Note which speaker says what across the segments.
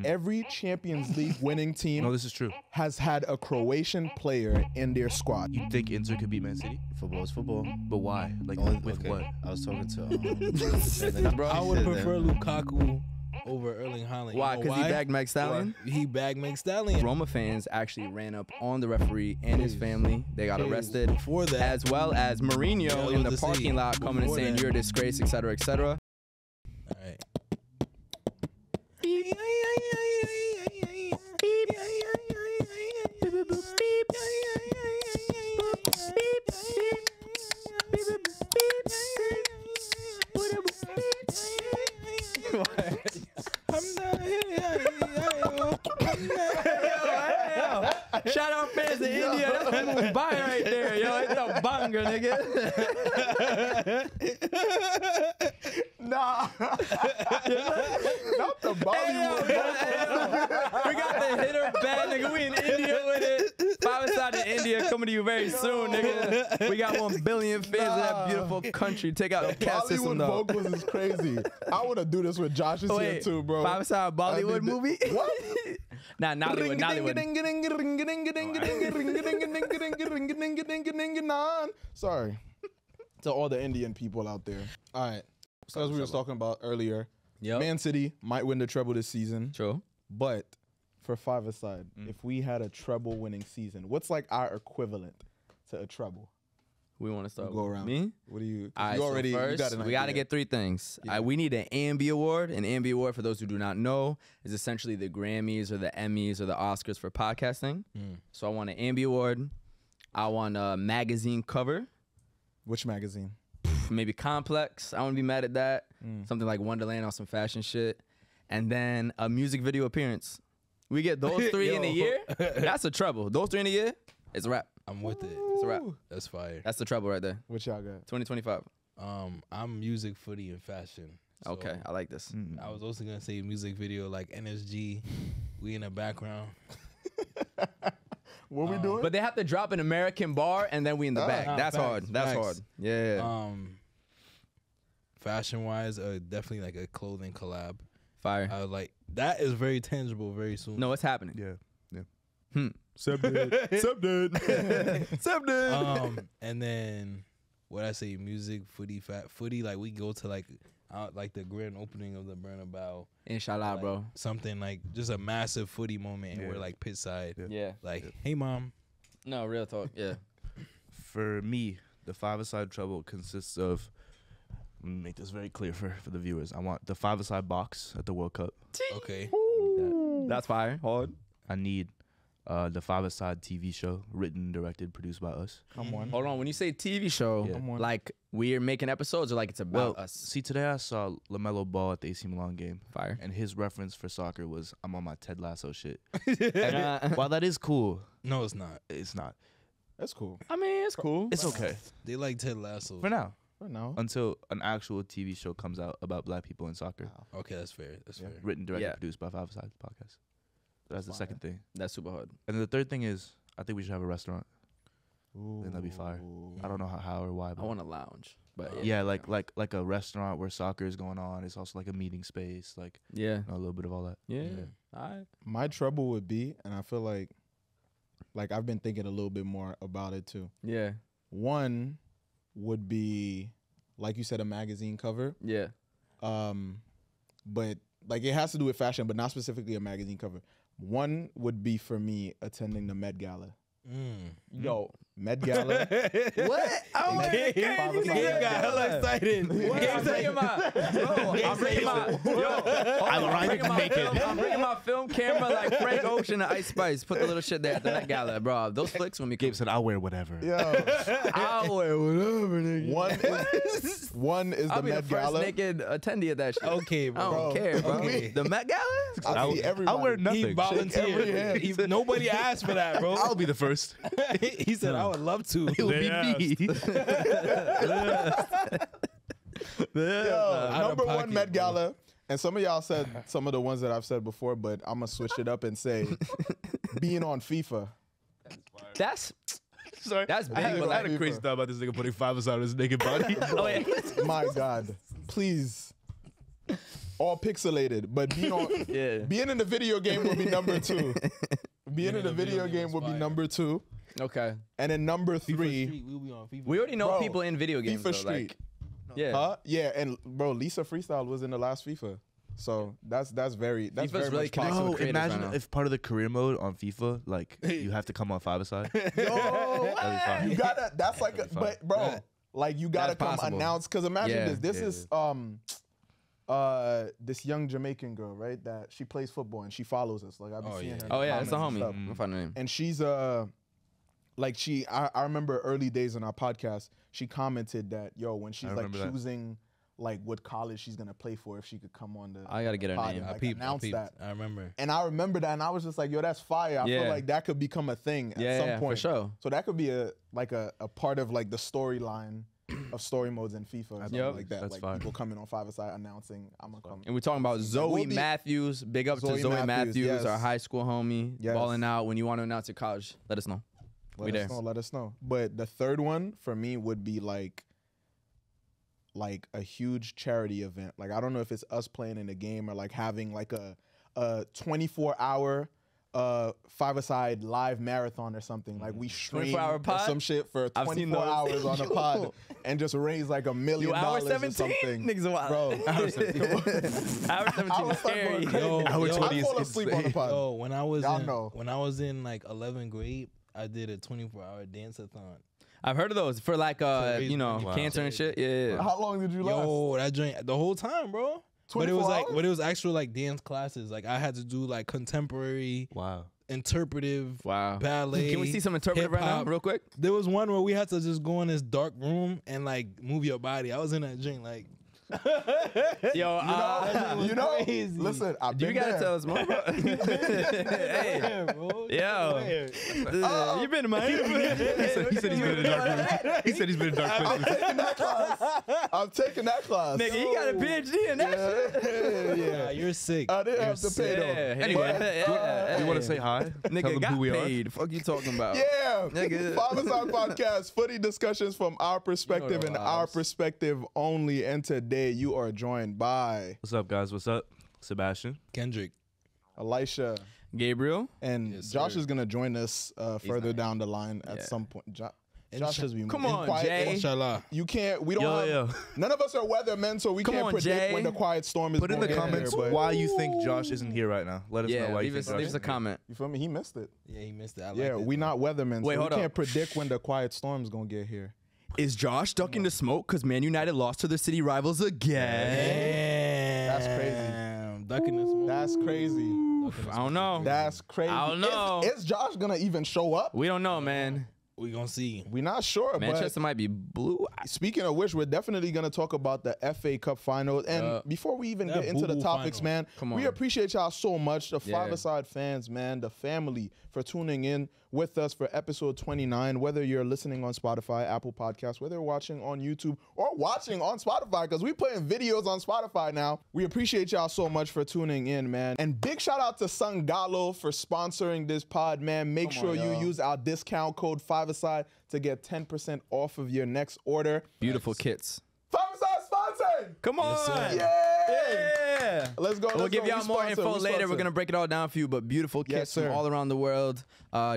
Speaker 1: every Champions League winning team
Speaker 2: No, this is true.
Speaker 1: has had a Croatian player in their squad.
Speaker 2: You think Inter could beat Man City?
Speaker 3: Football is football.
Speaker 2: But why? Like, with
Speaker 3: Okay.
Speaker 2: what?
Speaker 3: I was talking to
Speaker 4: Bro, I would prefer Lukaku over Erling Haaland. You
Speaker 5: Why?
Speaker 4: know
Speaker 5: Because he bagged Meg Stallion?
Speaker 4: He bagged Meg Stallion.
Speaker 5: Roma fans actually ran up on the referee and his family. They got arrested.
Speaker 4: Before that,
Speaker 5: As well as Mourinho
Speaker 4: Yeah,
Speaker 5: in the
Speaker 4: to see.
Speaker 5: parking lot coming and
Speaker 4: Before
Speaker 5: saying
Speaker 4: that.
Speaker 5: you're a disgrace, etc., etc.
Speaker 4: All right.
Speaker 5: Shout out fans in India. That's a move by right there, yo. It's a banger, nigga.
Speaker 1: Nah. Not the Bollywood.
Speaker 5: We got the hitter bad, nigga. We in India with it. 5ASIDE in India coming to you very soon, nigga. We got 1 billion fans in that beautiful country. Take out the caste system,
Speaker 1: Bollywood
Speaker 5: though.
Speaker 1: vocals is crazy. I want to do this with Josh's here
Speaker 5: Wait,
Speaker 1: too, bro.
Speaker 5: 5ASIDE Bollywood movie?
Speaker 1: What?
Speaker 5: Nah, Nollywood.
Speaker 1: Sorry to all the Indian people out there. All right, so as we were talking about earlier,
Speaker 5: Yep.
Speaker 1: Man City might win the treble this season.
Speaker 5: True.
Speaker 1: But for 5ASIDE, if we had a treble winning season, what's like our equivalent to a treble?
Speaker 5: We want to start
Speaker 1: Go
Speaker 5: with
Speaker 1: around.
Speaker 5: me?
Speaker 1: What do you?
Speaker 5: All right,
Speaker 1: you already
Speaker 5: so
Speaker 1: you
Speaker 5: first,
Speaker 1: got an
Speaker 5: we got to
Speaker 1: idea.
Speaker 5: get 3 things. We need an AMB award. An AMB award, for those who do not know, is essentially the Grammys or the Emmys or the Oscars for podcasting. So I want an AMB award. I want a magazine cover,
Speaker 1: Which magazine?
Speaker 5: maybe Complex. I wouldn't be mad at that. Something like Wonderland on some fashion shit. And then a music video appearance. We get those 3 in a year. That's a treble. Those 3 in a year, it's a wrap.
Speaker 4: I'm with it.
Speaker 5: It's a wrap.
Speaker 4: That's fire.
Speaker 5: That's the treble right there.
Speaker 1: What y'all got?
Speaker 5: 2025.
Speaker 4: I'm music, footy, and fashion. So
Speaker 5: Okay, I like this.
Speaker 4: I was also gonna say music video like NSG. We in the background.
Speaker 1: What we doing?
Speaker 5: But they have to drop an American bar and then we in the back. That's
Speaker 4: facts,
Speaker 5: hard. That's
Speaker 4: facts.
Speaker 5: hard. Yeah.
Speaker 4: Fashion wise, definitely like a clothing collab.
Speaker 5: Fire.
Speaker 4: I was like, that is very tangible very soon.
Speaker 5: No, it's happening.
Speaker 2: Yeah.
Speaker 1: Sup, dude. Sup, dude. Sup, dude.
Speaker 4: And then what I say, music, footy, like we go to like the grand opening of the Bernabeu.
Speaker 5: Inshallah,
Speaker 4: Like,
Speaker 5: bro.
Speaker 4: something like just a massive footy moment, and we're like pit side.
Speaker 5: Yeah.
Speaker 4: Like, hey mom.
Speaker 5: No, real talk. Yeah.
Speaker 2: For me, the 5ASIDE treble consists of, let me make this very clear for the viewers. I want the 5ASIDE box at the World Cup.
Speaker 4: Okay.
Speaker 5: That's fire. Hard.
Speaker 2: I need the 5ASIDE TV show, written, directed, produced by us.
Speaker 1: Come on.
Speaker 5: Hold on. When you say TV show,
Speaker 2: Yeah.
Speaker 5: like we're making episodes or like it's about us?
Speaker 2: See, today I saw LaMelo Ball at the AC Milan game.
Speaker 5: Fire.
Speaker 2: And his reference for soccer was, I'm on my Ted Lasso shit.
Speaker 5: And,
Speaker 2: While that is cool,
Speaker 4: No, it's not.
Speaker 2: it's not.
Speaker 1: That's cool.
Speaker 5: I mean, it's cool.
Speaker 2: It's okay.
Speaker 4: They like Ted Lasso.
Speaker 2: For now.
Speaker 1: For now.
Speaker 2: Until an actual TV show comes out about black people in soccer.
Speaker 4: Okay, that's fair. That's fair.
Speaker 2: Written, directed,
Speaker 5: Yeah.
Speaker 2: produced by 5ASIDE podcast. That's the second thing.
Speaker 5: That's super hard.
Speaker 2: And then the third thing is, I think we should have a restaurant.
Speaker 1: Ooh.
Speaker 2: Then that'd be fire. I don't know how or why.
Speaker 5: I
Speaker 2: But
Speaker 5: want a lounge. But
Speaker 2: yeah, like a restaurant where soccer is going on. It's also like a meeting space, like
Speaker 5: Yeah.
Speaker 2: a little bit of all that.
Speaker 5: Yeah. All right.
Speaker 1: My trouble would be, and I feel like I've been thinking a little bit more about it too.
Speaker 5: Yeah.
Speaker 1: One would be, like you said, a magazine cover.
Speaker 5: Yeah.
Speaker 1: But like it has to do with fashion, but not specifically a magazine cover. One would be for me attending the Met Gala. Yo, Met Gala.
Speaker 5: What? Oh,
Speaker 4: Gabe got hella excited.
Speaker 5: I'm bringing my, I'm bringing my film camera like Frank Ocean and Ice Spice. Put the little shit there at the Met Gala, bro. Those flicks when we
Speaker 2: Gabe said, "I'll wear whatever."
Speaker 1: Yo,
Speaker 5: I'll wear whatever, nigga.
Speaker 1: one is
Speaker 5: I'll
Speaker 1: the
Speaker 5: be the
Speaker 1: Met
Speaker 5: first
Speaker 1: Gala.
Speaker 5: naked attendee of that shit.
Speaker 4: Okay,
Speaker 5: I
Speaker 4: bro.
Speaker 5: don't care, bro.
Speaker 4: Okay.
Speaker 5: The Met Gala?
Speaker 1: I see everybody.
Speaker 2: I'll wear
Speaker 4: He
Speaker 2: nothing.
Speaker 1: every
Speaker 4: volunteered.
Speaker 1: hand.
Speaker 4: Nobody asked for that, bro.
Speaker 2: I'll be the first.
Speaker 4: He said, I would love to.
Speaker 2: It will be me.
Speaker 1: Yo,
Speaker 4: Out of
Speaker 1: number one
Speaker 4: pocket,
Speaker 1: Met
Speaker 4: bro.
Speaker 1: Gala. And some of y'all said some of the ones that I've said before, but I'm gonna switch it up and say being on FIFA.
Speaker 5: That's
Speaker 2: Sorry,
Speaker 5: That's big,
Speaker 2: I had,
Speaker 5: but
Speaker 2: I had
Speaker 5: like-
Speaker 2: a crazy thought about this nigga putting 5ASIDE on his naked body.
Speaker 5: oh, yeah.
Speaker 1: My God, please. all pixelated, but being in the video game would be number 2. Being in the video game would be number 2.
Speaker 5: Okay.
Speaker 1: And then number 3.
Speaker 4: We'll be on FIFA.
Speaker 5: We already know
Speaker 1: Bro,
Speaker 5: people in video games.
Speaker 1: FIFA
Speaker 5: Though,
Speaker 1: Street.
Speaker 5: Like, yeah.
Speaker 1: Huh? Yeah, and bro, Lisa Freestyle was in the last FIFA. So that's very
Speaker 5: FIFA's
Speaker 1: very
Speaker 5: really
Speaker 1: much
Speaker 5: connected
Speaker 1: possible.
Speaker 5: with creators
Speaker 2: Imagine
Speaker 5: right now.
Speaker 2: if part of the career mode on FIFA, like you have to come on 5-a-side.
Speaker 1: Yo,
Speaker 2: That'd be fine.
Speaker 1: you gotta. That's like,
Speaker 2: That'd be
Speaker 1: but bro, like you gotta
Speaker 5: That's
Speaker 1: come
Speaker 5: possible.
Speaker 1: announce. Cause imagine
Speaker 5: Yeah.
Speaker 1: this. This is this young Jamaican girl, right? That she plays football and she follows us. Like I've been seeing her. in
Speaker 5: Oh
Speaker 1: the
Speaker 5: yeah, it's a
Speaker 1: comments and
Speaker 5: homie.
Speaker 1: stuff.
Speaker 5: I'll find her name.
Speaker 1: And she's like I remember early days in our podcast, she commented that when she's like
Speaker 2: remember that.
Speaker 1: choosing like what college she's gonna play for, if she could come on the
Speaker 5: I gotta get her
Speaker 1: pod
Speaker 5: name.
Speaker 1: and,
Speaker 4: I
Speaker 1: like,
Speaker 4: peeped.
Speaker 1: announce that.
Speaker 4: I remember.
Speaker 1: And I remember that, and I was just like, yo, that's fire. I feel
Speaker 5: Yeah.
Speaker 1: like that could become a thing at some point.
Speaker 5: for sure.
Speaker 1: So that could be a part of like the storyline of story modes in FIFA or something
Speaker 5: Yep.
Speaker 1: like that.
Speaker 2: That's
Speaker 1: like
Speaker 2: fire.
Speaker 1: people coming on 5-a-side announcing, I'm gonna come.
Speaker 5: And we're talking about Zoe
Speaker 1: We'll be-
Speaker 5: Matthews. Big up to
Speaker 1: Zoe
Speaker 5: Zoe
Speaker 1: Matthews,
Speaker 5: Matthews,
Speaker 1: yes.
Speaker 5: our high school homie,
Speaker 1: Yes.
Speaker 5: balling out. When you want to announce your college, let us know.
Speaker 1: Let us know. But the third one for me would be like a huge charity event. Like I don't know if it's us playing in a game or like having like a 24-hour 5-a-side live marathon or something. Like we stream
Speaker 5: 24-hour
Speaker 1: or
Speaker 5: pod?
Speaker 1: some shit for
Speaker 5: I've seen
Speaker 1: 24
Speaker 5: those.
Speaker 1: hours on a pod and just raise like $1 million
Speaker 5: Hour
Speaker 1: or
Speaker 5: 17?
Speaker 1: something.
Speaker 5: Niggas a wild.
Speaker 1: Bro,
Speaker 5: Hour 17 is scary.
Speaker 4: Yo,
Speaker 1: I
Speaker 4: yo,
Speaker 1: fall asleep on the pod.
Speaker 4: Yo, when I was
Speaker 1: Y'all know.
Speaker 4: like 11th grade, I did a 24-hour dance-a-thon.
Speaker 5: I've heard of those for like
Speaker 4: Crazy.
Speaker 2: Wow.
Speaker 5: cancer and shit. Yeah.
Speaker 1: How long did you last?
Speaker 4: Yo, that joint the whole time, bro. But it was
Speaker 1: 24
Speaker 4: like,
Speaker 1: hours?
Speaker 4: but it was actual like dance classes. Like I had to do like contemporary,
Speaker 2: Wow.
Speaker 4: interpretive,
Speaker 5: Wow.
Speaker 4: ballet.
Speaker 5: Can we see some interpretive right now,
Speaker 4: hip-hop.
Speaker 5: real quick?
Speaker 4: There was one where we had to just go in this dark room and like move your body. I was in that joint like.
Speaker 5: Yo,
Speaker 1: you know,
Speaker 4: crazy.
Speaker 1: listen, I've
Speaker 5: you
Speaker 1: been
Speaker 5: gotta
Speaker 1: there.
Speaker 5: tell us more. Bro. Hey,
Speaker 4: Yeah, bro.
Speaker 5: yo,
Speaker 1: Oh.
Speaker 5: you been to Miami?
Speaker 2: He said he's been in dark rooms. He said he's been in dark
Speaker 1: I'm
Speaker 2: places.
Speaker 1: taking that class. I'm taking that class.
Speaker 5: Nigga, he got a PhD in that shit.
Speaker 4: Yeah, you're sick.
Speaker 1: I didn't
Speaker 4: You're
Speaker 1: have to pay though.
Speaker 5: Yeah,
Speaker 2: Anyway,
Speaker 5: yeah,
Speaker 2: You want to say hi? Tell
Speaker 5: Nigga
Speaker 2: them
Speaker 5: got
Speaker 2: who we are.
Speaker 5: paid. Fuck you talking about?
Speaker 1: Yeah,
Speaker 5: Nigga.
Speaker 1: 5-a-side podcast, footy discussions from our perspective
Speaker 5: the
Speaker 1: and our
Speaker 5: vibes.
Speaker 1: perspective only. And today you are joined by
Speaker 2: What's up, guys? What's up? Sebastian.
Speaker 4: Kendrick.
Speaker 1: Elisha,
Speaker 5: Gabriel.
Speaker 1: and
Speaker 4: Yes,
Speaker 1: Josh
Speaker 4: sir.
Speaker 1: is gonna join us further down the line at
Speaker 5: Yeah.
Speaker 1: some point. Josh has been
Speaker 5: Come
Speaker 1: moving
Speaker 5: on,
Speaker 1: quiet.
Speaker 5: Jay.
Speaker 4: Inshallah.
Speaker 1: You can't. We don't
Speaker 2: Yo,
Speaker 1: have. None of us are weathermen, so we
Speaker 5: Come
Speaker 1: can't
Speaker 5: on,
Speaker 1: predict
Speaker 5: Jay.
Speaker 1: when the quiet storm is.
Speaker 2: Put in
Speaker 1: gonna
Speaker 2: the
Speaker 1: get
Speaker 2: comments
Speaker 1: here, but
Speaker 2: why you think Josh isn't here right now. Let us know
Speaker 5: Yeah,
Speaker 2: why you
Speaker 5: leave
Speaker 2: think
Speaker 5: us,
Speaker 2: Josh
Speaker 5: leave us a
Speaker 2: isn't here.
Speaker 5: comment.
Speaker 1: You feel me? He missed it.
Speaker 4: Yeah, he missed it. I
Speaker 1: Yeah,
Speaker 4: liked it,
Speaker 1: we
Speaker 4: though.
Speaker 1: not weathermen,
Speaker 5: Wait,
Speaker 1: so
Speaker 5: hold
Speaker 1: we
Speaker 5: up.
Speaker 1: can't predict when the quiet storm's gonna get here.
Speaker 5: Is Josh ducking the smoke because Man United lost to their city rivals again?
Speaker 1: That's crazy.
Speaker 4: Damn, ducking the smoke.
Speaker 1: That's crazy.
Speaker 5: I don't know.
Speaker 1: That's crazy.
Speaker 5: I don't know.
Speaker 1: Is Josh gonna even show up?
Speaker 5: We don't know, man.
Speaker 4: We gonna see.
Speaker 1: We're not sure.
Speaker 5: Manchester might be blue.
Speaker 1: But speaking of which, we're definitely gonna talk about the FA Cup final. And before we even
Speaker 4: That
Speaker 1: get into the
Speaker 4: boo-boo
Speaker 1: topics,
Speaker 4: final.
Speaker 1: man,
Speaker 5: Come
Speaker 1: we
Speaker 5: on.
Speaker 1: appreciate y'all so much, the
Speaker 5: Yeah.
Speaker 1: 5-a-side fans, man, the family, for tuning in with us for episode 29. Whether you're listening on Spotify, Apple Podcasts, whether you're watching on YouTube or watching on Spotify, because we putting videos on Spotify now. We appreciate y'all so much for tuning in, man. And big shout out to Sangalo for sponsoring this pod, man. Make sure you use our discount code 5-a-side to get 10% off of your next order.
Speaker 5: Beautiful kits.
Speaker 1: 5-a-side sponsored!
Speaker 5: Come on.
Speaker 4: sir.
Speaker 5: Yeah.
Speaker 1: Let's go.
Speaker 5: We'll
Speaker 1: let's
Speaker 5: give
Speaker 1: go.
Speaker 5: y'all
Speaker 1: We
Speaker 5: more
Speaker 1: sponsor,
Speaker 5: info
Speaker 1: we
Speaker 5: later.
Speaker 1: sponsor.
Speaker 5: We're gonna break it all down for you, but beautiful
Speaker 1: Yes,
Speaker 5: kits from
Speaker 1: sir.
Speaker 5: all around the world,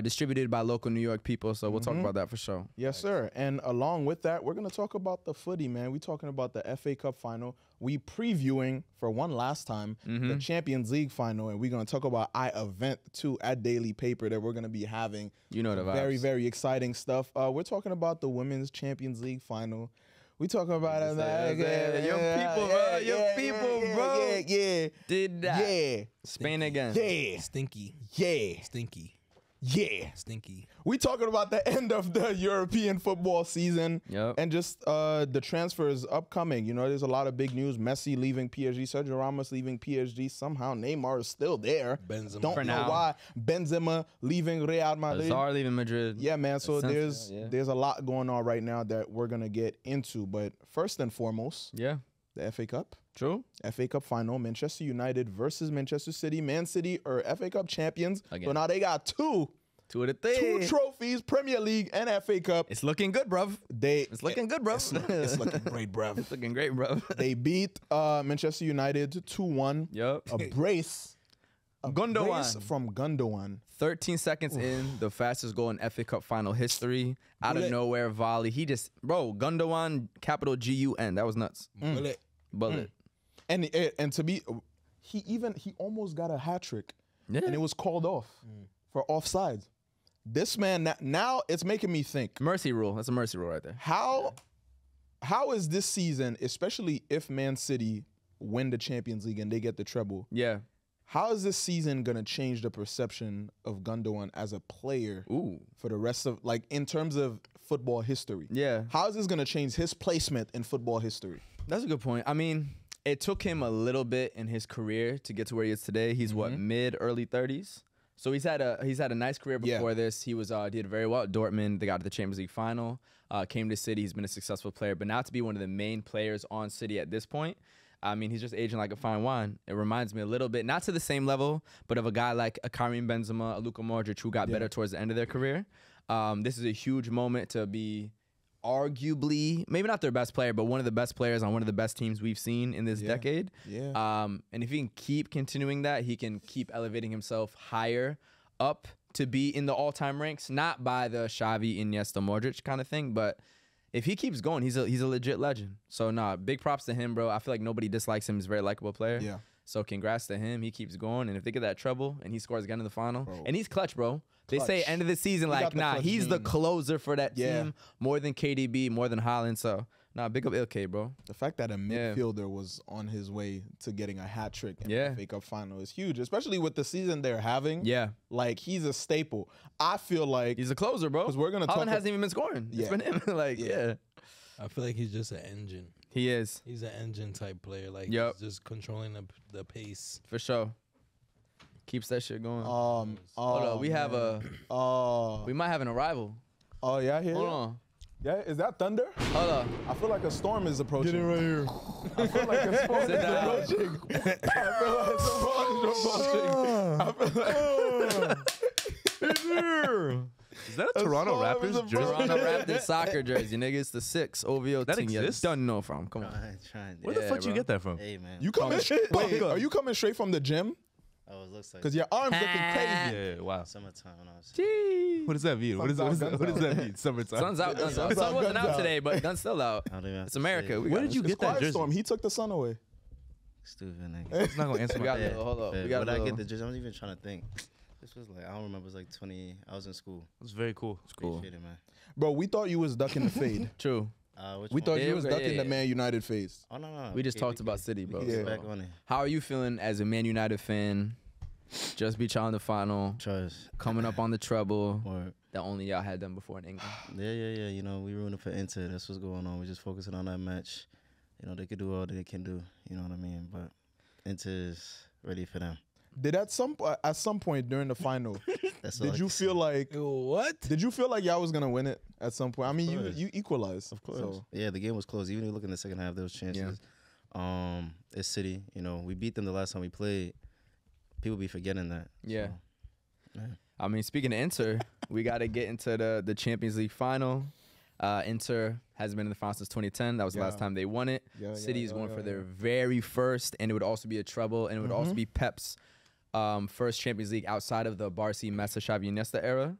Speaker 5: distributed by local New York people. So we'll talk about that for sure.
Speaker 1: Yes, sir. And along with that, we're going to talk about the footy, man. We're talking about the FA Cup final. We previewing for one last time the Champions League final, and we're going to talk about event 2 at Daily Paper that we're going to be having.
Speaker 5: You know the vibes.
Speaker 1: Very, very exciting stuff. We're talking about the Women's Champions League final. We talking about it.
Speaker 5: Your people, bro. Your people, bro.
Speaker 1: Yeah.
Speaker 5: Did that.
Speaker 1: Yeah.
Speaker 5: Spain again.
Speaker 1: Yeah.
Speaker 4: Stinky.
Speaker 1: Yeah.
Speaker 4: Stinky.
Speaker 1: Yeah.
Speaker 4: Stinky.
Speaker 1: We talking about the end of the European football season
Speaker 5: Yep.
Speaker 1: and just the transfers upcoming. You know, there's a lot of big news. Messi leaving PSG, Sergio Ramos leaving PSG. Somehow Neymar is still there.
Speaker 4: Benzema.
Speaker 1: Don't
Speaker 5: For
Speaker 1: know
Speaker 5: now.
Speaker 1: why. Benzema leaving Real Madrid.
Speaker 5: Azar leaving Madrid.
Speaker 1: Yeah, man. So
Speaker 5: Essentially,
Speaker 1: there's a lot going on right now that we're gonna get into. But first and foremost,
Speaker 5: Yeah.
Speaker 1: the FA Cup.
Speaker 5: True.
Speaker 1: FA Cup final, Manchester United versus Manchester City. Man City are FA Cup champions. So
Speaker 5: Again.
Speaker 1: now they got 2
Speaker 5: 2 of the 3.
Speaker 1: 2 trophies, Premier League and FA Cup.
Speaker 5: It's looking good, bruv. It's looking good, bruv.
Speaker 1: It's looking great, bruv.
Speaker 5: It's looking great, bruv.
Speaker 1: They beat Manchester United 2-1.
Speaker 5: Yup.
Speaker 1: A brace.
Speaker 5: Gundogan.
Speaker 1: Brace from Gundogan.
Speaker 5: 13 seconds in, the fastest goal in FA Cup final history. Out of nowhere, volley. He just, Gundogan, capital G-U-N. That was nuts. Bullet.
Speaker 1: And to be, he almost got a hat trick.
Speaker 5: Yeah.
Speaker 1: And it was called off for offsides. This man, now it's making me think.
Speaker 5: Mercy rule. That's a mercy rule right there.
Speaker 1: How is this season, especially if Man City win the Champions League and they get the treble,
Speaker 5: Yeah.
Speaker 1: how is this season going to change the perception of Gundogan as a player for the rest of, like, in terms of football history?
Speaker 5: Yeah.
Speaker 1: How is this going to change his placement in football history?
Speaker 5: That's a good point. I mean, it took him a little bit in his career to get to where he is today. He's mid, early 30s. So he's had a nice career before this. He was did very well at Dortmund. They got to the Champions League final. Came to City. He's been a successful player, but now to be one of the main players on City at this point, I mean, he's just aging like a fine wine. It reminds me a little bit, not to the same level, but of a guy like a Karim Benzema, a Luka Modric, who got better towards the end of their career. This is a huge moment to be arguably, maybe not their best player, but one of the best players on one of the best teams we've seen in this decade.
Speaker 1: Yeah.
Speaker 5: And if he can keep continuing that, he can keep elevating himself higher up to be in the all-time ranks, not by the Xavi, Iniesta, Modric kind of thing, but if he keeps going, he's a legit legend. So, big props to him, bro. I feel like nobody dislikes him. He's a very likable player.
Speaker 1: Yeah.
Speaker 5: So, congrats to him. He keeps going. And if they get that treble and he scores again in the final, and he's clutch, bro. They say end of the season, like, he's the closer for that team more than KDB, more than Haaland. So, big up Ilkay, bro.
Speaker 1: The fact that a midfielder was on his way to getting a hat trick in the FA Cup final is huge, especially with the season they're having.
Speaker 5: Yeah.
Speaker 1: Like, he's a staple. I feel like
Speaker 5: he's a closer, bro.
Speaker 1: Because we're going to
Speaker 5: talk. Haaland hasn't even been scoring.
Speaker 1: Yeah.
Speaker 5: It's been him.
Speaker 4: I feel like he's just an engine.
Speaker 5: He is.
Speaker 4: He's an engine type player. Like, he's just controlling the pace.
Speaker 5: For sure. Keeps that shit going.
Speaker 1: Hold
Speaker 5: on. We have we might have an arrival.
Speaker 1: Oh, yeah, I hear
Speaker 5: Hold on.
Speaker 1: Yeah, is that thunder?
Speaker 5: Hold up.
Speaker 1: I feel like a storm is approaching.
Speaker 4: Get it right here.
Speaker 1: I feel like a storm
Speaker 5: Sit
Speaker 1: is
Speaker 5: down.
Speaker 1: approaching. I feel like a storm is approaching.
Speaker 2: Is that a Toronto Raptors jersey?
Speaker 5: Toronto Raptors soccer jersey, nigga. It's the 6 OVO
Speaker 2: That
Speaker 5: team.
Speaker 2: exists?
Speaker 5: You don't know from. Come on.
Speaker 3: Trying.
Speaker 2: Where the fuck
Speaker 5: bro.
Speaker 2: you get that from?
Speaker 3: Hey, man.
Speaker 1: You coming? Wait, are you coming straight from the gym?
Speaker 3: Oh, it looks like
Speaker 1: Because your arms looking crazy.
Speaker 2: Yeah, wow.
Speaker 3: summertime when I was.
Speaker 5: Gee.
Speaker 2: What does that mean? What does that mean? Summertime.
Speaker 5: Sun's out. Sun's out.
Speaker 1: Sun's
Speaker 5: Sun
Speaker 1: out,
Speaker 5: wasn't
Speaker 1: guns
Speaker 5: out
Speaker 1: out.
Speaker 5: today, but gun's still out.
Speaker 3: I don't even have
Speaker 5: It's
Speaker 3: to
Speaker 5: America.
Speaker 3: say it.
Speaker 5: We
Speaker 2: Where
Speaker 5: got
Speaker 2: did you
Speaker 1: It's
Speaker 2: get that
Speaker 1: quiet
Speaker 2: jersey?
Speaker 1: storm. He took the sun away.
Speaker 3: Stupid nigga.
Speaker 2: It's not gonna answer
Speaker 5: We
Speaker 2: my
Speaker 5: got a
Speaker 3: Yeah,
Speaker 5: little, hold up.
Speaker 3: yeah,
Speaker 5: We got
Speaker 3: when
Speaker 5: a
Speaker 3: I
Speaker 5: little.
Speaker 3: get the jersey, I'm even trying to think. This was like, I don't remember. It was like 20. I was in school.
Speaker 2: It's very cool. It's
Speaker 5: cool.
Speaker 3: Appreciate it, man.
Speaker 1: Bro, we thought you was ducking the fade.
Speaker 5: True.
Speaker 3: Which
Speaker 1: We
Speaker 3: one?
Speaker 1: thought
Speaker 5: Yeah,
Speaker 1: you was
Speaker 5: yeah,
Speaker 1: ducking
Speaker 5: yeah.
Speaker 1: the Man United phase.
Speaker 3: Oh, no.
Speaker 5: We just
Speaker 3: Okay,
Speaker 5: talked about City, bro.
Speaker 3: Get
Speaker 1: Yeah.
Speaker 3: back on it.
Speaker 5: How are you feeling as a Man United fan? Just beat y'all in the final,
Speaker 3: Trust.
Speaker 5: coming up on the treble
Speaker 3: Or
Speaker 5: that only y'all had done before in England.
Speaker 3: yeah. You know, we rooting for Inter. That's what's going on. We're just focusing on that match. You know, they could do all they can do. You know what I mean? But Inter is ready for them.
Speaker 1: Did at some point during the final,
Speaker 3: That's all I
Speaker 1: did you
Speaker 3: can
Speaker 1: feel
Speaker 3: say.
Speaker 1: like
Speaker 4: What?
Speaker 1: did you feel like y'all was gonna win it at some point? I mean,
Speaker 3: course.
Speaker 1: you equalized.
Speaker 3: Of course.
Speaker 1: So,
Speaker 3: Yeah, the game was close. Even if you look in the second half, there was chances. It's City. You know, we beat them the last time we played. People be forgetting that.
Speaker 5: Yeah.
Speaker 3: So,
Speaker 5: I mean, speaking of Inter, we got to get into the Champions League final. Inter has been in the final since 2010. That was the last time they won it. City is going for their very first, and it would also be a treble, and it would also be Pep's first Champions League outside of the Barca, Messi, Xavi, Iniesta era.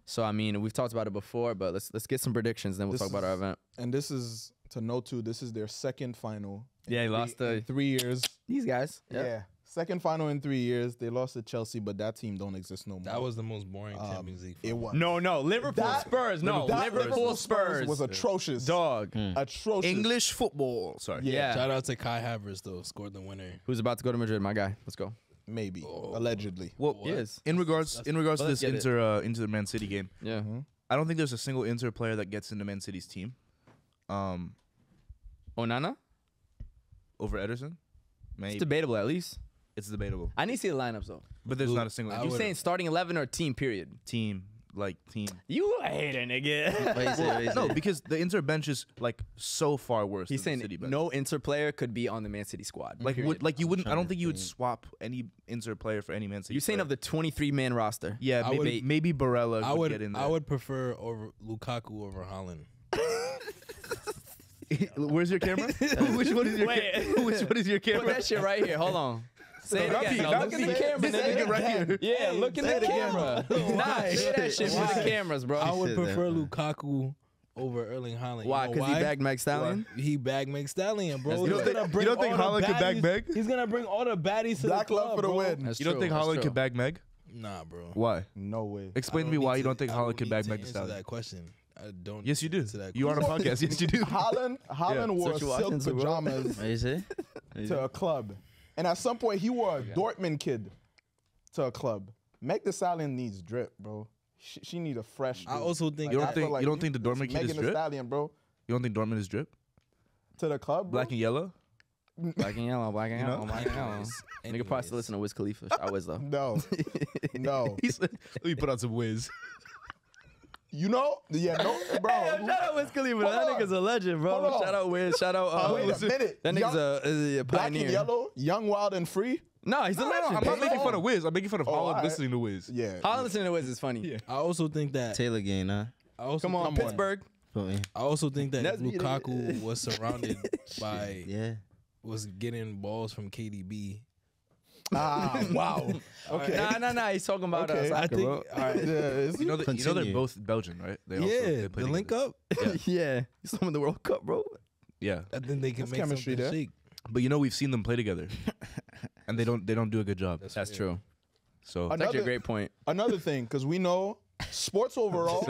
Speaker 5: So, I mean, we've talked about it before, but let's get some predictions, then we'll talk about our event.
Speaker 1: and this is to note too. This is their second final.
Speaker 5: Yeah, he lost
Speaker 1: in
Speaker 5: to
Speaker 1: 3 years.
Speaker 5: these guys.
Speaker 1: Yeah. Second final in 3 years. They lost to Chelsea, but that team don't exist no more.
Speaker 4: That was the most boring Champions League.
Speaker 1: it
Speaker 4: final.
Speaker 1: was.
Speaker 5: No, Liverpool
Speaker 1: That-
Speaker 5: Spurs. No,
Speaker 1: That
Speaker 5: Liverpool Spurs
Speaker 1: was atrocious.
Speaker 5: Dog.
Speaker 1: Atrocious.
Speaker 2: English football. Sorry.
Speaker 5: Yeah.
Speaker 4: Shout out to Kai Havertz though, scored the winner.
Speaker 5: Who's about to go to Madrid? My guy. Let's go.
Speaker 1: Maybe. Allegedly.
Speaker 2: Well,
Speaker 5: Yes.
Speaker 2: in regards to
Speaker 5: let's
Speaker 2: this
Speaker 5: get it.
Speaker 2: Inter Man City game,
Speaker 5: Yeah.
Speaker 2: I don't think there's a single Inter player that gets into Man City's team.
Speaker 5: Onana?
Speaker 2: Over Ederson. Maybe
Speaker 5: It's debatable at least.
Speaker 2: it's debatable,
Speaker 5: I need to see the lineups though.
Speaker 2: but there's not a single
Speaker 4: I
Speaker 5: You
Speaker 2: Inter
Speaker 4: would-
Speaker 5: saying starting 11 or team period?
Speaker 2: team. like team.
Speaker 5: You a hater, nigga.
Speaker 3: Wait, say,
Speaker 2: No, because the Inter bench is like so far worse.
Speaker 5: He's
Speaker 2: than
Speaker 5: saying
Speaker 2: the City bench.
Speaker 5: no Inter player could be on the Man City squad.
Speaker 2: Like
Speaker 5: period.
Speaker 2: you wouldn't. I
Speaker 3: trying
Speaker 2: don't
Speaker 3: to
Speaker 2: think you would
Speaker 3: think.
Speaker 2: swap any Inter player for any Man City.
Speaker 5: You're saying
Speaker 2: player.
Speaker 5: of the 23-man roster.
Speaker 2: Yeah,
Speaker 4: I would-
Speaker 2: maybe Barella
Speaker 4: I
Speaker 2: would
Speaker 4: would
Speaker 2: get in there.
Speaker 4: I would prefer over Lukaku over Haaland.
Speaker 2: Where's your camera? Which one is your Which one is your
Speaker 5: Put
Speaker 2: camera?
Speaker 5: that shit right here. Hold on. Say it again. No, look in the camera, nigga.
Speaker 2: right here.
Speaker 5: Yeah, look in the camera. Nah, say that shit for the
Speaker 4: Why?
Speaker 5: cameras, bro.
Speaker 4: I would
Speaker 3: said
Speaker 4: prefer
Speaker 3: that.
Speaker 4: Lukaku over Erling Haaland.
Speaker 5: Why?
Speaker 4: You know
Speaker 5: Because he bagged Max Stallion?
Speaker 4: He bagged McStallion, bro.
Speaker 5: That's
Speaker 4: He's
Speaker 5: good.
Speaker 4: gonna bring
Speaker 2: You don't think
Speaker 4: all the
Speaker 2: Haaland could bag
Speaker 4: baddies-
Speaker 2: Meg?
Speaker 4: He's gonna bring all the baddies to
Speaker 1: Black
Speaker 4: the club
Speaker 1: love for the
Speaker 4: bro.
Speaker 1: win.
Speaker 5: That's
Speaker 2: You don't
Speaker 5: true,
Speaker 2: think
Speaker 5: that's
Speaker 2: Haaland
Speaker 5: true.
Speaker 2: could bag Meg?
Speaker 4: Nah, bro.
Speaker 2: Why?
Speaker 1: No way.
Speaker 2: Explain to me why you don't think Haaland could bag Meg Thee
Speaker 4: Answer
Speaker 2: Stallion.
Speaker 4: that question. I don't.
Speaker 2: Yes, you do.
Speaker 4: answer that
Speaker 2: You are on a
Speaker 4: question.
Speaker 2: podcast. Yes, you do.
Speaker 1: Haaland wore
Speaker 5: What you
Speaker 1: silk
Speaker 5: watching, bro?
Speaker 1: pajamas
Speaker 3: What you say?
Speaker 1: to a club, and at some point he wore a Dortmund kid to a club. Meg Thee Stallion needs drip, bro. She need a fresh.
Speaker 4: I
Speaker 1: dude.
Speaker 4: also think
Speaker 2: You don't
Speaker 1: I
Speaker 2: think-
Speaker 1: feel like
Speaker 2: you don't think the Dortmund kid is
Speaker 1: Megan Thee
Speaker 2: drip?
Speaker 1: Stallion, bro,
Speaker 2: You don't think Dortmund is drip?
Speaker 1: to the club, bro?
Speaker 2: Black and yellow?
Speaker 5: Black and yellow, black and
Speaker 2: You know?
Speaker 5: yellow, black and yellow. Nigga probably
Speaker 4: Anyways.
Speaker 5: still listen to Wiz Khalifa. I was though.
Speaker 1: No, no.
Speaker 2: He said, let me put on some whiz.
Speaker 1: You know, yeah, no, bro.
Speaker 5: Shout out Wiz Khalifa.
Speaker 1: Hold
Speaker 5: That
Speaker 1: on.
Speaker 5: nig's a legend, bro.
Speaker 1: Hold on.
Speaker 5: Shout out Wiz. Shout out.
Speaker 1: Wait a minute.
Speaker 5: That nigga's a
Speaker 1: Black
Speaker 5: pioneer.
Speaker 1: and yellow, young, wild, and free.
Speaker 5: No, he's a legend.
Speaker 2: I'm not making
Speaker 1: Oh.
Speaker 2: fun of Wiz. I'm making fun of
Speaker 1: Oh,
Speaker 2: Haaland
Speaker 1: alright.
Speaker 2: listening to Wiz.
Speaker 1: Yeah.
Speaker 5: Haaland listening to Wiz is funny.
Speaker 4: I also think that.
Speaker 3: Taylor game, huh?
Speaker 4: I also
Speaker 5: Come on,
Speaker 4: think-
Speaker 5: Pittsburgh.
Speaker 3: Put me.
Speaker 4: I also think that
Speaker 5: That's me, nigga.
Speaker 4: Lukaku was surrounded by
Speaker 3: Yeah.
Speaker 4: was getting balls from KDB.
Speaker 1: Wow. Okay.
Speaker 5: Nah. He's talking about
Speaker 1: Okay.
Speaker 5: soccer,
Speaker 4: I think.
Speaker 5: bro.
Speaker 4: All right.
Speaker 1: Yeah, it's-
Speaker 2: You know they're
Speaker 3: Continue.
Speaker 2: both Belgian, right? They
Speaker 4: Yeah,
Speaker 2: play
Speaker 4: the link
Speaker 2: together.
Speaker 4: up.
Speaker 5: Yeah, he's some of the World Cup, bro.
Speaker 2: Yeah,
Speaker 4: I think they can
Speaker 1: That's
Speaker 4: make
Speaker 1: chemistry
Speaker 4: something
Speaker 1: there.
Speaker 4: shake.
Speaker 2: but you know we've seen them play together, and they don't do a good job.
Speaker 5: That's
Speaker 4: fair.
Speaker 5: true.
Speaker 2: So
Speaker 5: That's actually a
Speaker 1: Another-
Speaker 5: great point.
Speaker 1: Another thing, because we know sports overall,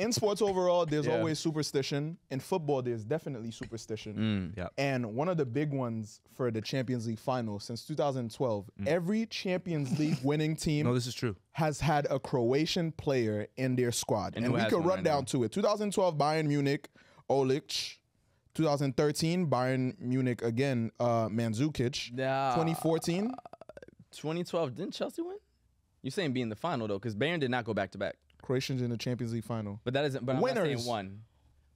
Speaker 1: in sports overall, there's
Speaker 5: Yeah.
Speaker 1: always superstition. In football, there's definitely superstition.
Speaker 2: yeah,
Speaker 1: And one of the big ones for the Champions League final since 2012, every Champions League winning team
Speaker 2: no, this is true.
Speaker 1: has had a Croatian player in their squad.
Speaker 5: And
Speaker 1: And
Speaker 5: who
Speaker 1: we
Speaker 5: has
Speaker 1: could
Speaker 5: one
Speaker 1: run
Speaker 5: right
Speaker 1: down
Speaker 5: now?
Speaker 1: to it. 2012, Bayern Munich, Olic. 2013, Bayern Munich again, Mandzukic.
Speaker 5: Nah.
Speaker 1: 2014,
Speaker 5: 2012, didn't Chelsea win? You're saying be in the final though, because Bayern did not go back to back.
Speaker 1: Croatians in the Champions League final.
Speaker 5: But that isn't. But I'm not
Speaker 1: Winners.
Speaker 5: saying one.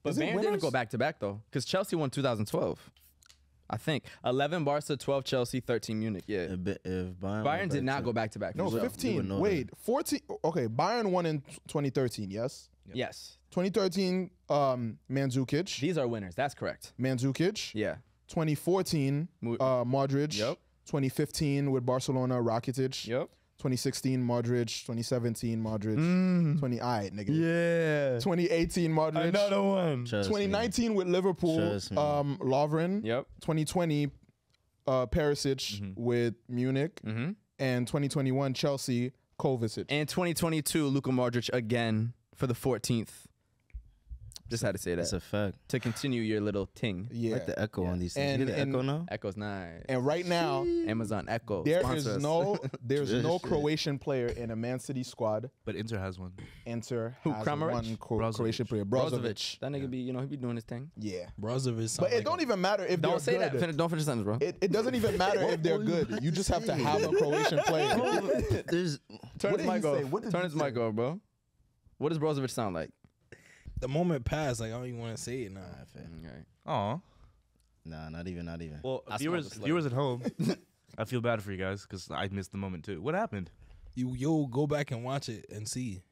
Speaker 5: But
Speaker 1: Is it
Speaker 5: Bayern didn't
Speaker 1: winners?
Speaker 5: go back to back though, because Chelsea won 2012. I think 11 Barca, 12 Chelsea, 13 Munich. Yeah.
Speaker 3: If Bayern,
Speaker 5: Bayern did not go back to back.
Speaker 1: No,
Speaker 3: We would
Speaker 1: 15.
Speaker 3: know
Speaker 1: Wait, 14. Okay, Bayern won in 2013, yes?
Speaker 5: Yes.
Speaker 1: 2013, Mandzukic.
Speaker 5: These are winners. That's correct.
Speaker 1: Mandzukic.
Speaker 5: Yeah.
Speaker 1: 2014, Modric.
Speaker 5: Yep.
Speaker 1: 2015 with Barcelona, Rakitic.
Speaker 5: Yep.
Speaker 1: 2016, Modric. 2017, Modric. 20, all right, nigga.
Speaker 5: Yeah.
Speaker 1: 2018, Modric.
Speaker 5: one.
Speaker 3: Trust me.
Speaker 1: 2019 with Liverpool,
Speaker 3: Trust me.
Speaker 1: Lovren.
Speaker 5: Yep.
Speaker 1: 2020, Perisic with Munich.
Speaker 5: Mm-hmm.
Speaker 1: And 2021, Chelsea, Kovacic.
Speaker 5: And 2022, Luka Modric again for the 14th. Just had to say
Speaker 3: That's
Speaker 5: that
Speaker 3: a fact.
Speaker 5: to continue your little ting.
Speaker 1: Yeah.
Speaker 3: Like the echo on these things.
Speaker 1: And-
Speaker 3: You get the
Speaker 1: and-
Speaker 3: echo now?
Speaker 5: Echo's nice.
Speaker 1: And right now,
Speaker 5: Amazon Echo.
Speaker 1: there
Speaker 5: sponsor
Speaker 1: is
Speaker 5: us.
Speaker 1: there's no
Speaker 3: Shit.
Speaker 1: Croatian player in a Man City squad.
Speaker 2: But Inter has one.
Speaker 1: Enter
Speaker 5: Who,
Speaker 1: has
Speaker 5: Kramaric?
Speaker 1: one
Speaker 2: Brozovic.
Speaker 1: Croatian player,
Speaker 5: Brozovic.
Speaker 1: Brozovic.
Speaker 5: That nigga be, he be doing his thing.
Speaker 1: Yeah,
Speaker 4: Brozovic.
Speaker 1: but it don't even matter if
Speaker 5: Don't
Speaker 1: they're
Speaker 5: say
Speaker 1: good.
Speaker 5: that. Don't finish the sentence, bro.
Speaker 1: It doesn't even matter if they're good. You just have to have a Croatian player.
Speaker 3: There's
Speaker 5: Turn
Speaker 1: What
Speaker 5: his
Speaker 1: did he
Speaker 5: mic
Speaker 1: say?
Speaker 5: off.
Speaker 1: What did
Speaker 5: Turn
Speaker 1: he
Speaker 5: his
Speaker 1: say?
Speaker 5: mic off, bro. What does Brozovic sound like?
Speaker 4: The moment passed. Like I don't even want to say it now.
Speaker 5: Okay.
Speaker 2: Aw.
Speaker 3: nah, not even.
Speaker 2: Well,
Speaker 5: I smell
Speaker 2: viewers,
Speaker 5: the slur.
Speaker 2: viewers at home, I feel bad for you guys because I missed the moment too. What happened?
Speaker 4: You'll go back and watch it and see.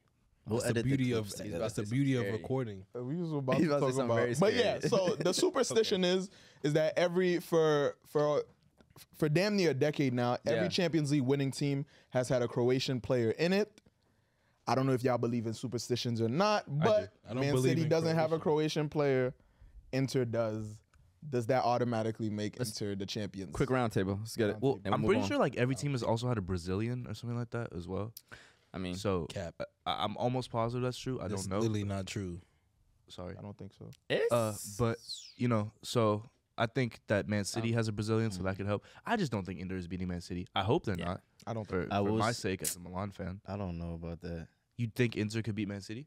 Speaker 3: We'll
Speaker 4: That's the
Speaker 3: edit the
Speaker 4: beauty of
Speaker 3: clips together.
Speaker 4: that's the
Speaker 5: That's
Speaker 4: beauty of
Speaker 5: scary.
Speaker 4: recording.
Speaker 1: We was about
Speaker 5: He's
Speaker 1: to
Speaker 5: about to
Speaker 1: talk
Speaker 5: say something very
Speaker 1: about, but yeah.
Speaker 5: scary.
Speaker 1: So the superstition is that every for damn near a decade now, every
Speaker 5: Yeah.
Speaker 1: Champions League winning team has had a Croatian player in it. I don't know if y'all believe in superstitions or not, but
Speaker 4: I don't
Speaker 1: Man
Speaker 4: believe
Speaker 1: City
Speaker 4: in
Speaker 1: doesn't have a
Speaker 4: Croatian.
Speaker 1: Croatian player. Inter does. Does that automatically make Inter the champions?
Speaker 5: Quick round table. Let's get it.
Speaker 2: Well,
Speaker 5: And
Speaker 2: I'm
Speaker 5: we'll
Speaker 2: pretty
Speaker 5: move
Speaker 2: sure like every team has also had a Brazilian or something like that as well.
Speaker 5: on. I mean,
Speaker 2: So
Speaker 4: Cap.
Speaker 2: I'm almost positive that's true. I
Speaker 4: That's
Speaker 2: don't know.
Speaker 4: literally not true.
Speaker 2: Sorry.
Speaker 1: I don't think so.
Speaker 2: But so I think that Man City has a Brazilian, so that could help. I just don't think Inter is beating Man City. I hope they're not.
Speaker 1: I don't
Speaker 2: For,
Speaker 1: think.
Speaker 3: I
Speaker 2: for
Speaker 3: will
Speaker 2: my
Speaker 3: s-
Speaker 2: sake as a Milan fan.
Speaker 3: I don't know about that.
Speaker 2: You think Inter could beat Man City?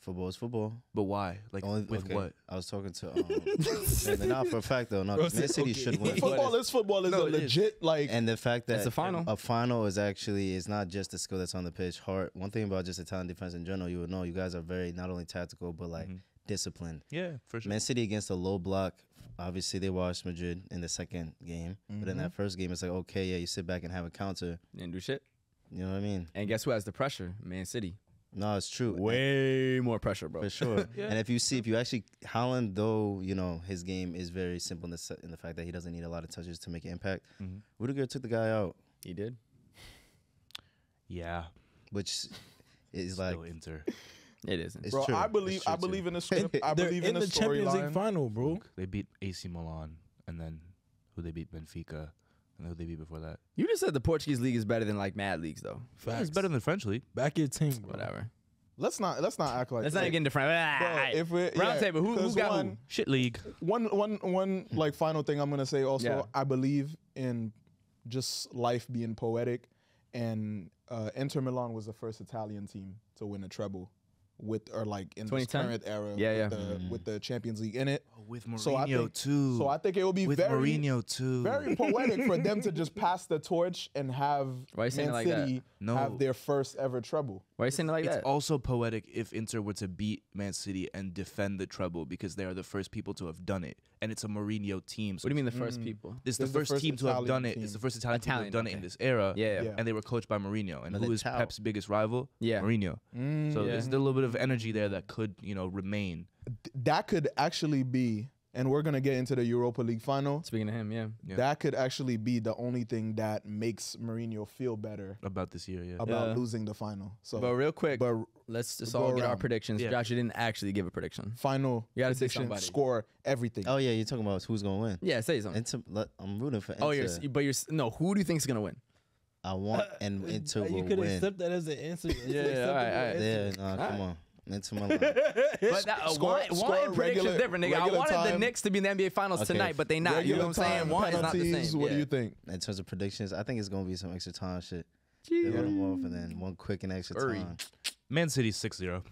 Speaker 3: Football is football.
Speaker 2: But why? Like with
Speaker 3: Okay.
Speaker 2: what?
Speaker 3: I was talking to and not for a fact though. No,
Speaker 4: Bro
Speaker 3: Man
Speaker 4: said,
Speaker 3: City
Speaker 4: okay.
Speaker 3: should win.
Speaker 1: Football is football. Is
Speaker 2: No,
Speaker 1: a
Speaker 2: it is.
Speaker 1: legit like.
Speaker 3: And the fact that
Speaker 5: It's a final.
Speaker 3: a final is actually is not just the skill that's on the pitch. Heart. One thing about just Italian defense in general, you would know you guys are very not only tactical but like disciplined.
Speaker 2: Yeah, for sure.
Speaker 3: Man City against a low block. Obviously, they watched Madrid in the second game, but in that first game, it's like okay, yeah, you sit back and have a counter.
Speaker 5: Didn't do shit.
Speaker 3: You know what I mean?
Speaker 5: And guess who has the pressure? Man City.
Speaker 3: No, it's true.
Speaker 5: Way more pressure, bro.
Speaker 3: For sure. And if you actually, Haaland, though, you know, his game is very simple in the fact that he doesn't need a lot of touches to make an impact. Rudiger took the guy out,
Speaker 5: He did.
Speaker 2: Yeah.
Speaker 3: which is like,
Speaker 2: Still Inter.
Speaker 5: It isn't.
Speaker 3: it's
Speaker 1: Bro,
Speaker 3: true.
Speaker 1: I believe
Speaker 3: It's true, too.
Speaker 1: in the script. I
Speaker 4: They're
Speaker 1: believe
Speaker 4: in
Speaker 1: in
Speaker 4: the Champions League
Speaker 1: storyline.
Speaker 4: final, bro.
Speaker 2: They beat AC Milan, and then who they beat? Benfica, and who they beat before that?
Speaker 5: You just said the Portuguese league is better than like mad leagues, though.
Speaker 4: Facts.
Speaker 2: It's better than the French league.
Speaker 4: Back your team, bro.
Speaker 5: Whatever.
Speaker 1: Let's not act like.
Speaker 5: Let's not
Speaker 1: like,
Speaker 5: get into
Speaker 1: bro,
Speaker 5: French.
Speaker 1: if we
Speaker 5: Round table. Who
Speaker 1: 'cause
Speaker 5: got
Speaker 1: one,
Speaker 2: Shit league.
Speaker 1: one like final thing I'm gonna say also.
Speaker 5: Yeah.
Speaker 1: I believe in just life being poetic, and Inter Milan was the first Italian team to win a treble, with or like in this
Speaker 5: 2010?
Speaker 1: current era.
Speaker 5: Yeah,
Speaker 1: with the Champions League in it.
Speaker 2: With
Speaker 1: So I
Speaker 2: Mourinho
Speaker 1: think-
Speaker 2: too.
Speaker 1: So I think it will be
Speaker 2: with
Speaker 1: very
Speaker 2: Mourinho too.
Speaker 1: very poetic for them to just pass the torch and have
Speaker 5: Why you saying
Speaker 1: Man
Speaker 5: it like that?
Speaker 1: City
Speaker 2: No.
Speaker 1: have their first ever treble.
Speaker 5: Why are you saying it like
Speaker 2: It's
Speaker 5: that?
Speaker 2: also poetic if Inter were to beat Man City and defend the treble because they are the first people to have done it, and it's a Mourinho team. So
Speaker 5: What do you mean the first people?
Speaker 2: This is the
Speaker 1: This is the
Speaker 2: first
Speaker 1: first
Speaker 2: team to have
Speaker 1: Italian
Speaker 2: done it.
Speaker 1: team.
Speaker 2: It's the first Italian team to have
Speaker 5: Italian,
Speaker 2: done it in
Speaker 5: okay.
Speaker 2: this era.
Speaker 5: Yeah.
Speaker 1: Yeah.
Speaker 2: And they were coached by Mourinho. And who is
Speaker 3: Militao.
Speaker 2: Pep's biggest rival?
Speaker 5: Yeah.
Speaker 2: Mourinho. So
Speaker 5: Yeah.
Speaker 2: there's still a little bit of energy there that could, remain.
Speaker 1: That could actually be, and we're gonna get into the Europa League final.
Speaker 5: Speaking of him, yeah.
Speaker 2: Yeah.
Speaker 1: That could actually be the only thing that makes Mourinho feel better
Speaker 2: About this year, yeah.
Speaker 1: about
Speaker 5: Yeah.
Speaker 1: losing the final. So,
Speaker 5: But real quick,
Speaker 1: but
Speaker 5: let's just
Speaker 1: go
Speaker 5: all get our
Speaker 1: around.
Speaker 5: predictions.
Speaker 2: Yeah.
Speaker 5: Josh, you didn't actually give a prediction.
Speaker 1: final
Speaker 5: You gotta say
Speaker 1: prediction,
Speaker 5: somebody.
Speaker 1: score, everything.
Speaker 3: Oh yeah, you're talking about who's gonna win.
Speaker 5: Yeah, say something.
Speaker 3: I'm rooting for Inter.
Speaker 5: Oh, no. Who do you think is gonna win?
Speaker 3: I want and Inter
Speaker 4: You
Speaker 3: will
Speaker 4: could
Speaker 3: win.
Speaker 4: accept that as an answer. It's
Speaker 5: Yeah,
Speaker 4: acceptable
Speaker 5: all right.
Speaker 4: answer.
Speaker 3: Yeah, come on. Inter Milan.
Speaker 5: But that,
Speaker 1: Score-
Speaker 5: one
Speaker 1: score
Speaker 5: prediction's
Speaker 1: regular-
Speaker 5: different, nigga. I
Speaker 1: regular
Speaker 5: wanted the
Speaker 1: time.
Speaker 5: Knicks to be in the NBA Finals
Speaker 3: Okay.
Speaker 5: tonight, but they not. You know what I'm saying?
Speaker 1: time,
Speaker 5: One is not the
Speaker 1: penalties,
Speaker 5: same.
Speaker 1: What
Speaker 5: yeah.
Speaker 1: do you think?
Speaker 3: In terms of predictions, I think it's gonna be some extra time shit. They run them off and then one quick and extra
Speaker 5: Hurry.
Speaker 3: time.
Speaker 2: Man City 6-0.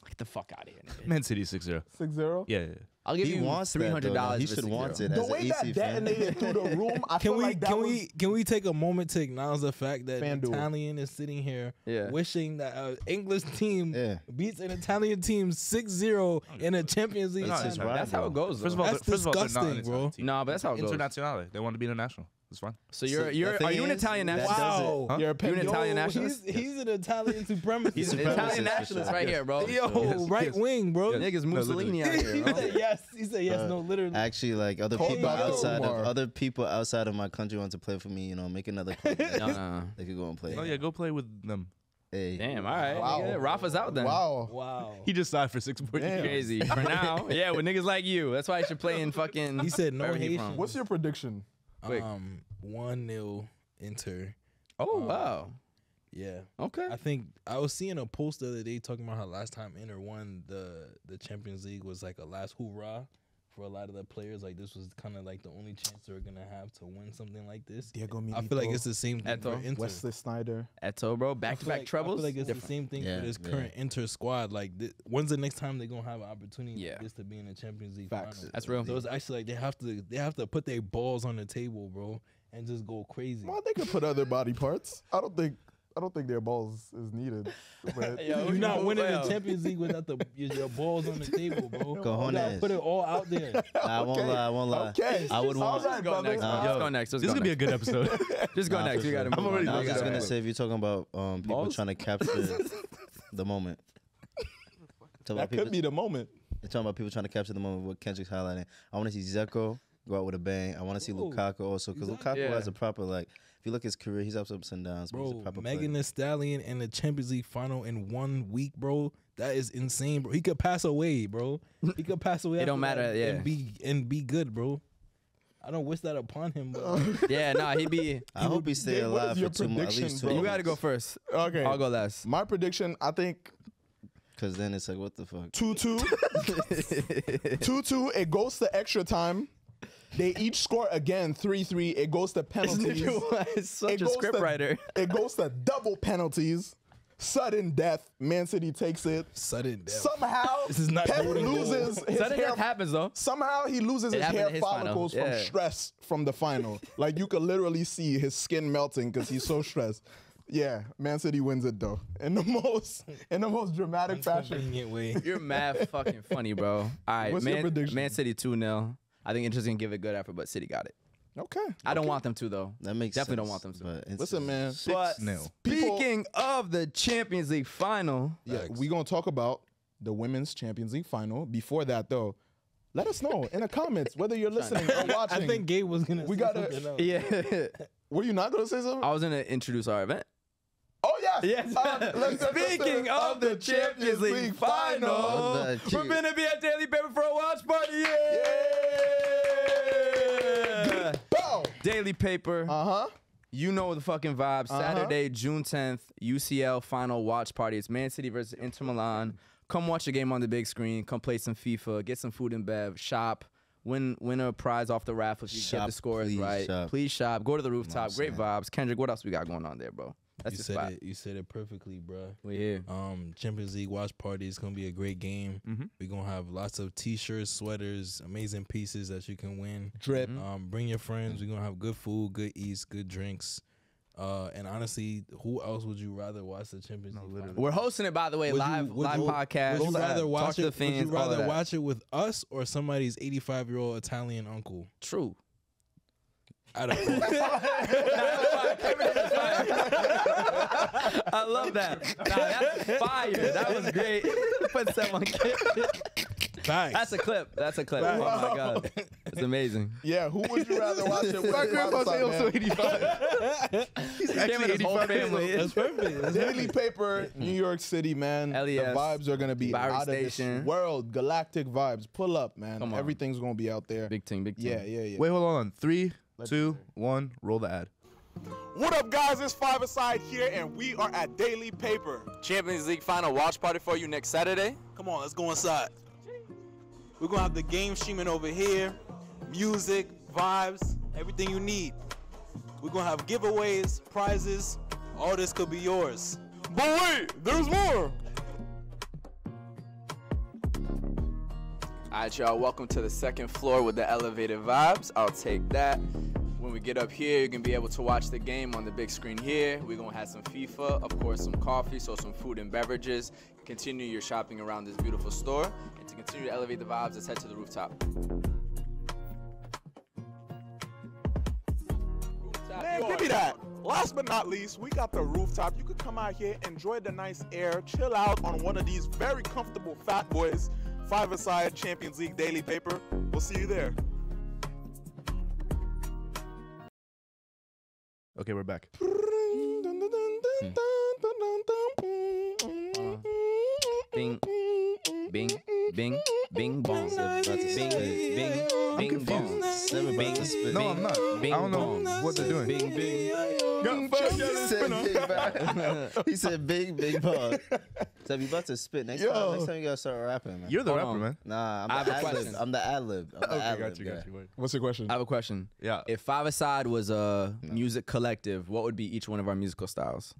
Speaker 5: Get the fuck out of here, nigga.
Speaker 2: Man City 6-0.
Speaker 1: 6-0.
Speaker 2: Yeah.
Speaker 5: I'll give
Speaker 3: He
Speaker 5: you
Speaker 3: wants that, though.
Speaker 5: $300.
Speaker 3: He should want it
Speaker 1: The
Speaker 3: as
Speaker 1: way
Speaker 3: an
Speaker 1: that
Speaker 3: AC fan.
Speaker 1: detonated through the room, I feel like that was,
Speaker 4: Can we take a moment to acknowledge the fact that
Speaker 1: FanDuel.
Speaker 4: an Italian is sitting here
Speaker 5: Yeah.
Speaker 4: wishing that an English team
Speaker 3: Yeah.
Speaker 4: beats an Italian team 6-0 in a Champions League
Speaker 3: It's
Speaker 4: final.
Speaker 3: his
Speaker 5: That's how it
Speaker 3: rival.
Speaker 5: goes.
Speaker 2: First of
Speaker 5: though.
Speaker 2: all,
Speaker 4: That's
Speaker 2: they're not an
Speaker 4: disgusting,
Speaker 2: Italian
Speaker 4: bro.
Speaker 2: team.
Speaker 5: No, but that's how it goes.
Speaker 2: Internazionale. They want to be international. It's fine.
Speaker 5: So
Speaker 3: the
Speaker 5: you're
Speaker 3: thing
Speaker 5: are you an
Speaker 3: is,
Speaker 5: Italian
Speaker 3: that
Speaker 5: nationalist?
Speaker 4: Wow.
Speaker 2: Huh?
Speaker 1: you're a
Speaker 5: You an Italian
Speaker 4: Yo,
Speaker 5: nationalist?
Speaker 4: He's an Italian supremacist.
Speaker 5: He's an
Speaker 3: Supremacist
Speaker 5: Italian
Speaker 3: for
Speaker 5: nationalist
Speaker 3: sure.
Speaker 5: right here, bro.
Speaker 4: Yo,
Speaker 2: Yes,
Speaker 4: right
Speaker 2: yes.
Speaker 4: wing, bro.
Speaker 5: Niggas
Speaker 2: No,
Speaker 5: Mussolini out here,
Speaker 4: He
Speaker 5: bro.
Speaker 4: said yes. He said yes. No, literally.
Speaker 3: Actually, like other
Speaker 1: Call
Speaker 3: people
Speaker 1: Dr. Umar.
Speaker 3: other people outside of my country want to play for me. Make another club.
Speaker 5: No.
Speaker 3: They could go and play.
Speaker 2: Oh, yeah, go play with them.
Speaker 3: Hey.
Speaker 5: Damn, all right.
Speaker 1: Wow.
Speaker 5: Nigga, Rafa's out then.
Speaker 1: wow.
Speaker 4: Wow.
Speaker 2: He just signed for 6 more years.
Speaker 5: Crazy. For now. Yeah, with niggas like you. That's why I should play in fucking.
Speaker 4: He said no
Speaker 5: wherever he
Speaker 4: Haitians.
Speaker 5: from.
Speaker 1: What's your prediction?
Speaker 5: Quick.
Speaker 4: 1-0 Inter.
Speaker 5: Oh, wow.
Speaker 4: Yeah.
Speaker 5: Okay.
Speaker 4: I think I was seeing a post the other day talking about how last time Inter won the Champions League was like a last hoorah for a lot of the players. Like this was kind of like the only chance they were gonna have to win something like this.
Speaker 1: Diego
Speaker 4: I feel like
Speaker 1: Milito,
Speaker 4: it's the same thing for
Speaker 5: Eto.
Speaker 4: Inter.
Speaker 1: Wesley Snyder.
Speaker 5: Eto, bro.
Speaker 4: I
Speaker 5: Back to
Speaker 4: feel
Speaker 5: back
Speaker 4: like-
Speaker 5: trebles.
Speaker 4: I feel like it's
Speaker 5: Different.
Speaker 4: the same thing
Speaker 3: Yeah,
Speaker 4: for this
Speaker 3: yeah.
Speaker 4: current Inter squad. Like, when's the next time they're gonna have an opportunity
Speaker 5: Yeah.
Speaker 4: like this to be in the Champions League
Speaker 1: Facts.
Speaker 4: final?
Speaker 5: That's real.
Speaker 4: So it's actually like they have to put their balls on the table, bro, and just go crazy.
Speaker 1: Well, they could put other body parts. I don't think their balls is needed. But
Speaker 5: Yo,
Speaker 4: You're not winning
Speaker 5: well.
Speaker 4: the Champions League without your balls on the table, bro. You gotta
Speaker 3: Cojones.
Speaker 4: put it all out there.
Speaker 3: I won't lie.
Speaker 1: Okay.
Speaker 3: I would
Speaker 1: All
Speaker 3: want.
Speaker 1: right,
Speaker 5: Go
Speaker 1: brother.
Speaker 5: next.
Speaker 3: Nah.
Speaker 5: Let's go next. Let's
Speaker 2: This is
Speaker 5: go
Speaker 2: going to be a
Speaker 5: next.
Speaker 2: good episode.
Speaker 5: Just go
Speaker 3: Nah,
Speaker 5: next.
Speaker 3: for
Speaker 5: You got to
Speaker 3: sure.
Speaker 5: move
Speaker 2: already
Speaker 5: on.
Speaker 3: I was
Speaker 5: You
Speaker 3: just
Speaker 5: gotta
Speaker 3: gonna
Speaker 5: move.
Speaker 3: say if you're talking about people
Speaker 5: Balls?
Speaker 3: trying to capture the moment. Talking
Speaker 1: That
Speaker 3: about people,
Speaker 1: could be the moment.
Speaker 3: you're talking about people trying to capture the moment with Kendrick's highlighting. I want to see Zeko go out with a bang. I want to see
Speaker 4: Ooh.
Speaker 3: Lukaku also because
Speaker 4: Exactly.
Speaker 3: Lukaku
Speaker 5: Yeah.
Speaker 3: has a proper if you look at his career, he's ups and downs. But he's a
Speaker 4: Bro,
Speaker 3: proper
Speaker 4: Megan
Speaker 3: player.
Speaker 4: Thee Stallion in the Champions League final in 1 week, bro. That is insane, bro. He could pass away, bro. He could pass away.
Speaker 5: It don't
Speaker 4: after
Speaker 5: matter,
Speaker 4: that
Speaker 5: yeah.
Speaker 4: and be good, bro. I don't wish that upon him, but
Speaker 5: Yeah, nah, he'd be.
Speaker 3: I hope he stay
Speaker 1: Dave, what is
Speaker 3: alive
Speaker 1: your
Speaker 3: for 2 more, at
Speaker 1: prediction,
Speaker 3: least 2
Speaker 1: bro?
Speaker 5: You
Speaker 3: months.
Speaker 5: got to go first.
Speaker 1: Okay.
Speaker 5: I'll go last.
Speaker 1: My prediction, I think
Speaker 3: Because then it's like, what the fuck?
Speaker 1: 2-2. 2-2. It goes to extra time. They each score again 3-3. It goes to
Speaker 5: This
Speaker 1: penalties.
Speaker 5: nigga was such
Speaker 1: It
Speaker 5: a
Speaker 1: goes
Speaker 5: script
Speaker 1: to-
Speaker 5: writer.
Speaker 1: It goes to double penalties. Sudden death. Man City takes it.
Speaker 4: Sudden death.
Speaker 1: Somehow,
Speaker 4: This is not
Speaker 1: Pep
Speaker 4: golden goal.
Speaker 1: loses his
Speaker 5: Sudden
Speaker 1: hair.
Speaker 5: death happens though.
Speaker 1: Somehow he loses his
Speaker 5: happened
Speaker 1: hair
Speaker 5: in his final,
Speaker 1: follicles from
Speaker 5: yeah.
Speaker 1: stress from the final. Like you could literally see his skin melting because he's so stressed. Yeah, Man City wins it though in the most dramatic fashion.
Speaker 4: Convenient way.
Speaker 5: You're mad fucking funny, bro. All right,
Speaker 1: What's your prediction?
Speaker 5: Man City 2-0. I think Inter's gonna give it a good effort, but City got it.
Speaker 1: Okay.
Speaker 5: I don't want them to though.
Speaker 3: That makes
Speaker 5: Definitely
Speaker 3: sense.
Speaker 5: don't want them to.
Speaker 3: But it's
Speaker 1: Listen, man.
Speaker 5: But
Speaker 2: 6-0.
Speaker 5: speaking of the Champions League final,
Speaker 1: Yeah,
Speaker 4: Facts.
Speaker 1: we gonna talk about the Women's Champions League final. Before that, though, let us know in the comments whether you're listening or watching.
Speaker 4: I think Gabe was gonna.
Speaker 1: We
Speaker 4: say
Speaker 1: gotta-
Speaker 4: something else.
Speaker 5: yeah,
Speaker 1: Were you not gonna say something?
Speaker 5: I was gonna introduce our event.
Speaker 1: Oh yes.
Speaker 5: Yes. Speaking of the Champions League final,
Speaker 3: The
Speaker 5: we're gonna be at Daily Paper for a watch party. Yeah.
Speaker 1: Bow.
Speaker 5: Daily Paper.
Speaker 1: Uh-huh.
Speaker 5: You know the fucking vibes. Saturday, June 10th, UCL Final Watch Party. It's Man City versus Inter Milan. Come watch the game on the big screen. Come play some FIFA. Get some food and bev. Shop. Win a prize off the raffle if you get
Speaker 3: Shop,
Speaker 5: the scores
Speaker 3: please
Speaker 5: right.
Speaker 3: shop.
Speaker 5: Please shop. Go to the rooftop. Great
Speaker 3: saying?
Speaker 5: vibes. Kendrick, what else we got going on there, bro? That's
Speaker 4: You
Speaker 5: the
Speaker 4: said
Speaker 5: spot.
Speaker 4: it. You said it perfectly, bro.
Speaker 5: We here.
Speaker 4: Champions League watch party is gonna be a great game. We're gonna have lots of T-shirts, sweaters, amazing pieces that you can win.
Speaker 1: Drip.
Speaker 4: Bring your friends. We're gonna have good food, good eats, good drinks. And honestly, who else would you rather watch the Champions League?
Speaker 2: literally.
Speaker 4: final?
Speaker 5: We're hosting it, by the way,
Speaker 4: Would you-
Speaker 5: live
Speaker 4: would you-
Speaker 5: podcast.
Speaker 4: Would you rather
Speaker 5: Talk
Speaker 4: watch
Speaker 5: to
Speaker 4: it?
Speaker 5: the fans,
Speaker 4: Would you
Speaker 5: all of
Speaker 4: rather
Speaker 5: that.
Speaker 4: watch it with us or somebody's 85-year-old Italian uncle?
Speaker 5: True.
Speaker 4: Out of
Speaker 5: I love that. Nah, that's fire. That was great. Put someone.
Speaker 4: Facts.
Speaker 5: That's a clip. That's a clip. Oh my god, it's amazing.
Speaker 1: Yeah, who would you rather watch it with?
Speaker 2: My grandpa say I'm so
Speaker 1: 85.
Speaker 2: He's
Speaker 5: Came
Speaker 2: actually
Speaker 5: in his whole
Speaker 2: 85 years
Speaker 5: family.
Speaker 2: old.
Speaker 4: That's perfect. That's
Speaker 1: Daily Paper, New York City, man.
Speaker 5: LES,
Speaker 1: the vibes are gonna be
Speaker 5: Bowery
Speaker 1: out of
Speaker 5: Station.
Speaker 1: this world. Galactic vibes. Pull up, man.
Speaker 5: Come on.
Speaker 1: Everything's gonna be out there.
Speaker 5: Big team. Big team.
Speaker 1: Yeah.
Speaker 2: Wait, hold on. 3, 2, 1. Roll the ad.
Speaker 6: What up, guys? It's 5ASIDE here, and we are at Daily Paper.
Speaker 5: Champions League final watch party for you next Saturday.
Speaker 6: Come on, let's go inside. We're gonna have the game streaming over here, music, vibes, everything you need. We're gonna have giveaways, prizes. All this could be yours. But wait, there's more.
Speaker 5: All right, y'all. Welcome to the second floor with the elevated vibes. I'll take that. When we get up here, you're gonna be able to watch the game on the big screen here. We're gonna have some FIFA, of course, some coffee, so some food and beverages. Continue your shopping around this beautiful store. And to continue to elevate the vibes, let's head to the rooftop.
Speaker 6: Man, give me that. Last but not least, we got the rooftop. You could come out here, enjoy the nice air, chill out on one of these very comfortable fat boys. 5ASIDE Champions League Daily Paper. We'll see you there.
Speaker 2: Okay, we're back.
Speaker 5: Bing, bing, bing, bing, bong. Bing, bing, bing, bong. Bing,
Speaker 2: No, I'm not. I don't know what they're doing.
Speaker 5: Bing, bing.
Speaker 3: He said big ball. So if you about to spit, next time you gotta start rapping, man.
Speaker 2: You're the
Speaker 5: Hold
Speaker 2: rapper,
Speaker 5: on.
Speaker 2: man.
Speaker 3: Nah,
Speaker 5: I have a
Speaker 3: I'm the ad-lib.
Speaker 5: question.
Speaker 3: I'm the ad-lib. I'm the
Speaker 2: Okay,
Speaker 3: ad-lib
Speaker 2: got you.
Speaker 3: guy.
Speaker 2: Wait.
Speaker 1: What's your question?
Speaker 5: I have a question.
Speaker 2: Yeah.
Speaker 5: If 5ASIDE was a music collective, what would be each one of our musical styles?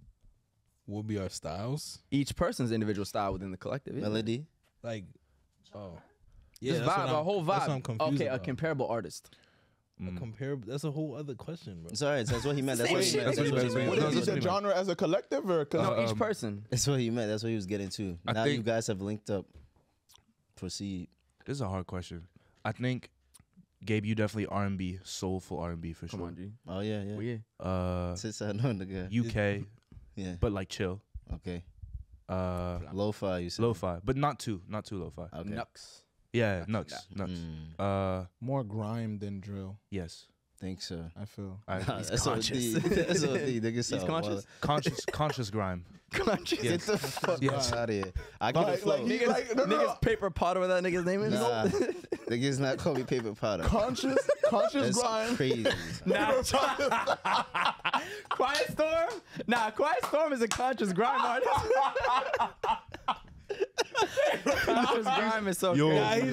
Speaker 4: Will be our styles.
Speaker 5: Each person's individual style within the collective. isn't it?
Speaker 3: Melody.
Speaker 4: Like, oh,
Speaker 5: Just
Speaker 4: that's what
Speaker 5: vibe,
Speaker 4: I'm-
Speaker 5: a whole
Speaker 4: That's what
Speaker 5: vibe.
Speaker 4: I'm confused
Speaker 5: Okay, a
Speaker 4: about.
Speaker 5: comparable artist.
Speaker 4: That's a whole other question, bro.
Speaker 3: It's alright. That's what he meant. That's what he
Speaker 5: Same
Speaker 3: meant.
Speaker 5: shit.
Speaker 2: That's what he meant.
Speaker 1: What
Speaker 2: No,
Speaker 1: is
Speaker 2: that's
Speaker 1: it,
Speaker 2: what
Speaker 1: the
Speaker 2: he meant.
Speaker 1: genre as a collective or?
Speaker 5: No, each person.
Speaker 3: That's what he meant. That's what he was getting to.
Speaker 2: I
Speaker 3: Now
Speaker 2: think-
Speaker 3: you guys have linked up. Proceed.
Speaker 2: This is a hard question. I think, Gabe, you definitely R&B, soulful R&B for
Speaker 5: Come
Speaker 2: sure.
Speaker 5: on, G.
Speaker 3: Oh yeah, yeah.
Speaker 5: We here.
Speaker 3: Since I know the guy.
Speaker 2: UK,
Speaker 3: Yeah.
Speaker 2: but like chill.
Speaker 3: Okay.
Speaker 2: Uh,
Speaker 3: Lo-fi. You said.
Speaker 2: lo-fi, but not too lo-fi.
Speaker 3: Okay.
Speaker 5: Nux.
Speaker 2: Yeah, Nux.
Speaker 1: More grime than drill.
Speaker 2: Yes.
Speaker 3: Think so.
Speaker 1: I feel.
Speaker 3: That's
Speaker 5: conscious.
Speaker 3: OD. That's OD. Niggas
Speaker 5: He's conscious.
Speaker 2: Conscious grime.
Speaker 5: Conscious.
Speaker 3: Get the fuck
Speaker 2: Yes.
Speaker 3: out of here. I get the
Speaker 1: Like,
Speaker 3: flow.
Speaker 1: he- like, no,
Speaker 5: Niggas paper Potter, what that nigga's name is?
Speaker 3: Nah, niggas not call me paper powder.
Speaker 1: Conscious
Speaker 3: That's
Speaker 1: grime.
Speaker 3: crazy.
Speaker 5: Nah. Quiet Storm? Nah, Quiet Storm is a conscious grime artist. Conscious grime is so
Speaker 2: Yo.
Speaker 5: crazy.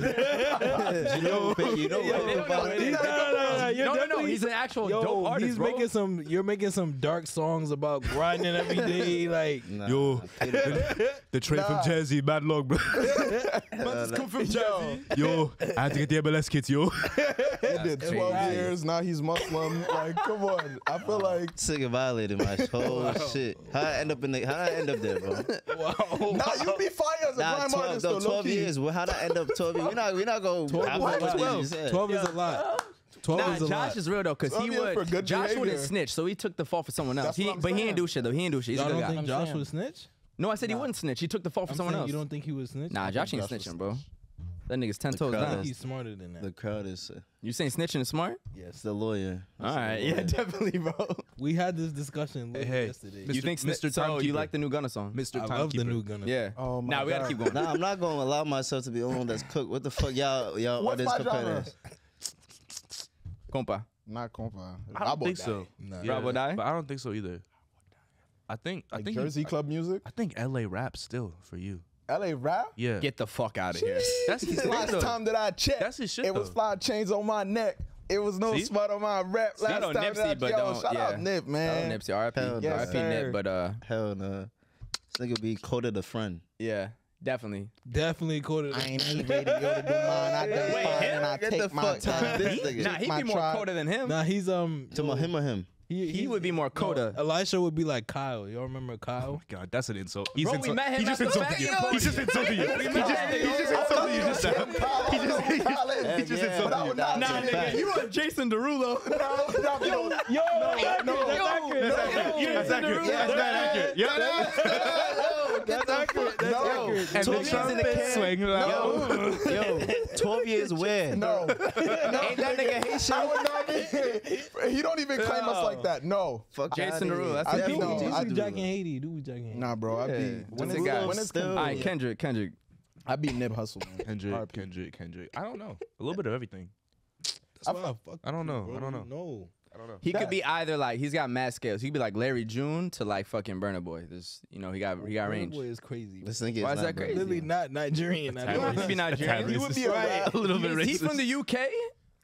Speaker 3: You know paper powder.
Speaker 4: Nah, you're
Speaker 5: No,
Speaker 4: definitely,
Speaker 5: he's an actual
Speaker 4: yo,
Speaker 5: dope artist,
Speaker 4: he's
Speaker 5: bro.
Speaker 4: making some. You're making some dark songs about grinding every day. Like,
Speaker 3: Nah,
Speaker 2: Yo.
Speaker 3: Peter,
Speaker 2: The trade from
Speaker 1: Nah.
Speaker 2: Jersey, bad luck, bro.
Speaker 1: come from Jersey.
Speaker 2: Yo, I had to get the MLS kits, yo.
Speaker 1: He did 12
Speaker 5: crazy.
Speaker 1: years. Now he's Muslim. Like, come on. I feel like
Speaker 3: Nigga violated my whole shit. How I end up there, bro?
Speaker 1: now you be fired as a
Speaker 3: Nah,
Speaker 1: grime
Speaker 3: 12,
Speaker 1: artist.
Speaker 3: though,
Speaker 1: though,
Speaker 3: 12
Speaker 1: low-key.
Speaker 3: years. Well, how'd I end up 12 years? We're not going to go.
Speaker 4: 12 is a lot. 12 is a lot. 12
Speaker 5: Nah,
Speaker 4: is a
Speaker 5: Josh
Speaker 4: lot.
Speaker 5: is real though, cause he
Speaker 1: 12 years for
Speaker 5: would.
Speaker 1: good
Speaker 5: Josh wouldn't
Speaker 1: behavior.
Speaker 5: snitch, so he took the fault for someone else.
Speaker 1: That's what I'm
Speaker 5: But he
Speaker 1: saying.
Speaker 5: ain't do shit though. He ain't do shit. He's a
Speaker 4: Y'all
Speaker 5: good
Speaker 4: don't
Speaker 5: guy.
Speaker 4: think Josh would snitch?
Speaker 5: No, I said he wouldn't snitch. He took the fault for
Speaker 4: I'm
Speaker 5: someone
Speaker 4: saying
Speaker 5: else.
Speaker 4: you don't think he would snitch?
Speaker 5: Nah, Josh ain't
Speaker 1: Josh was
Speaker 5: snitching, bro. That nigga's 10 toes
Speaker 3: crowd
Speaker 5: down.
Speaker 3: is-
Speaker 4: He's smarter than that.
Speaker 3: The crowd is
Speaker 5: You saying snitching is smart?
Speaker 3: it's the lawyer.
Speaker 5: All right, yeah, definitely, bro.
Speaker 4: We had this discussion
Speaker 2: Hey,
Speaker 4: yesterday.
Speaker 2: Mr.
Speaker 5: You think
Speaker 2: Mr.
Speaker 5: So you
Speaker 2: Timekeeper.
Speaker 5: like the new Gunna song?
Speaker 2: Mr.
Speaker 4: I love the
Speaker 2: Timekeeper.
Speaker 4: new Gunna.
Speaker 5: Yeah.
Speaker 1: Oh my
Speaker 5: Nah, we gotta
Speaker 1: God.
Speaker 5: keep going.
Speaker 3: Nah, I'm not going to allow myself to be the only one that's cooked. What the fuck y'all
Speaker 1: What's
Speaker 3: artists
Speaker 1: my
Speaker 3: compare
Speaker 1: genre?
Speaker 3: this?
Speaker 5: Compa.
Speaker 1: Not compa.
Speaker 2: I don't think so.
Speaker 4: Nah.
Speaker 5: Bravo die?
Speaker 2: But I don't think so either. I think
Speaker 1: Like Jersey club music.
Speaker 2: I think LA rap still for you.
Speaker 1: LA rap.
Speaker 2: Yeah.
Speaker 5: Get the fuck out of here.
Speaker 2: That's his thing,
Speaker 1: Last
Speaker 2: though.
Speaker 1: time that I checked,
Speaker 2: That's his shit,
Speaker 1: it was
Speaker 2: though.
Speaker 1: 5 chains on my neck. It was no
Speaker 2: See?
Speaker 1: smut on my rep. Last
Speaker 5: Shout out
Speaker 1: time
Speaker 5: Nipsey,
Speaker 1: that I
Speaker 5: but
Speaker 1: checked,
Speaker 5: don't-
Speaker 1: shout
Speaker 5: yeah.
Speaker 1: out Nip, man.
Speaker 5: Nipsey, RIP.
Speaker 3: Hell no.
Speaker 5: RIP
Speaker 1: Yes,
Speaker 5: Nip,
Speaker 1: sir.
Speaker 5: but
Speaker 3: Hell no. This nigga be quoted a friend.
Speaker 5: yeah, definitely.
Speaker 4: Definitely quoted.
Speaker 1: I ain't need radio to do mine. I do
Speaker 5: Wait,
Speaker 1: fine
Speaker 5: him?
Speaker 1: and I
Speaker 3: Get
Speaker 1: take
Speaker 3: the
Speaker 1: my
Speaker 3: fuck
Speaker 1: time.
Speaker 3: out. This nigga.
Speaker 5: Nah, he'd
Speaker 1: my
Speaker 5: be more
Speaker 1: tribe.
Speaker 5: Coda than him.
Speaker 4: Nah, he's
Speaker 3: To him or him?
Speaker 5: He would be more Coda.
Speaker 4: Elisha would be like Kyle. Y'all remember Kyle?
Speaker 2: God, that's an insult.
Speaker 5: Bro, we met him
Speaker 2: He just
Speaker 5: at the
Speaker 2: insulted you.
Speaker 5: fashion
Speaker 2: He just insulted you. He just insulted you just now.
Speaker 3: He
Speaker 2: just insulted you.
Speaker 3: Nah,
Speaker 5: Nah, nigga, you are Jason Derulo.
Speaker 2: That's accurate. That's not accurate.
Speaker 3: That's accurate. That's accurate.
Speaker 2: And the
Speaker 3: 12 years in the
Speaker 2: trumpet
Speaker 3: can.
Speaker 2: swing loud.
Speaker 3: Yo, 12 years where?
Speaker 1: No.
Speaker 5: Ain't that nigga Haitian?
Speaker 1: I would not be. He don't even claim us like that. No.
Speaker 3: Fuck
Speaker 5: Jason
Speaker 3: outta
Speaker 5: Derulo,
Speaker 3: here.
Speaker 5: that's
Speaker 1: I
Speaker 5: the
Speaker 1: do
Speaker 5: people.
Speaker 1: know.
Speaker 4: Do
Speaker 1: I
Speaker 4: we
Speaker 1: do
Speaker 4: Jack
Speaker 1: know.
Speaker 4: and Haiti? Do we Jack and Haiti?
Speaker 1: Nah, bro. I
Speaker 5: Yeah.
Speaker 1: be when
Speaker 5: That's
Speaker 1: it's
Speaker 5: a guy.
Speaker 1: when it's
Speaker 3: Still.
Speaker 5: All right, Kendrick.
Speaker 1: I be Nip Hustle, man.
Speaker 2: Kendrick. I don't know. A little bit of everything.
Speaker 4: That's why I fuck
Speaker 2: I don't know.
Speaker 4: bro.
Speaker 2: I don't know.
Speaker 4: No.
Speaker 2: I don't know.
Speaker 5: He could be either like he's got mad scales. He could be like Larry June to like fucking Burna Boy. There's he got range.
Speaker 4: Boy is crazy.
Speaker 3: This nigga
Speaker 5: Why
Speaker 3: is
Speaker 5: is
Speaker 3: not
Speaker 5: that crazy?
Speaker 4: Literally not Nigerian.
Speaker 2: That's
Speaker 4: at
Speaker 2: how
Speaker 4: all.
Speaker 2: it
Speaker 5: He could be Nigerian.
Speaker 1: He would be a rap.
Speaker 2: A little bit
Speaker 5: Is he
Speaker 2: racist.
Speaker 5: from the UK?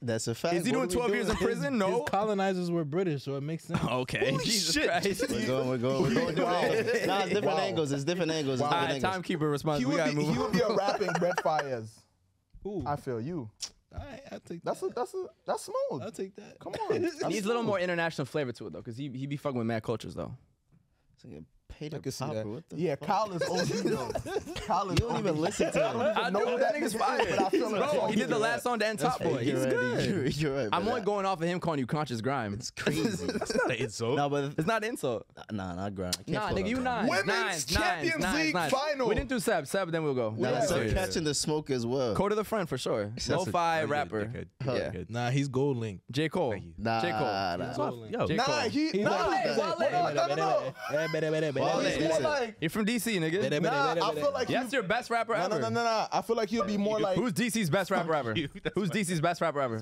Speaker 3: That's a fact.
Speaker 5: Is he
Speaker 3: What
Speaker 5: doing
Speaker 3: are we
Speaker 5: 12 years in
Speaker 3: doing?
Speaker 5: prison?
Speaker 4: His
Speaker 5: No.
Speaker 4: colonizers were British, so it makes sense.
Speaker 5: Okay. Jesus Christ.
Speaker 3: We're going different angles. Nah, it's different
Speaker 1: Wow.
Speaker 3: angles. It's different angles. It's
Speaker 1: Wow.
Speaker 5: All
Speaker 3: different
Speaker 5: right,
Speaker 3: angles.
Speaker 5: timekeeper response.
Speaker 1: He
Speaker 5: We
Speaker 1: would
Speaker 5: gotta
Speaker 1: be.
Speaker 5: move
Speaker 1: He would be a rapping Brett Fires.
Speaker 4: Ooh.
Speaker 1: I feel you.
Speaker 4: I take
Speaker 1: That's smooth.
Speaker 4: I'll take that.
Speaker 1: Come on.
Speaker 5: Needs a little more international flavor to it though, because he be fucking with mad cultures though.
Speaker 3: This nigga paid
Speaker 1: I
Speaker 3: a
Speaker 1: can see
Speaker 3: popper.
Speaker 1: that.
Speaker 3: What the
Speaker 1: Yeah, Kyle is OG though. Kyle is
Speaker 3: You don't even listen to him.
Speaker 5: I know that nigga's fire.
Speaker 1: But I feel like
Speaker 5: Bro, he did the last song to end Top Boy. He's
Speaker 3: You're right,
Speaker 5: good.
Speaker 3: You're right.
Speaker 5: I'm
Speaker 3: but
Speaker 5: only going off of him calling you conscious grime.
Speaker 3: It's crazy.
Speaker 2: That's not an insult.
Speaker 3: No, but
Speaker 5: It's not an insult.
Speaker 3: nah, not grind. I can't
Speaker 5: Nah,
Speaker 3: fuck
Speaker 5: nigga,
Speaker 3: up
Speaker 5: you
Speaker 3: grind.
Speaker 5: nines.
Speaker 1: Women's Champions League final.
Speaker 5: We didn't do Seb, then we'll go.
Speaker 3: Nah,
Speaker 1: Yeah.
Speaker 3: so
Speaker 1: Yeah.
Speaker 3: catching the smoke as well.
Speaker 5: Code of the friend for sure. Lo-fi rapper. Yeah.
Speaker 4: Nah, he's gold link.
Speaker 5: J. Cole.
Speaker 2: Thank you.
Speaker 3: Nah,
Speaker 5: J. Cole.
Speaker 3: nah.
Speaker 2: Yo,
Speaker 5: J.
Speaker 1: Nah,
Speaker 5: Cole.
Speaker 1: he. Nah,
Speaker 5: Wale,
Speaker 1: hold on, no. He's more
Speaker 3: Listen.
Speaker 1: like.
Speaker 5: You're from DC, nigga.
Speaker 1: Nah, I feel like
Speaker 5: That's your best rapper
Speaker 1: No,
Speaker 5: ever.
Speaker 1: no. I feel like he'll be more like.
Speaker 5: Who's DC's best rapper ever?
Speaker 2: you. That's
Speaker 5: Who's
Speaker 2: fine.
Speaker 5: DC's best rapper ever?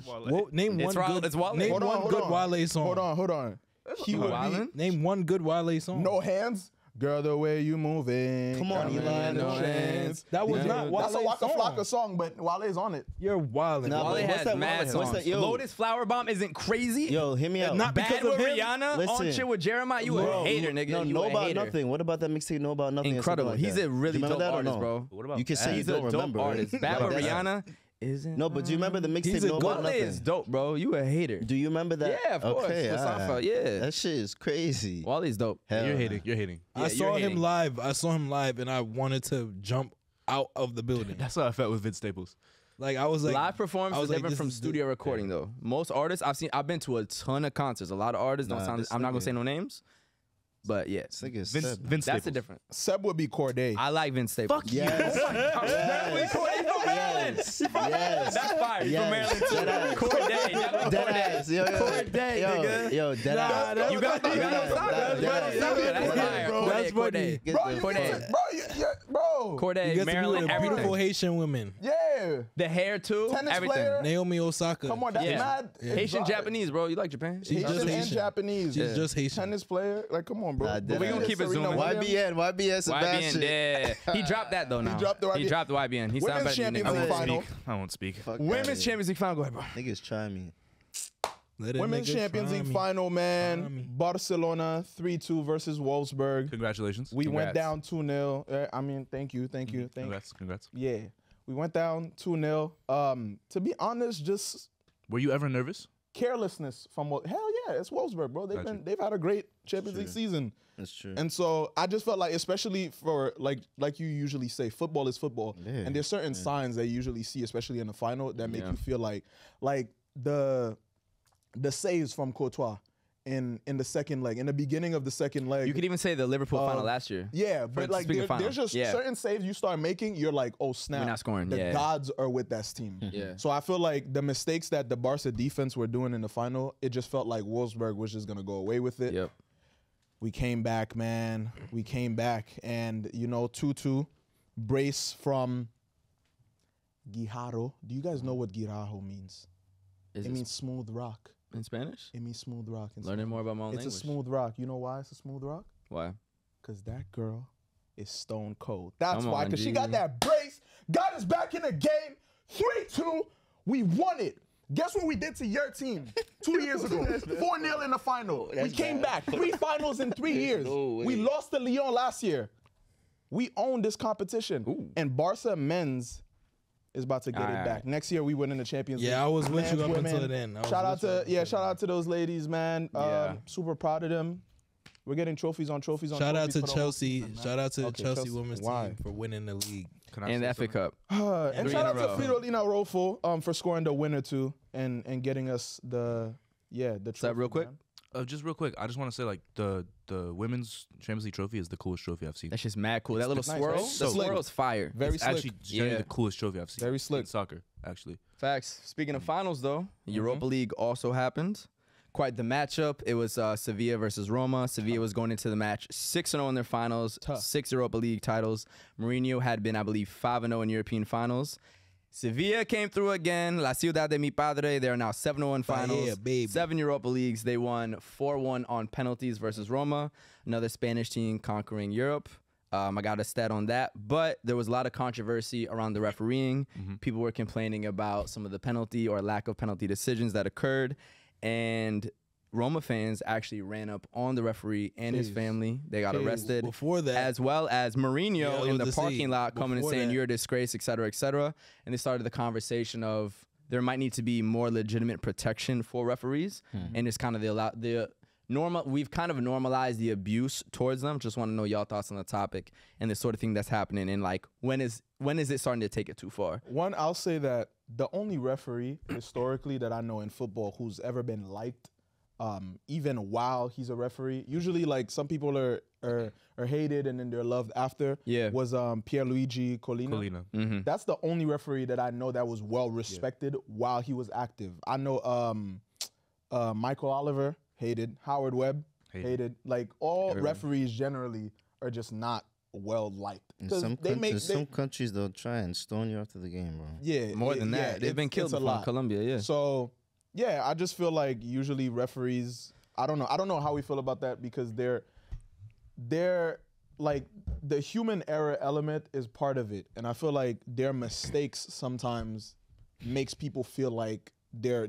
Speaker 4: Name
Speaker 5: It's
Speaker 4: one
Speaker 5: Wale-
Speaker 4: good.
Speaker 5: it's Wale.
Speaker 4: Name
Speaker 1: Hold on,
Speaker 4: one
Speaker 1: hold
Speaker 4: good
Speaker 1: on.
Speaker 4: Wale song.
Speaker 1: Hold on. He would be
Speaker 5: Wildin'?
Speaker 4: Name one good Wale song.
Speaker 1: no hands. Girl, the way you moving.
Speaker 3: Come on,
Speaker 1: got me
Speaker 3: Eli,
Speaker 1: in
Speaker 3: no
Speaker 1: the chance.
Speaker 4: That was not
Speaker 1: That's a
Speaker 4: Wale's
Speaker 1: Waka
Speaker 4: song.
Speaker 1: Flocka song, but Wale's on it.
Speaker 4: You're wild.
Speaker 3: Nah,
Speaker 5: Wale
Speaker 3: but what's
Speaker 5: has
Speaker 3: that
Speaker 5: mad
Speaker 3: Wale?
Speaker 5: songs.
Speaker 3: What's that? Yo.
Speaker 5: Lotus Flower Bomb isn't crazy.
Speaker 3: Yo, hear me out.
Speaker 4: Not
Speaker 5: Bad
Speaker 4: because of
Speaker 5: with
Speaker 4: him.
Speaker 5: Rihanna on
Speaker 3: Listen.
Speaker 5: shit with Jeremiah. You
Speaker 3: Bro,
Speaker 5: a hater, nigga.
Speaker 3: No,
Speaker 5: you
Speaker 3: know
Speaker 5: a
Speaker 3: about
Speaker 5: hater.
Speaker 3: nothing. What about that mixtape? Know about nothing. or
Speaker 5: Incredible.
Speaker 3: something like
Speaker 5: He's
Speaker 3: that?
Speaker 5: a really
Speaker 3: Do you
Speaker 5: dope
Speaker 3: remember that or
Speaker 5: artist,
Speaker 3: no?
Speaker 5: bro.
Speaker 2: What about
Speaker 3: You can say
Speaker 5: He's
Speaker 3: you
Speaker 5: a
Speaker 3: don't
Speaker 5: dope
Speaker 3: remember.
Speaker 5: artist.
Speaker 3: Right?
Speaker 5: Bad with
Speaker 3: Like that.
Speaker 5: Rihanna isn't.
Speaker 3: No, but do you remember the mixtape?
Speaker 4: He's a
Speaker 3: Know
Speaker 4: good-
Speaker 3: about
Speaker 5: Wale
Speaker 3: nothing.
Speaker 5: is dope, bro. You a hater.
Speaker 3: Do you remember that?
Speaker 5: Yeah, of course.
Speaker 3: Okay,
Speaker 5: With
Speaker 3: alright.
Speaker 5: Seinfeld, yeah.
Speaker 3: That shit is crazy.
Speaker 5: Wale's dope.
Speaker 3: Hell
Speaker 2: You're
Speaker 3: nah.
Speaker 2: hating. You're hating.
Speaker 5: Yeah,
Speaker 4: I
Speaker 5: you're
Speaker 4: saw him
Speaker 5: hating.
Speaker 4: live. And I wanted to jump out of the building.
Speaker 2: That's how I felt with Vince Staples.
Speaker 4: Like I was like,
Speaker 5: Live performance
Speaker 4: I
Speaker 5: is
Speaker 4: was like,
Speaker 5: different
Speaker 4: this
Speaker 5: from
Speaker 4: is the-
Speaker 5: studio recording though. Most artists I've been to a ton of concerts. A lot of artists don't
Speaker 3: Nah,
Speaker 5: sound.
Speaker 3: this
Speaker 5: I'm not gonna
Speaker 3: nigga-
Speaker 5: say no names, but yeah,
Speaker 3: This nigga is
Speaker 2: Vince
Speaker 3: Seb.
Speaker 2: Staples.
Speaker 5: that's the difference.
Speaker 1: Seb would be Corday.
Speaker 5: I like Vince Staples.
Speaker 3: Yes.
Speaker 5: Yes.
Speaker 3: Yes. Yes.
Speaker 5: That's fire. He's from
Speaker 3: Yes.
Speaker 5: Maryland too.
Speaker 3: Dead ass.
Speaker 5: Corday.
Speaker 3: Dead ass. Yo,
Speaker 5: Corday, nigga.
Speaker 3: Yo, dead ass.
Speaker 5: You got
Speaker 3: That's
Speaker 5: That's fire.
Speaker 4: bro. That's
Speaker 5: Corday.
Speaker 3: Get
Speaker 1: Bro,
Speaker 3: the
Speaker 1: you
Speaker 3: fuck
Speaker 5: Corday.
Speaker 1: get to, bro.
Speaker 5: Corday,
Speaker 4: you get to be
Speaker 5: Maryland,
Speaker 4: with
Speaker 5: everything.
Speaker 4: beautiful Haitian women.
Speaker 1: Yeah.
Speaker 5: The hair too,
Speaker 1: Tennis
Speaker 5: everything.
Speaker 1: player.
Speaker 4: Naomi Osaka.
Speaker 1: Come on, that's
Speaker 5: Yeah.
Speaker 1: mad.
Speaker 5: Haitian,
Speaker 1: exotic.
Speaker 5: Japanese, bro. You like Japan?
Speaker 4: She's
Speaker 1: Haitian
Speaker 4: just
Speaker 1: and
Speaker 4: Haitian.
Speaker 1: Japanese.
Speaker 4: She's just Haitian.
Speaker 1: Tennis player. Like, come on, bro.
Speaker 3: Nah,
Speaker 5: But we gonna keep it
Speaker 1: Serena
Speaker 5: zooming.
Speaker 1: Williams.
Speaker 3: YBN, Sebastian.
Speaker 5: YBN, yeah. He dropped that though now.
Speaker 1: dropped the YBN.
Speaker 5: He dropped the YBN. He sounds
Speaker 1: Women's
Speaker 5: better than you
Speaker 1: Champions
Speaker 5: niggas.
Speaker 1: League final.
Speaker 2: I won't speak.
Speaker 3: Fuck outta
Speaker 5: Women's
Speaker 3: here.
Speaker 5: Champions League final. Go ahead, bro.
Speaker 3: Niggas try me.
Speaker 1: Women's Champions League final, man. Barcelona 3-2 versus Wolfsburg.
Speaker 2: Congratulations.
Speaker 1: We went
Speaker 5: Congrats.
Speaker 1: down 2-0. I mean, thank you.
Speaker 2: Congrats.
Speaker 1: Yeah, we went down 2-0. To be honest, just
Speaker 2: Were you ever nervous?
Speaker 1: carelessness from hell yeah, it's Wolfsburg, bro. They've had a great Champions League season.
Speaker 3: That's true.
Speaker 1: And so I just felt like, especially for like you usually say, football is football, and there's certain signs that you usually see, especially in the final, that make you feel like the saves from Courtois in the second leg, in the beginning of the second leg.
Speaker 5: You could even say the Liverpool final last year.
Speaker 1: Yeah, but like there's just certain saves you start making, you're like, oh snap,
Speaker 5: We're not scoring.
Speaker 1: the
Speaker 5: Yeah.
Speaker 1: gods are with that team.
Speaker 5: Yeah.
Speaker 1: So I feel like the mistakes that the Barca defense were doing in the final, it just felt like Wolfsburg was just gonna go away with it.
Speaker 5: Yep.
Speaker 1: We came back, man. We came back, and 2-2, brace from Guijarro. Do you guys know what Guijarro means?
Speaker 5: Is
Speaker 1: It means smooth rock.
Speaker 5: in Spanish?
Speaker 1: It means smooth rock. in
Speaker 5: Learning
Speaker 1: Spanish.
Speaker 5: more about my own
Speaker 1: It's
Speaker 5: language.
Speaker 1: a smooth rock. You know why it's a smooth rock?
Speaker 5: Why?
Speaker 1: Because that girl is stone cold. That's
Speaker 5: Come
Speaker 1: why,
Speaker 5: on,
Speaker 1: because she
Speaker 5: G.
Speaker 1: got that brace, got us back in the game. 3-2, we won it. Guess what we did to your team 2 years ago? 4-0 in the final. We came back. 3 finals in 3 years. We lost to Lyon last year. We own this competition. And Barca men's is about to get it back. Next year we win in the Champions League.
Speaker 4: Yeah, I was with you
Speaker 1: Men's,
Speaker 4: up
Speaker 1: women.
Speaker 4: until then.
Speaker 1: Shout out to those ladies, man.
Speaker 5: Yeah.
Speaker 1: Super proud of them. We're getting trophies on trophies on
Speaker 4: Shout out
Speaker 1: trophies
Speaker 4: to
Speaker 1: for the whole
Speaker 4: Chelsea.
Speaker 1: season, man.
Speaker 4: Shout out to the
Speaker 1: Okay,
Speaker 4: Chelsea
Speaker 1: Chelsea.
Speaker 4: women's
Speaker 1: Why?
Speaker 4: team for winning the league.
Speaker 2: Can I
Speaker 5: And
Speaker 2: say
Speaker 5: the FA
Speaker 2: something?
Speaker 5: Cup.
Speaker 1: And
Speaker 5: Three
Speaker 1: shout
Speaker 5: in a
Speaker 1: out to
Speaker 5: row.
Speaker 1: Fridolina Rolfo for scoring the winner too and getting us the trophy,
Speaker 5: real quick?
Speaker 1: man.
Speaker 2: Just real quick, I just want to say like the women's Champions League trophy is the coolest trophy I've seen.
Speaker 5: That's just mad cool. That little
Speaker 1: nice,
Speaker 5: swirl,
Speaker 1: right?
Speaker 5: the
Speaker 1: So slick.
Speaker 5: swirl's fire.
Speaker 1: Very
Speaker 2: It's
Speaker 1: slick.
Speaker 2: actually generally
Speaker 5: Yeah.
Speaker 2: the coolest trophy I've seen.
Speaker 1: Very slick.
Speaker 2: in soccer, actually.
Speaker 5: Facts. Speaking of finals, though, Europa League also happened. Quite the matchup. It was Sevilla versus Roma. Sevilla was going into the match 6-0 in their finals, 6 Europa League titles. Mourinho had been, I believe, 5-0 in European finals. Sevilla came through again. La Ciudad de mi Padre. They are now 7-0 in finals.
Speaker 4: Yeah, baby.
Speaker 5: 7 Europa Leagues. They won 4-1 on penalties versus Roma. Another Spanish team conquering Europe. I got a stat on that. But there was a lot of controversy around the refereeing. People were complaining about some of the penalty or lack of penalty decisions that occurred. And Roma fans actually ran up on the referee and his family. They got arrested.
Speaker 4: Before that,
Speaker 5: As well as Mourinho
Speaker 4: Yeah,
Speaker 5: in
Speaker 4: I
Speaker 5: the
Speaker 4: was to
Speaker 5: parking
Speaker 4: say,
Speaker 5: lot coming and
Speaker 4: before
Speaker 5: saying
Speaker 4: that-
Speaker 5: you're a disgrace, et cetera, et cetera. And they started the conversation of there might need to be more legitimate protection for referees. And it's kind of we've kind of normalized the abuse towards them. Just want to know y'all thoughts on the topic and the sort of thing that's happening. And like, when is it starting to take it too far?
Speaker 1: One, I'll say that the only referee historically that I know in football who's ever been liked, even while he's a referee, usually like some people are hated and then they're loved after.
Speaker 5: Yeah.
Speaker 1: Was Pierluigi Collina.
Speaker 2: Colina.
Speaker 1: That's the only referee that I know that was well respected while he was active. I know Michael Oliver hated, Howard Webb hated. Like all referees generally are just not well liked.
Speaker 3: In
Speaker 1: 'Cause
Speaker 3: some countries, they'll try and stone you after the game, bro.
Speaker 1: yeah,
Speaker 5: More than that. They've been killed
Speaker 1: it's a
Speaker 5: before in
Speaker 1: lot.
Speaker 5: Colombia, yeah.
Speaker 1: So, yeah, I just feel like usually referees, I don't know how we feel about that because they're like the human error element is part of it. And I feel like their mistakes sometimes makes people feel like they're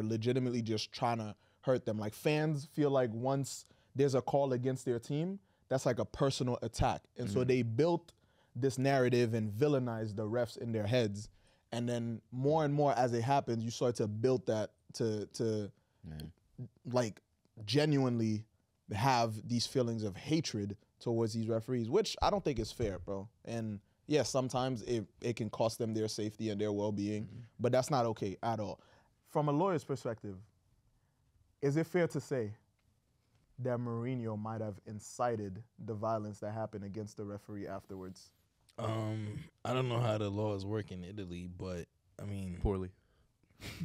Speaker 1: legitimately just trying to hurt them. Like fans feel like once there's a call against their team, that's like a personal attack. And so they built this narrative and villainized the refs in their heads. And then more and more as it happens, you start to build that to like genuinely have these feelings of hatred towards these referees, which I don't think is fair, bro. And yes, sometimes it can cost them their safety and their well-being, but that's not okay at all. From a lawyer's perspective, is it fair to say that Mourinho might have incited the violence that happened against the referee afterwards?
Speaker 4: I don't know how the laws work in Italy, but I mean,
Speaker 2: Poorly.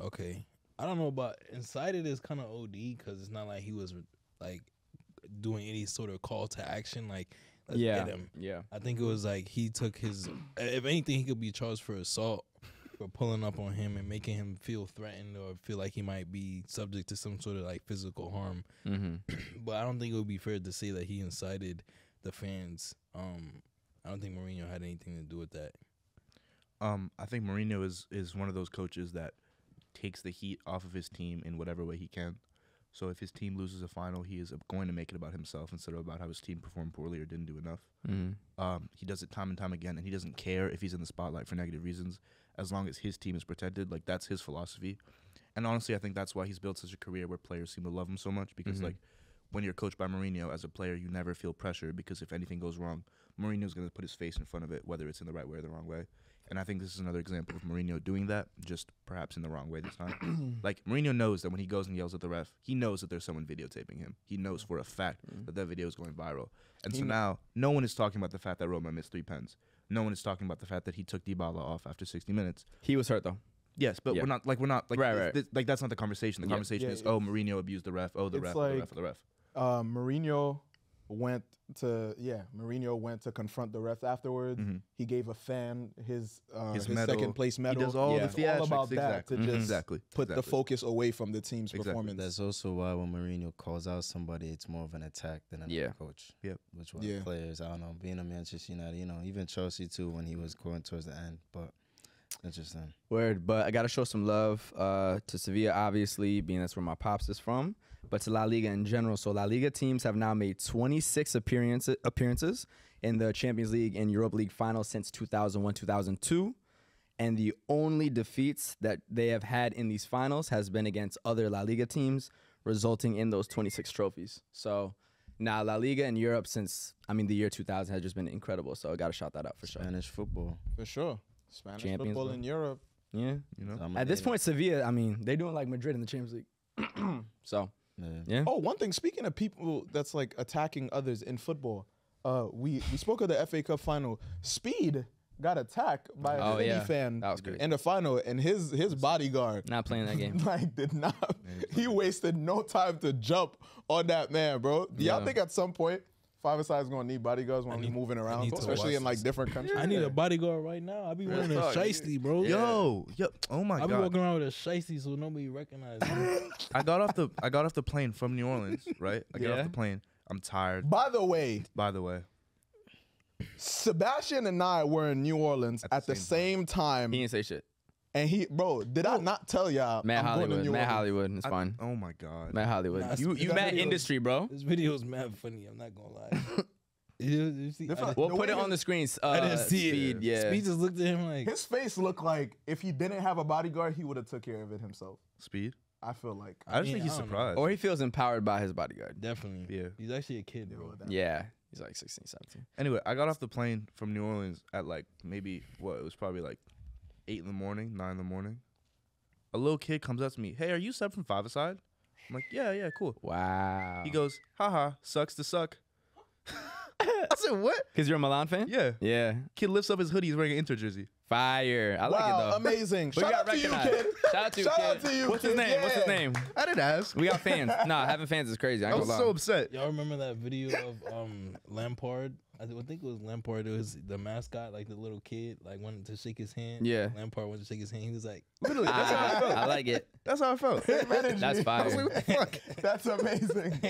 Speaker 4: okay. I don't know about incited is kind of OD because it's not like he was like doing any sort of call to action. Like, let's get him.
Speaker 5: Yeah.
Speaker 4: I think it was like he took his. If anything, he could be charged for assault for pulling up on him and making him feel threatened or feel like he might be subject to some sort of like physical harm. But I don't think it would be fair to say that he incited the fans. I don't think Mourinho had anything to do with that.
Speaker 2: I think Mourinho is one of those coaches that takes the heat off of his team in whatever way he can. So if his team loses a final, he is going to make it about himself instead of about how his team performed poorly or didn't do enough. He does it time and time again, and he doesn't care if he's in the spotlight for negative reasons as long as his team is protected. Like, that's his philosophy. And honestly, I think that's why he's built such a career where players seem to love him so much because, like, when you're coached by Mourinho as a player, you never feel pressure because if anything goes wrong, Mourinho's going to put his face in front of it, whether it's in the right way or the wrong way. And I think this is another example of Mourinho doing that, just perhaps in the wrong way this time. Like, Mourinho knows that when he goes and yells at the ref, he knows that there's someone videotaping him. He knows for a fact that that video is going viral. And so now, no one is talking about the fact that Roma missed 3 pens. No one is talking about the fact that he took Dybala off after 60 minutes.
Speaker 5: He was hurt though.
Speaker 2: Yes, but we're not like
Speaker 5: Right.
Speaker 2: like that's not the conversation. The conversation is, oh, Mourinho abused the ref. Oh, the ref,
Speaker 1: like,
Speaker 2: the ref, the ref.
Speaker 1: Mourinho went to confront the ref afterwards. He gave a fan his
Speaker 2: medal.
Speaker 1: second place medal.
Speaker 2: He does all the
Speaker 1: It's all
Speaker 2: theatrics,
Speaker 1: about that to just put the
Speaker 2: exactly.
Speaker 1: focus away from the team's performance.
Speaker 3: That's also why when Mourinho calls out somebody, it's more of an attack than a coach.
Speaker 2: Yep.
Speaker 3: Which one players, I don't know, being a Manchester United, you know, even Chelsea too when he was going towards the end. But interesting.
Speaker 5: Word, but I got to show some love to Sevilla, obviously, being that's where my pops is from, but to La Liga in general. So La Liga teams have now made 26 appearances in the Champions League and Europa League final since 2001-2002. And the only defeats that they have had in these finals has been against other La Liga teams, resulting in those 26 trophies. So now La Liga in Europe since, the year 2000 has just been incredible. So I got to shout that out for sure.
Speaker 3: Spanish football.
Speaker 1: For sure. Spanish
Speaker 5: Champions
Speaker 1: football
Speaker 5: League.
Speaker 1: in Europe.
Speaker 5: Yeah.
Speaker 2: You know?
Speaker 5: At this point, Sevilla, they're doing like Madrid in the Champions League. So, yeah.
Speaker 1: Oh, one thing, speaking of people that's like attacking others in football, we spoke of the FA Cup final. Speed got attacked by a City fan
Speaker 5: That was great.
Speaker 1: in the final, and his bodyguard
Speaker 5: Not playing that game.
Speaker 1: did not. He wasted no time to jump on that man, bro. Do y'all think at some point 5ASIDE is gonna need bodyguards when we moving around, especially in like different countries?
Speaker 4: I need a bodyguard right now. I be wearing a shiesty, bro.
Speaker 2: Yo, oh my
Speaker 4: I be
Speaker 2: god.
Speaker 4: walking around with a shiesty so nobody recognizes me.
Speaker 2: I got off the plane from New Orleans, right? I get off the plane. I'm tired.
Speaker 1: By the way, Sebastian and I were in New Orleans at the same time.
Speaker 5: He didn't say shit.
Speaker 1: And did I not tell y'all?
Speaker 5: Matt
Speaker 1: I'm going to
Speaker 5: Hollywood.
Speaker 1: New
Speaker 5: Matt
Speaker 1: Orleans?
Speaker 5: Hollywood. It's fine.
Speaker 2: Oh my god.
Speaker 5: Matt Hollywood.
Speaker 4: Nah,
Speaker 5: You
Speaker 4: that
Speaker 5: Matt
Speaker 4: video-
Speaker 5: industry, bro.
Speaker 4: This video is mad funny. I'm not gonna lie. You see,
Speaker 5: We'll put it on the screen.
Speaker 4: I didn't see
Speaker 5: Speed,
Speaker 4: it.
Speaker 5: yeah.
Speaker 4: Speed just looked at him like,
Speaker 1: His face looked like if he didn't have a bodyguard, he would have took care of it himself.
Speaker 2: Speed.
Speaker 1: I feel like.
Speaker 2: I just
Speaker 4: mean,
Speaker 2: think he's
Speaker 4: I don't know.
Speaker 2: surprised.
Speaker 5: Or he feels empowered by his bodyguard.
Speaker 4: definitely.
Speaker 2: Yeah.
Speaker 4: He's actually a kid, bro.
Speaker 5: Yeah. He's like 16, 17.
Speaker 2: Anyway, I got off the plane from New Orleans at like maybe it was probably like 8 in the morning, 9 in the morning. A little kid comes up to me, "Hey, are you Seb from 5ASIDE?" I'm like, "Yeah, cool."
Speaker 5: Wow.
Speaker 2: He goes, "Haha, sucks to suck." I said, "What?"
Speaker 5: Because you're a Milan fan?
Speaker 2: Yeah.
Speaker 5: Yeah.
Speaker 2: Kid lifts up his hoodie. He's wearing an Inter jersey.
Speaker 5: Fire. I like it,
Speaker 1: Wow,
Speaker 5: though.
Speaker 1: amazing.
Speaker 5: But
Speaker 1: Shout out to you, kid.
Speaker 5: Shout out to you,
Speaker 1: Shout
Speaker 5: kid.
Speaker 1: out to you,
Speaker 5: What's his
Speaker 1: kid.
Speaker 5: name? What's his
Speaker 1: Yeah.
Speaker 5: name?
Speaker 2: I didn't ask.
Speaker 5: We got fans. Nah, having fans is crazy. I
Speaker 2: I
Speaker 5: ain't
Speaker 2: was
Speaker 5: gonna
Speaker 2: so
Speaker 5: lie.
Speaker 2: upset.
Speaker 4: Y'all remember that video of Lampard? I think it was Lampard. It was the mascot, like the little kid, like wanted to shake his hand.
Speaker 5: Yeah.
Speaker 4: Lampard wanted to shake his hand. He was like,
Speaker 2: Literally, that's how I felt.
Speaker 5: I like it.
Speaker 2: That's how I felt.
Speaker 5: That's
Speaker 2: I was like,
Speaker 5: fire.
Speaker 2: what the fuck?
Speaker 1: That's amazing.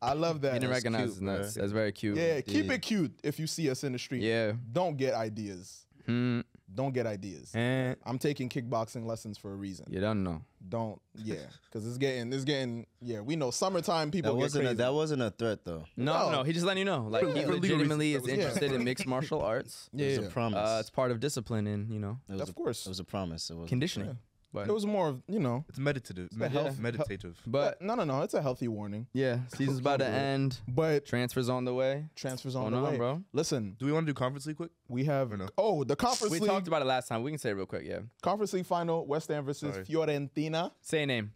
Speaker 1: I love that.
Speaker 5: Didn't recognize
Speaker 2: cute,
Speaker 5: his nuts.
Speaker 2: bro.
Speaker 5: That's very cute.
Speaker 1: Yeah, keep it cute if you see us in the street.
Speaker 5: Yeah.
Speaker 1: Don't get ideas.
Speaker 5: Hmm.
Speaker 1: Don't get ideas.
Speaker 5: And
Speaker 1: I'm taking kickboxing lessons for a reason.
Speaker 5: you don't know.
Speaker 1: Don't, because it's getting. We know summertime people get crazy.
Speaker 3: That wasn't a threat though.
Speaker 5: No. He just letting you know. Like, he
Speaker 2: For legal
Speaker 5: legitimately is
Speaker 2: reasons,
Speaker 5: interested in mixed martial arts.
Speaker 3: It was a promise.
Speaker 5: It's part of discipline and,
Speaker 3: It was
Speaker 1: Of course.
Speaker 3: It was a promise. It was
Speaker 5: conditioning. But,
Speaker 1: It was more of,
Speaker 2: It's meditative. Meditative.
Speaker 5: but
Speaker 1: no, it's a healthy warning.
Speaker 5: yeah, season's about to end.
Speaker 1: But
Speaker 5: Transfers on the way.
Speaker 1: transfers on
Speaker 5: Going
Speaker 1: the
Speaker 5: on,
Speaker 1: way.
Speaker 5: bro.
Speaker 1: Listen,
Speaker 2: Do we want to do conference league quick?
Speaker 1: we have,
Speaker 2: Or no?
Speaker 1: the Conference
Speaker 5: We
Speaker 1: League.
Speaker 5: talked about it last time. We can say it real quick, yeah.
Speaker 1: Conference League final, West Ham versus
Speaker 2: Sorry.
Speaker 1: Fiorentina.
Speaker 5: Say a name.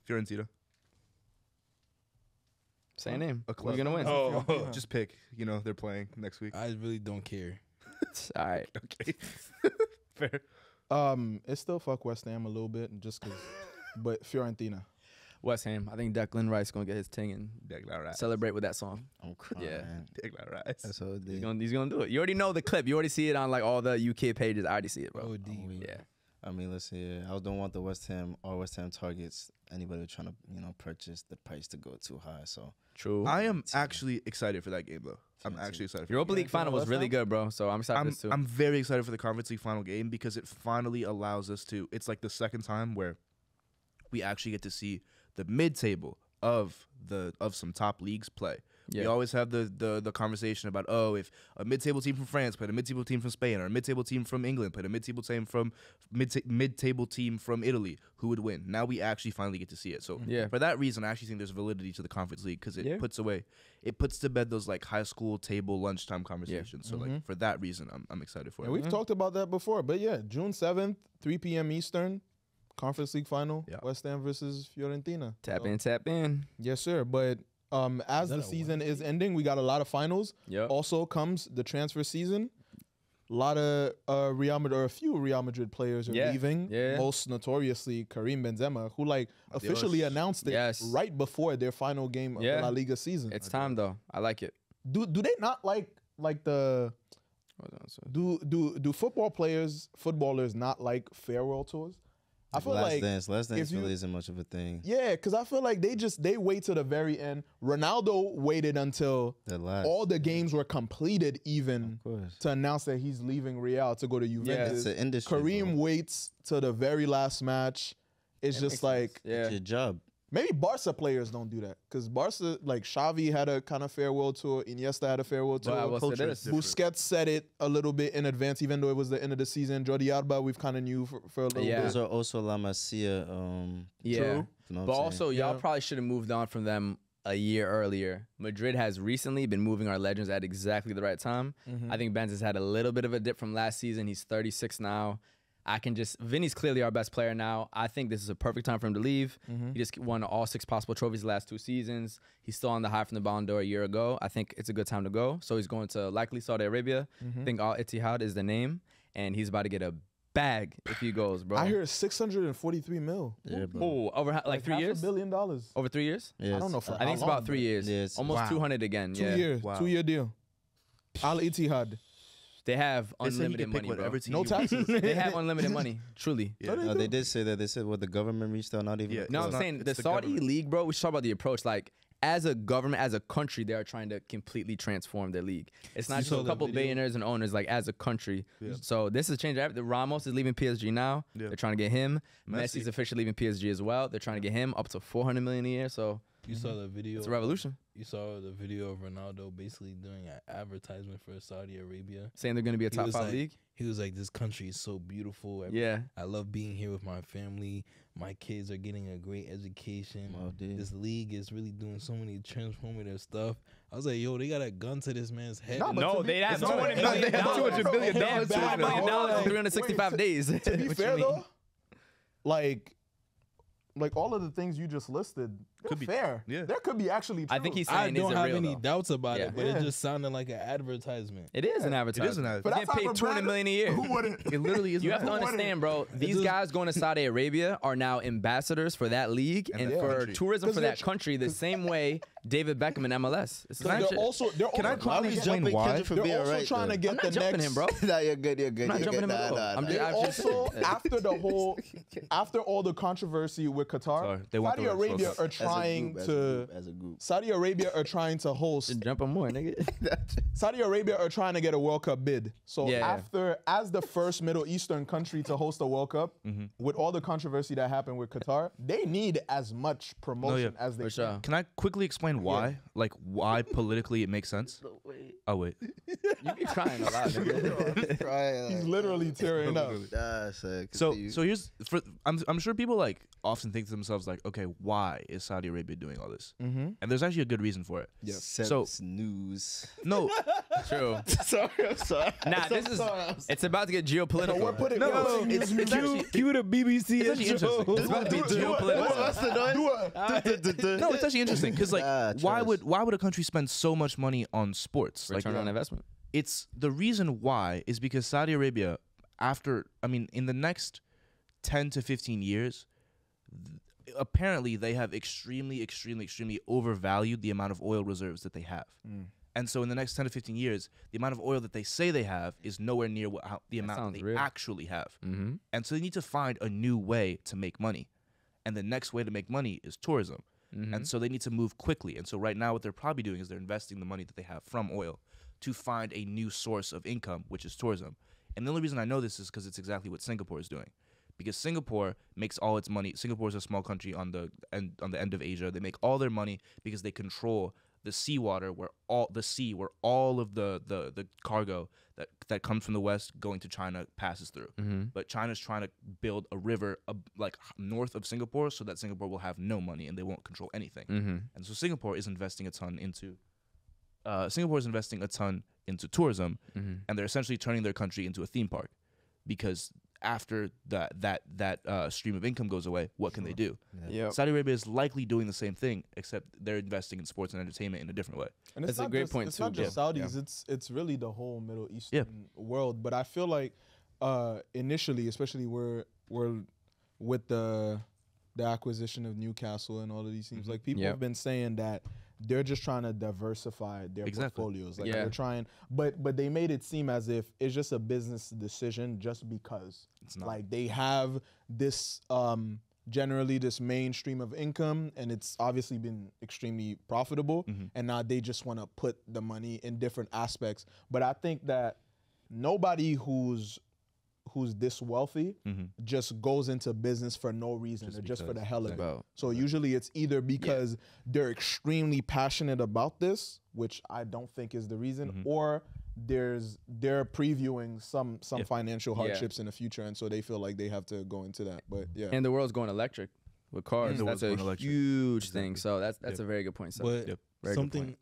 Speaker 2: Fiorentina.
Speaker 5: Say a name.
Speaker 2: A
Speaker 5: Who you
Speaker 2: club.
Speaker 5: going to win?
Speaker 4: oh,
Speaker 2: Just pick. They're playing next week.
Speaker 4: I really don't care.
Speaker 5: All right.
Speaker 2: Okay. Fair.
Speaker 1: It's still fuck West Ham a little bit, just because, but Fiorentina.
Speaker 5: West Ham. I think Declan Rice going to get his ting and
Speaker 2: Declan Rice.
Speaker 5: celebrate with that song.
Speaker 3: I'm crying.
Speaker 5: Yeah.
Speaker 2: Declan Rice.
Speaker 3: That's what it
Speaker 5: He's
Speaker 3: did.
Speaker 5: gonna do it. You already know the clip. You already see it on like all the UK pages. I already see it, bro.
Speaker 4: OD.
Speaker 5: Yeah.
Speaker 3: I mean, listen, yeah, I don't want the West Ham targets. Anybody trying to, purchase the price to go too high. So
Speaker 5: True.
Speaker 2: I am actually excited for that game, though. I'm actually excited for
Speaker 5: Europa
Speaker 2: that
Speaker 5: League final was
Speaker 1: West
Speaker 5: really
Speaker 1: Ham?
Speaker 5: good, bro. So I'm excited for this too.
Speaker 2: I'm very excited for the Conference League final game because it finally allows us to. It's like the second time where we actually get to see the mid-table of some top leagues play.
Speaker 5: Yeah.
Speaker 2: We always have the conversation about, if a mid-table team from France played a mid-table team from Spain, or a mid-table team from England played a mid-table team from mid-table team from Italy, who would win? Now we actually finally get to see it. So for that reason, I actually think there's validity to the Conference League, because it puts to bed those like high school table lunchtime conversations. So like for that reason, I'm excited for it.
Speaker 1: And we've talked about that before, but yeah, June 7th, 3 p.m. Eastern, Conference League final, West Ham versus Fiorentina.
Speaker 5: Tap in.
Speaker 1: Yes, sir. But as the season is ending, we got a lot of finals.
Speaker 5: Yep.
Speaker 1: Also comes the transfer season. A lot of a few Real Madrid players are leaving.
Speaker 5: Yeah.
Speaker 1: Most notoriously Karim Benzema, who officially announced it right before their final game of the La Liga season.
Speaker 5: It's time though. I like it.
Speaker 1: Do they not like the do footballers not like farewell tours? I feel
Speaker 3: Last Dance really isn't much of a thing.
Speaker 1: Yeah, because I feel like they wait to the very end. Ronaldo waited until all the games were completed even to announce that he's leaving Real to go to Juventus.
Speaker 3: It's an industry.
Speaker 1: Kareem waits to the very last match. It's just like
Speaker 3: it's your job.
Speaker 1: Maybe Barca players don't do that, because Barca, like Xavi had a kind of farewell tour, Iniesta had a farewell tour. Busquets said it a little bit in advance, even though it was the end of the season. Jordi Alba, we've kind of knew for a little bit.
Speaker 3: Those are also La Masia.
Speaker 5: True.
Speaker 3: You know
Speaker 5: but also, y'all probably should have moved on from them a year earlier. Madrid has recently been moving our legends at exactly the right time. I think Benz has had a little bit of a dip from last season. He's 36 now. Vinny's clearly our best player now. I think this is a perfect time for him to leave. He just won all 6 possible trophies the last 2 seasons. He's still on the high from the Ballon d'Or a year ago. I think it's a good time to go. So he's going to likely Saudi Arabia. I think Al Ittihad is the name, and he's about to get a bag if he goes, bro.
Speaker 1: I hear 643 mil.
Speaker 3: Yeah, bro.
Speaker 5: Oh, over like 3 years?
Speaker 1: $500 million.
Speaker 5: Over 3 years?
Speaker 3: Yeah,
Speaker 1: I don't know for
Speaker 5: I think it's about 3 years.
Speaker 3: Yeah, it's
Speaker 5: almost 200 again.
Speaker 1: 2 years. 2-year deal. Al Ittihad.
Speaker 5: They have unlimited money, bro.
Speaker 1: No taxes.
Speaker 5: They have unlimited money, truly.
Speaker 3: Yeah. No, they did say that. They said the government reached out, not even.
Speaker 5: No, I'm saying the Saudi league, bro. We should talk about the approach. Like, as a government, as a country, they are trying to completely transform their league. It's not just a couple billionaires and owners, like as a country. So this is changing everything. Ramos is leaving PSG now. They're trying to get him. Messi's officially leaving PSG as well. They're trying to get him up to $400 million a year. So
Speaker 4: you saw the video.
Speaker 5: It's a revolution.
Speaker 4: You saw the video of Ronaldo basically doing an advertisement for Saudi Arabia,
Speaker 5: saying they're going to be a top 5 league.
Speaker 4: He was like, "This country is so beautiful. I love being here with my family. My kids are getting a great education. This league is really doing so many transformative stuff." I was like, "Yo, they got a gun to this man's head."
Speaker 5: No, they have $200 million. They have $200 million in 365 days.
Speaker 1: To be fair though, like all of the things you just listed, could be fair. Yeah, there could be actually. True.
Speaker 5: I think he's saying,
Speaker 4: I don't have
Speaker 5: real,
Speaker 4: any
Speaker 5: though?
Speaker 4: Doubts about it, but it just sounded like an advertisement.
Speaker 5: It is an advertisement.
Speaker 2: It is an advertisement.
Speaker 5: But get paid $200 million a year.
Speaker 1: Who wouldn't?
Speaker 2: It literally is.
Speaker 5: You have to understand, bro. These guys going to Saudi Arabia are now ambassadors for that league and for tourism for that country. The same way David Beckham in MLS.
Speaker 1: They're also trying to explain why. They're also trying to get the next.
Speaker 5: Him, bro.
Speaker 3: Nah, you're good. You're good.
Speaker 5: I'm not jumping him at all. I'm just
Speaker 1: also after all the controversy with Qatar, Saudi Arabia are trying to.
Speaker 3: As a group.
Speaker 1: Saudi Arabia are trying to host.
Speaker 5: Jump on more, nigga.
Speaker 1: Saudi Arabia are trying to get a World Cup bid. So as the first Middle Eastern country to host a World Cup, with all the controversy that happened with Qatar, they need as much promotion as they can.
Speaker 2: Can I quickly explain why? Yeah. Like why politically it makes sense? Oh wait.
Speaker 5: You be crying a lot, nigga.
Speaker 1: He's literally tearing up.
Speaker 2: So here's I'm sure people like often think to themselves like, okay, why is Saudi Arabia doing all this? And there's actually a good reason for it.
Speaker 3: Yeah.
Speaker 2: So
Speaker 3: news.
Speaker 2: No.
Speaker 5: True.
Speaker 3: I'm sorry.
Speaker 5: Nah, it's about to get geopolitical.
Speaker 1: So we're putting
Speaker 2: it's actually
Speaker 4: cue the BBC.
Speaker 2: It's actually interesting. It's about to be geopolitical. No, it's actually interesting because like why would a country spend so much money on sports?
Speaker 5: Return on investment.
Speaker 2: It's the reason why is because Saudi Arabia, in the next 10 to 15 years, apparently they have extremely overvalued the amount of oil reserves that they have. And so in the next 10 to 15 years, the amount of oil that they say they have is nowhere near the amount that they actually have. And so they need to find a new way to make money. And the next way to make money is tourism. And so they need to move quickly. And so right now what they're probably doing is they're investing the money that they have from oil to find a new source of income, which is tourism. And the only reason I know this is because it's exactly what Singapore is doing. because Singapore makes all its money. Singapore is a small country on the end of Asia. They make all their money because they control the seawater, where all of the cargo that comes from the west going to China passes through. But China's trying to build a river like north of Singapore, so that Singapore will have no money and they won't control anything. And so Singapore is investing a ton into tourism, and they're essentially turning their country into a theme park, because after that stream of income goes away, what can they do? Saudi Arabia is likely doing the same thing, except they're investing in sports and entertainment in a different way.
Speaker 1: And
Speaker 5: That's a great point
Speaker 1: it's
Speaker 5: too.
Speaker 1: not just Saudis. It's really the whole Middle Eastern world. But I feel like initially, especially we're with the acquisition of Newcastle and all of these teams, like people have been saying that they're just trying to diversify their portfolios. Like they're trying, but they made it seem as if it's just a business decision just because.
Speaker 2: It's not.
Speaker 1: Like they have this generally this mainstream of income, and it's obviously been extremely profitable, and now they just want to put the money in different aspects. But I think that nobody who's this wealthy just goes into business for no reason or just for the hell of it. So usually it's either because they're extremely passionate about this, which I don't think is the reason, or they're previewing some financial hardships in the future, and so they feel like they have to go into that. But and
Speaker 5: the world's going electric with cars. That's a huge thing. So that's a very good point. So
Speaker 4: but something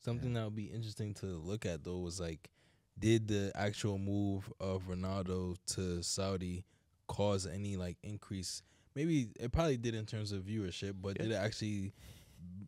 Speaker 3: Something
Speaker 4: that would be interesting to look at though was like, did the actual move of Ronaldo to Saudi cause any like increase? Maybe it probably did in terms of viewership, but did it actually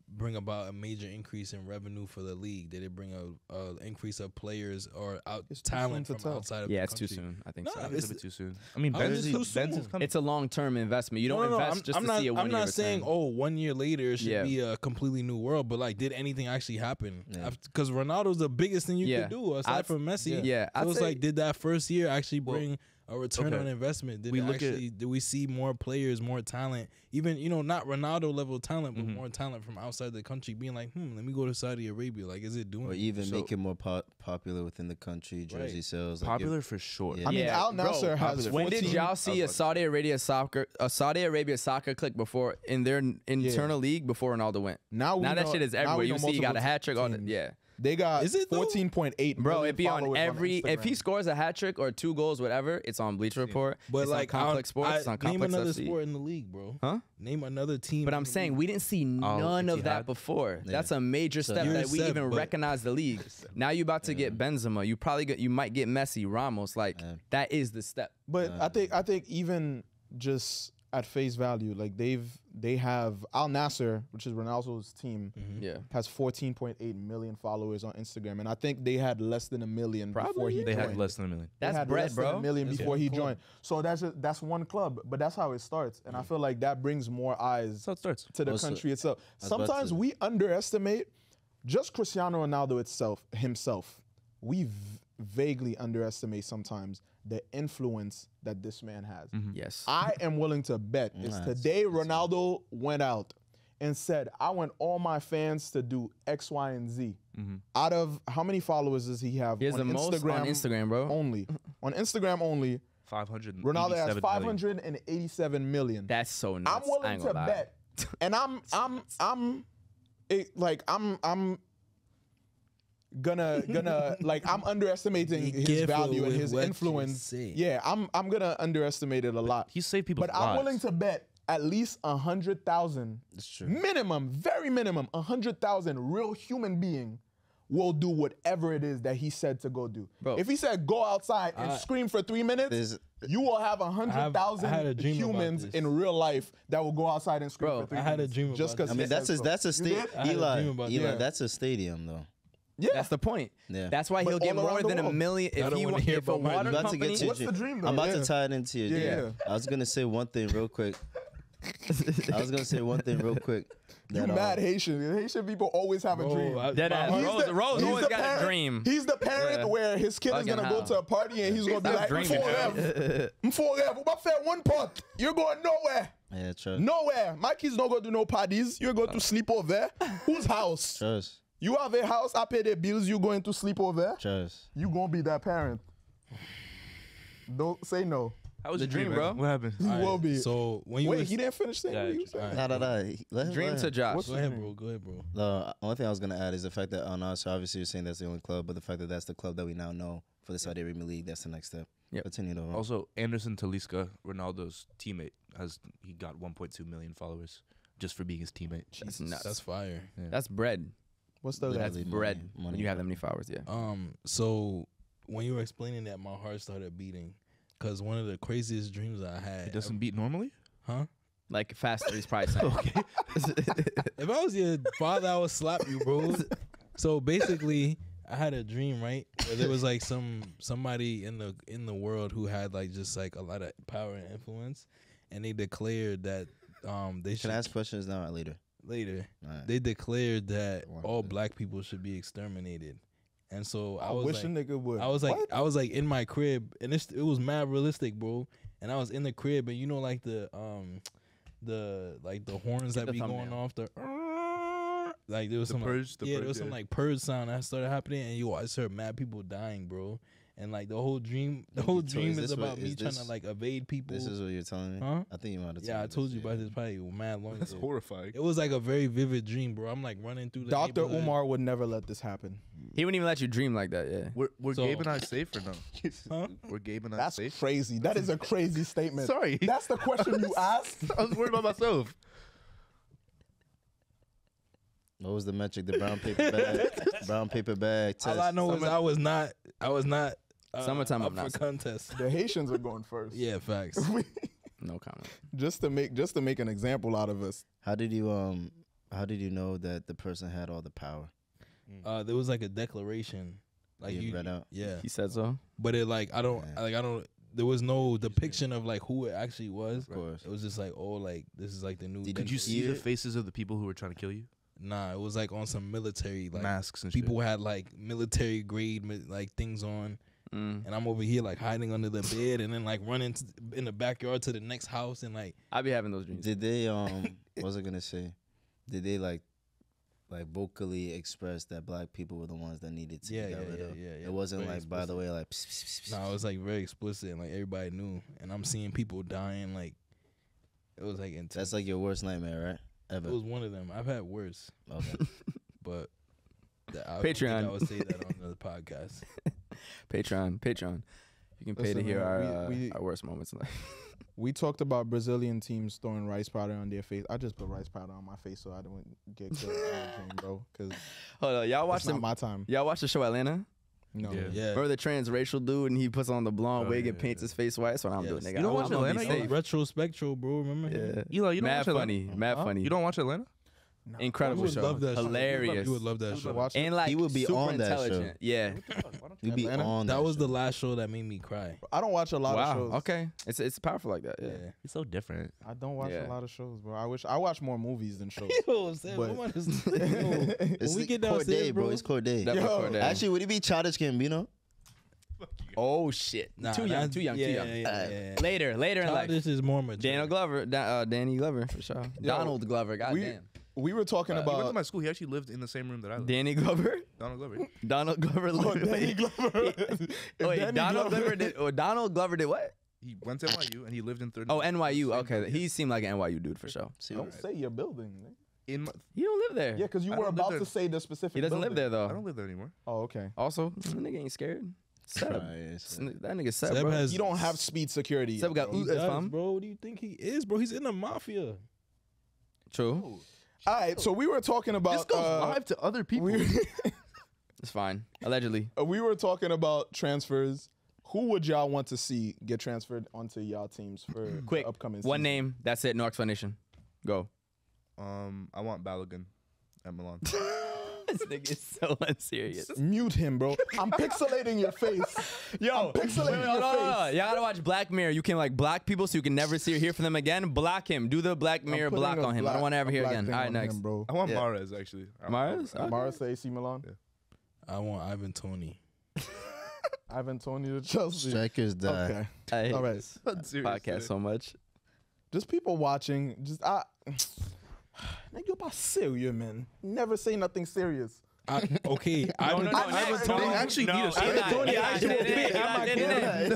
Speaker 4: bring about a major increase in revenue for the league? Did it bring a increase of players or talent from outside of the country?
Speaker 5: It's too soon. I think so.
Speaker 2: It's a bit too soon. I mean, Benz is coming.
Speaker 5: It's a long-term investment. You don't invest just to see a 1 year
Speaker 4: I'm not saying,
Speaker 5: return.
Speaker 4: 1 year later it should be a completely new world, but like, did anything actually happen? Because Ronaldo's the biggest thing you could do aside from Messi. So it's like, did that first year actually bring a return on investment? Did we see more players, more talent, even not Ronaldo level talent, but more talent from outside the country being like, let me go to Saudi Arabia? Like, is it doing?
Speaker 3: Or even make it more popular within the country, jersey sales. Like
Speaker 2: Popular for sure.
Speaker 1: I mean, Al Nassr has.
Speaker 5: When did y'all see a Saudi Arabia soccer click before in their internal league before Ronaldo went? Now that shit is everywhere. You see, he got a hat trick on it.
Speaker 1: They got 14.8.
Speaker 5: Bro, it'd be on every. If he scores a hat trick or 2 goals, whatever, it's on Bleacher Report.
Speaker 4: But
Speaker 5: it's
Speaker 4: like
Speaker 5: on Complex Sports, it's on
Speaker 4: name
Speaker 5: Complex
Speaker 4: another
Speaker 5: FC.
Speaker 4: sport in the league, bro.
Speaker 5: Huh?
Speaker 4: Name another team.
Speaker 5: But I'm saying we didn't see none of that before. That's a major step that we even recognize the league. Now you about to get Benzema. You might get Messi, Ramos. Like that is the step.
Speaker 1: But I think even just at face value, like they have Al Nassr, which is Ronaldo's team, has 14.8 million followers on Instagram, and I think they had less than 1 million before he joined.
Speaker 2: They had less than 1 million.
Speaker 5: That's bread, bro.
Speaker 1: 1 million before he joined. So that's one club, but that's how it starts, and I feel like that brings more eyes to the country itself. Sometimes we underestimate just Cristiano Ronaldo himself. We vaguely underestimate sometimes the influence that this man has.
Speaker 5: Yes.
Speaker 1: I am willing to bet today Ronaldo went out and said, I want all my fans to do X, Y, and Z. Out of how many followers does he have?
Speaker 5: He has the most on Instagram, bro.
Speaker 1: Only. On Instagram only.
Speaker 2: 500.
Speaker 1: Ronaldo has 587 million.
Speaker 5: That's so nuts.
Speaker 1: I'm willing to bet. And I'm gonna like, I'm underestimating his value and his influence. Yeah, I'm gonna underestimate it a lot.
Speaker 2: He saved people's lives.
Speaker 1: But I'm willing to bet at least 100,000 minimum, very minimum, 100,000 real human being will do whatever it is that he said to go do. Bro, if he said go outside and scream for 3 minutes, you will have 100,000 humans in real life that will go outside and scream for 3 minutes.
Speaker 4: I had a dream
Speaker 1: just because.
Speaker 3: I mean, that's a stadium. Eli, that's a stadium though.
Speaker 1: Yeah,
Speaker 5: that's the point.
Speaker 3: Yeah,
Speaker 5: that's why he'll get more than 1 million. If he wants a water company,
Speaker 1: what's the dream though?
Speaker 3: I'm about to tie it into your dream. I was gonna say one thing real quick.
Speaker 1: You mad Haitian. Haitian people always have a dream.
Speaker 5: Rose always got a dream.
Speaker 1: He's the parent where his kid is going to go to a party and he's going to be like, I'm forever. But one pot. You're going nowhere.
Speaker 3: Yeah, trust.
Speaker 1: Nowhere. My kids don't go to no parties. You're going to sleep over there. Whose house?
Speaker 3: Trust.
Speaker 1: You have a house, I pay the bills, you going to sleep over there?
Speaker 3: Trust.
Speaker 1: You going to be that parent. Don't say no.
Speaker 2: How was
Speaker 5: The
Speaker 2: your
Speaker 5: dream,
Speaker 2: man?
Speaker 5: bro.
Speaker 2: What happened?
Speaker 1: He will be.
Speaker 4: So when you
Speaker 1: Wait,
Speaker 4: was,
Speaker 1: he didn't finish saying
Speaker 2: Yeah,
Speaker 1: what you said.
Speaker 4: alright.
Speaker 3: Nah.
Speaker 5: Dream to Josh.
Speaker 1: What's
Speaker 4: go ahead, bro. Go ahead, bro.
Speaker 3: The only thing I was gonna add is the fact that so obviously you're saying that's the only club, but the fact that that's the club that we now know for the Saudi Arabian League, that's the next step.
Speaker 5: Yep.
Speaker 3: Continue though.
Speaker 2: Also, Anderson Talisca, Ronaldo's teammate, he got 1.2 million followers just for being his teammate.
Speaker 5: That's nuts.
Speaker 4: That's fire.
Speaker 2: Yeah.
Speaker 5: That's bread.
Speaker 1: What's the
Speaker 3: Literally.
Speaker 5: That's
Speaker 3: Money,
Speaker 5: bread
Speaker 3: money.
Speaker 5: when you have that many followers. Yeah.
Speaker 4: So when you were explaining that, my heart started beating because one of the craziest dreams I had.
Speaker 2: It doesn't beat normally?
Speaker 4: Huh?
Speaker 5: Like faster, he's probably saying.
Speaker 2: Okay.
Speaker 4: If I was your father, I would slap you, bro. So basically, I had a dream, right? Where there was like somebody in the world who had like just like a lot of power and influence, and they declared that they should
Speaker 3: Can I ask questions now or later?
Speaker 4: later.
Speaker 3: Alright.
Speaker 4: They declared that
Speaker 3: One
Speaker 4: all
Speaker 3: minute.
Speaker 4: black people should be exterminated, and so
Speaker 1: I
Speaker 4: was
Speaker 1: wish
Speaker 4: like,
Speaker 1: a nigga would.
Speaker 4: I was like,
Speaker 1: What?
Speaker 4: I was like in my crib, and it was mad realistic, bro. And I was in the crib, and you know, like the horns that
Speaker 5: the
Speaker 4: be going
Speaker 5: thumbnail.
Speaker 4: off, like there was
Speaker 2: The
Speaker 4: some
Speaker 2: purge, the
Speaker 4: there
Speaker 2: purge,
Speaker 4: was some
Speaker 2: yeah.
Speaker 4: like purge sound that started happening, and I just heard mad people dying, bro. And like the whole dream is
Speaker 3: this
Speaker 4: about
Speaker 3: what-
Speaker 4: me
Speaker 3: is
Speaker 4: trying to
Speaker 3: this-
Speaker 4: like evade people.
Speaker 3: This is what you're telling me?
Speaker 4: Huh?
Speaker 3: I think you might have
Speaker 4: Yeah, I told you about this probably mad long
Speaker 2: That's
Speaker 4: ago.
Speaker 2: horrifying.
Speaker 4: It was like a very vivid dream, bro. I'm like running through the
Speaker 1: Dr.
Speaker 4: neighborhood.
Speaker 1: Umar would never let this happen.
Speaker 5: He wouldn't even let you dream like that. Yeah.
Speaker 2: We're
Speaker 4: So-
Speaker 2: Gabe and I safe or no?
Speaker 4: Huh?
Speaker 2: We're Gabe and I
Speaker 1: That's
Speaker 2: safe?
Speaker 1: crazy. That is a crazy statement.
Speaker 2: Sorry.
Speaker 1: That's the question you asked?
Speaker 2: I was worried about myself.
Speaker 3: What was the metric? The brown paper bag. Brown paper bag test.
Speaker 4: All I know is I was not
Speaker 5: Summertime,
Speaker 4: up
Speaker 5: I'm not
Speaker 4: for contest.
Speaker 1: The Haitians are going first.
Speaker 4: Yeah, facts.
Speaker 5: No comment.
Speaker 1: just to make an example out of us.
Speaker 3: How did you know that the person had all the power?
Speaker 4: There was like a declaration, like
Speaker 3: You read out?
Speaker 4: yeah,
Speaker 5: He said so.
Speaker 4: but it like I don't. There was no depiction of like who it actually was.
Speaker 3: Of course.
Speaker 4: It was just like, oh, like this is like the new.
Speaker 3: Did
Speaker 2: Did you
Speaker 4: Benz.
Speaker 2: see the
Speaker 3: it?
Speaker 2: faces of the people who were trying to kill you?
Speaker 4: Nah, it was like on some military like
Speaker 2: Masks and
Speaker 4: people
Speaker 2: shit.
Speaker 4: had like military grade like things on,
Speaker 5: Mm.
Speaker 4: and I'm over here like hiding under the bed, and then like running in the backyard to the next house, and like
Speaker 5: I be having those dreams.
Speaker 3: Did they what was I gonna say? Did they like vocally express that black people were the ones that needed to
Speaker 4: yeah,
Speaker 3: be
Speaker 4: yeah,
Speaker 3: got rid
Speaker 4: yeah,
Speaker 3: of?
Speaker 4: yeah, yeah.
Speaker 3: It wasn't
Speaker 4: Very
Speaker 3: like by the
Speaker 4: explicit.
Speaker 3: way like pss, pss, pss, pss.
Speaker 4: No, it was like very explicit, and like everybody knew, and I'm seeing people dying. Like it was like intense.
Speaker 3: That's like your worst nightmare, right? Ever.
Speaker 4: It was one of them. I've had worse,
Speaker 3: Okay.
Speaker 4: but I don't think
Speaker 5: Patreon.
Speaker 4: I would say that on the podcast.
Speaker 5: Patreon. You can pay to
Speaker 1: Listen,
Speaker 5: hear
Speaker 1: man,
Speaker 5: our worst moments in life.
Speaker 1: We talked about Brazilian teams throwing rice powder on their face. I just put rice powder on my face so I don't get killed in the dream, bro. Because
Speaker 5: Hold on, y'all watch
Speaker 1: it's not
Speaker 5: the
Speaker 1: my time.
Speaker 5: y'all watch the show Atlanta?
Speaker 1: No.
Speaker 2: Yeah.
Speaker 4: Yeah,
Speaker 5: Remember the transracial dude and he puts on the blonde
Speaker 2: Oh,
Speaker 5: wig
Speaker 2: yeah,
Speaker 5: and paints
Speaker 2: yeah.
Speaker 5: his face white? That's what I'm doing,
Speaker 4: Yes.
Speaker 5: nigga.
Speaker 2: You don't
Speaker 5: I'm
Speaker 2: watch
Speaker 5: gonna be
Speaker 2: Atlanta? You don't
Speaker 5: safe.
Speaker 4: retrospectral, bro. Remember? him?
Speaker 5: Yeah.
Speaker 2: Eli, you don't
Speaker 5: Mad
Speaker 2: watch Atlanta?
Speaker 5: funny, mad
Speaker 1: Huh?
Speaker 5: funny.
Speaker 2: You don't watch Atlanta?
Speaker 1: No.
Speaker 5: Incredible
Speaker 4: You would
Speaker 5: show.
Speaker 4: love that show.
Speaker 5: Hilarious.
Speaker 4: You would love that show.
Speaker 1: Watch it.
Speaker 5: And like
Speaker 3: He would be
Speaker 5: super
Speaker 3: on that show.
Speaker 5: intelligent. Yeah.
Speaker 3: You be
Speaker 1: Atlanta?
Speaker 3: on
Speaker 4: That was
Speaker 3: show.
Speaker 4: the last show that made me cry.
Speaker 1: I don't watch a lot of
Speaker 5: Wow.
Speaker 1: shows.
Speaker 5: Okay. It's powerful like that. Yeah.
Speaker 2: It's so different.
Speaker 1: I don't watch
Speaker 5: Yeah.
Speaker 1: a lot of shows, bro. I watch more movies than shows.
Speaker 4: Yo, Sam,
Speaker 1: But-
Speaker 4: I'm on this- yo,
Speaker 3: It's
Speaker 4: when we
Speaker 3: the
Speaker 4: get downstairs,
Speaker 3: Corday, bro. It's Corday.
Speaker 5: Definitely
Speaker 1: Yo.
Speaker 5: Corday.
Speaker 3: Actually, would it be Childish Gambino?
Speaker 5: Oh shit.
Speaker 4: Nah,
Speaker 5: too young.
Speaker 4: that's-
Speaker 5: Too young.
Speaker 4: yeah,
Speaker 5: Too young.
Speaker 4: yeah.
Speaker 5: Later in life.
Speaker 4: Childish is more mature.
Speaker 5: Daniel Glover. Danny Glover for sure. Donald Glover. Goddamn.
Speaker 1: We were talking
Speaker 2: He went to
Speaker 1: about
Speaker 2: my school. He actually lived in the same room that I lived.
Speaker 5: Danny Glover.
Speaker 2: Donald Glover.
Speaker 5: Donald Glover.
Speaker 1: Danny Glover. If
Speaker 5: Wait,
Speaker 1: Danny
Speaker 5: Donald
Speaker 1: Glover-
Speaker 5: Glover did. Oh, Donald Glover did what?
Speaker 2: He went to NYU and he lived in 30.
Speaker 5: Oh, NYU. Okay, he seemed like an NYU dude for sure.
Speaker 3: See,
Speaker 1: Don't say your building. nigga.
Speaker 2: in my,
Speaker 5: He don't live there.
Speaker 1: Yeah, because you
Speaker 2: I
Speaker 1: were
Speaker 2: don't live
Speaker 1: about
Speaker 2: there.
Speaker 1: to say the specific.
Speaker 5: He doesn't live there
Speaker 1: building.
Speaker 2: I
Speaker 5: though.
Speaker 2: don't live there anymore.
Speaker 1: Oh, okay.
Speaker 5: Also, that nigga ain't scared. Seb. That nigga Seb,
Speaker 4: Seb
Speaker 5: bro.
Speaker 4: has-
Speaker 1: You don't have speed security.
Speaker 5: Seb got
Speaker 1: bro.
Speaker 4: He
Speaker 5: ooh, that's
Speaker 4: does,
Speaker 5: fun.
Speaker 4: bro. What do you think he is, bro? He's in the mafia.
Speaker 5: True.
Speaker 1: All right, so we were talking about.
Speaker 2: This goes live to other people.
Speaker 5: It's fine. Allegedly.
Speaker 1: We were talking about transfers. Who would y'all want to see get transferred onto y'all teams for
Speaker 5: Quick.
Speaker 1: the upcoming
Speaker 5: One
Speaker 1: season?
Speaker 5: name. That's it. No explanation. Go.
Speaker 2: I want Balogun at Milan.
Speaker 5: This nigga is so unserious.
Speaker 1: Mute him, bro. I'm pixelating your face.
Speaker 5: Yo,
Speaker 1: I'm pixelating your face.
Speaker 5: Y'all gotta watch Black Mirror. You can like block people so you can never see or hear from them again. Block him. Do the Black Mirror
Speaker 1: putting
Speaker 5: block
Speaker 1: a
Speaker 5: on him. I
Speaker 1: black-
Speaker 5: don't want to ever
Speaker 1: a
Speaker 5: hear
Speaker 1: black
Speaker 5: again.
Speaker 1: thing
Speaker 5: All right,
Speaker 1: on
Speaker 5: next.
Speaker 1: him, bro.
Speaker 2: I want
Speaker 5: Yeah.
Speaker 2: Mahrez actually.
Speaker 5: Mahrez? Okay.
Speaker 1: Mara say AC Milan.
Speaker 4: I want Ivan Tony.
Speaker 1: Ivan Tony to Chelsea.
Speaker 3: Strikers die.
Speaker 1: Okay.
Speaker 5: I hate
Speaker 1: All right.
Speaker 5: this
Speaker 2: Serious,
Speaker 5: podcast so much.
Speaker 1: Just people watching. Just nigga, you about serious, man. Never say nothing serious.
Speaker 4: Okay,
Speaker 5: No, next.
Speaker 2: They actually need a striker.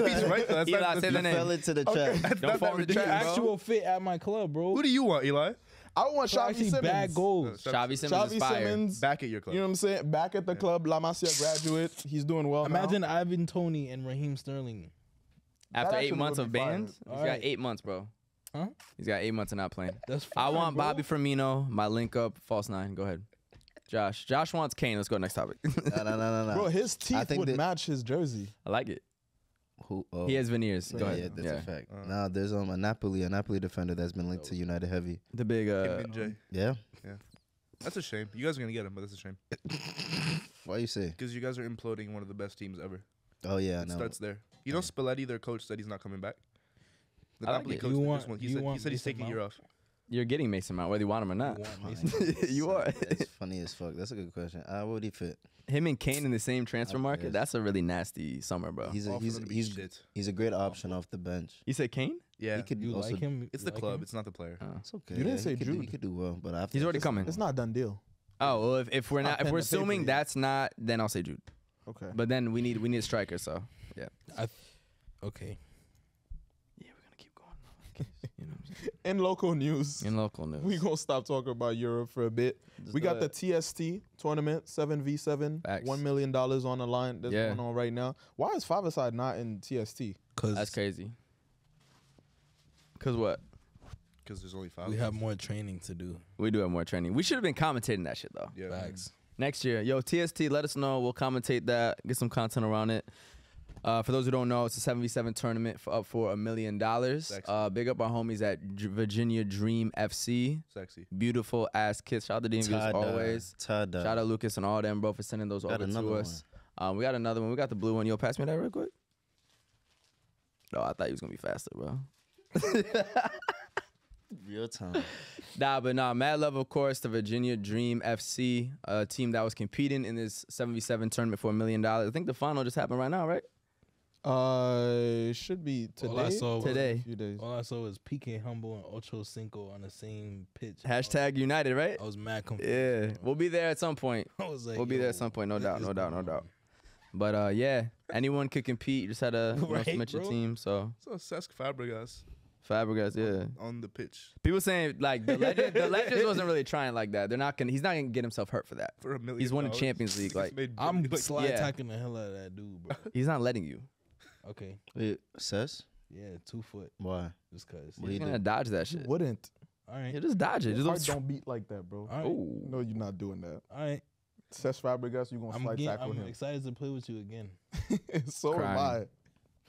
Speaker 2: He's right. That's
Speaker 5: Eli,
Speaker 2: not,
Speaker 5: say the
Speaker 3: You
Speaker 5: name.
Speaker 3: fell into the trap.
Speaker 5: Don't fall
Speaker 2: that
Speaker 5: into the
Speaker 4: the
Speaker 2: ridiculous.
Speaker 4: actual fit at my club, bro.
Speaker 2: Who do you want, Eli?
Speaker 1: I want
Speaker 4: For
Speaker 1: Xavi
Speaker 4: actually
Speaker 1: Simmons.
Speaker 4: bad goals.
Speaker 5: Xavi Simmons is
Speaker 1: Xavi
Speaker 5: fire.
Speaker 1: Simmons.
Speaker 2: Back at your club.
Speaker 1: You know what I'm saying? Back at the club, La Masia graduate. He's doing well
Speaker 4: Imagine
Speaker 1: now.
Speaker 4: Ivan Toney and Raheem Sterling.
Speaker 5: After
Speaker 1: That
Speaker 5: 8
Speaker 1: actually
Speaker 5: months
Speaker 1: would
Speaker 5: of
Speaker 1: be fire.
Speaker 5: bans, he's got
Speaker 4: Alright.
Speaker 5: 8 months, bro.
Speaker 4: Huh?
Speaker 5: He's got 8 months of not playing.
Speaker 4: That's
Speaker 5: I
Speaker 4: fine,
Speaker 5: want
Speaker 4: bro.
Speaker 5: Bobby Firmino, my link up, false 9. Go ahead. Josh wants Kane. Let's go next topic.
Speaker 3: No.
Speaker 1: Bro, his teeth
Speaker 3: think
Speaker 1: would
Speaker 3: that-
Speaker 1: match his jersey.
Speaker 5: I like it.
Speaker 3: Who? Oh.
Speaker 5: He has veneers. Go
Speaker 3: Yeah,
Speaker 5: ahead.
Speaker 3: that's a fact. Now there's a Napoli defender that's been linked to United heavy.
Speaker 5: The big
Speaker 2: Kim Min-jae.
Speaker 3: Yeah.
Speaker 2: That's a shame. You guys are gonna get him, but that's a shame
Speaker 3: Why you say?
Speaker 2: because you guys are imploding one of the best teams ever.
Speaker 3: Oh yeah,
Speaker 2: It
Speaker 3: no.
Speaker 2: starts there. You know, Spalletti, their coach, said he's not coming back. The
Speaker 5: I like
Speaker 2: Napoli
Speaker 5: it.
Speaker 2: coach
Speaker 4: You
Speaker 2: did
Speaker 4: want-
Speaker 2: this one.
Speaker 4: you
Speaker 2: He said
Speaker 4: want
Speaker 2: he's taking a
Speaker 4: Mason
Speaker 2: year
Speaker 4: Mount?
Speaker 2: off.
Speaker 5: You're getting Mason Mount, whether you want him or not.
Speaker 4: You want Mason?
Speaker 5: You are.
Speaker 3: That's funny as fuck. That's a good question. What would he fit?
Speaker 5: Him and Kane in the same transfer market.
Speaker 3: Yes.
Speaker 5: That's a really nasty summer, bro.
Speaker 3: He's a,
Speaker 2: All for them to be
Speaker 3: he's
Speaker 2: shit.
Speaker 3: he's a great option off the bench.
Speaker 5: You said Kane?
Speaker 2: Yeah,
Speaker 3: He could
Speaker 4: You
Speaker 3: also,
Speaker 4: like him?
Speaker 2: it's
Speaker 4: You
Speaker 2: the
Speaker 4: like
Speaker 2: club.
Speaker 4: him?
Speaker 2: It's not the player.
Speaker 3: It's okay.
Speaker 1: You didn't
Speaker 3: yeah,
Speaker 1: say
Speaker 3: he
Speaker 1: Jude.
Speaker 3: could do well, but after
Speaker 5: He's already coming.
Speaker 1: It's not done deal.
Speaker 5: Oh well, if we're not, if
Speaker 1: pen
Speaker 5: we're
Speaker 1: to paper
Speaker 5: assuming
Speaker 1: yet.
Speaker 5: that's not, then I'll say Jude.
Speaker 1: Okay.
Speaker 5: But then we need a striker. So yeah.
Speaker 4: Okay.
Speaker 5: Yeah, we're gonna keep going. You know what I'm saying?
Speaker 1: In local news,
Speaker 5: In local news.
Speaker 1: we gonna stop talking about Europe for a bit. We got the TST tournament, 7v7,
Speaker 5: Facts.
Speaker 1: $1 million on the line that's
Speaker 5: Yeah.
Speaker 1: going on right now. Why is 5ASIDE not in TST?
Speaker 4: Because
Speaker 5: That's crazy. Cause what?
Speaker 2: Because there's only 5.
Speaker 4: we have more training to do.
Speaker 5: We do have more training. We should have been commentating that shit though.
Speaker 2: Yeah.
Speaker 4: Facts.
Speaker 5: Next year, yo, TST, let us know. We'll commentate that, get some content around it. For those who don't know, it's a 7v7 tournament up for $1 million.
Speaker 2: Sexy.
Speaker 5: Big up our homies at Virginia Dream FC.
Speaker 2: Sexy.
Speaker 5: Beautiful ass kids. Shout out to DMV as always.
Speaker 3: Tada.
Speaker 5: Shout out Lucas and all them, bro, for sending those
Speaker 3: Got
Speaker 5: over to
Speaker 3: another
Speaker 5: us. We got another one. We got the blue one. Yo, pass me that real quick. No, I thought he was gonna be faster, bro.
Speaker 3: Real time.
Speaker 5: Mad love, of course, to Virginia Dream FC, a team that was competing in this 7v7 tournament for $1 million. I think the final just happened right now, right?
Speaker 1: It should be today.
Speaker 4: All I saw was-
Speaker 5: Today.
Speaker 1: A few days.
Speaker 4: All I saw was PK Humble and Ocho Cinco on the same pitch.
Speaker 5: Hashtag United, right?
Speaker 4: I was mad confused.
Speaker 5: Yeah, we'll be there at some point.
Speaker 4: I was like,
Speaker 5: We'll be there
Speaker 4: yo,
Speaker 5: at some point, no
Speaker 4: what
Speaker 5: doubt,
Speaker 4: is
Speaker 5: no doubt, no
Speaker 4: going
Speaker 5: doubt.
Speaker 4: on?
Speaker 5: But yeah, anyone could compete. You just had to
Speaker 4: Right,
Speaker 5: submit your
Speaker 4: bro.
Speaker 5: team. So
Speaker 2: So Cesc Fabregas
Speaker 5: Fabregas, yeah.
Speaker 2: on the pitch
Speaker 5: People saying like the Legends wasn't really trying like that. They're not gonna. He's not gonna get himself hurt for that.
Speaker 2: for $1 million.
Speaker 5: He's won the Champions League. Like
Speaker 4: I'm
Speaker 2: like,
Speaker 4: slide
Speaker 5: yeah.
Speaker 4: attacking the hell out of that dude, bro.
Speaker 5: he's not letting you.
Speaker 4: Okay.
Speaker 3: Wait, Says?
Speaker 4: Yeah, 2 foot.
Speaker 3: Why?
Speaker 4: Just cause.
Speaker 3: What
Speaker 5: He's
Speaker 3: he
Speaker 5: gonna
Speaker 3: do?
Speaker 5: dodge that
Speaker 1: You
Speaker 5: shit.
Speaker 1: wouldn't.
Speaker 4: All right.
Speaker 5: You just dodge it.
Speaker 1: Your heart
Speaker 5: Just
Speaker 1: don't beat like that, bro.
Speaker 4: All right.
Speaker 5: Ooh.
Speaker 1: No, you're not doing that.
Speaker 4: All right.
Speaker 1: Cesc Fabregas, you gonna slide tackle
Speaker 4: I'm
Speaker 1: him.
Speaker 4: excited to play with you again.
Speaker 1: So am
Speaker 5: Crying.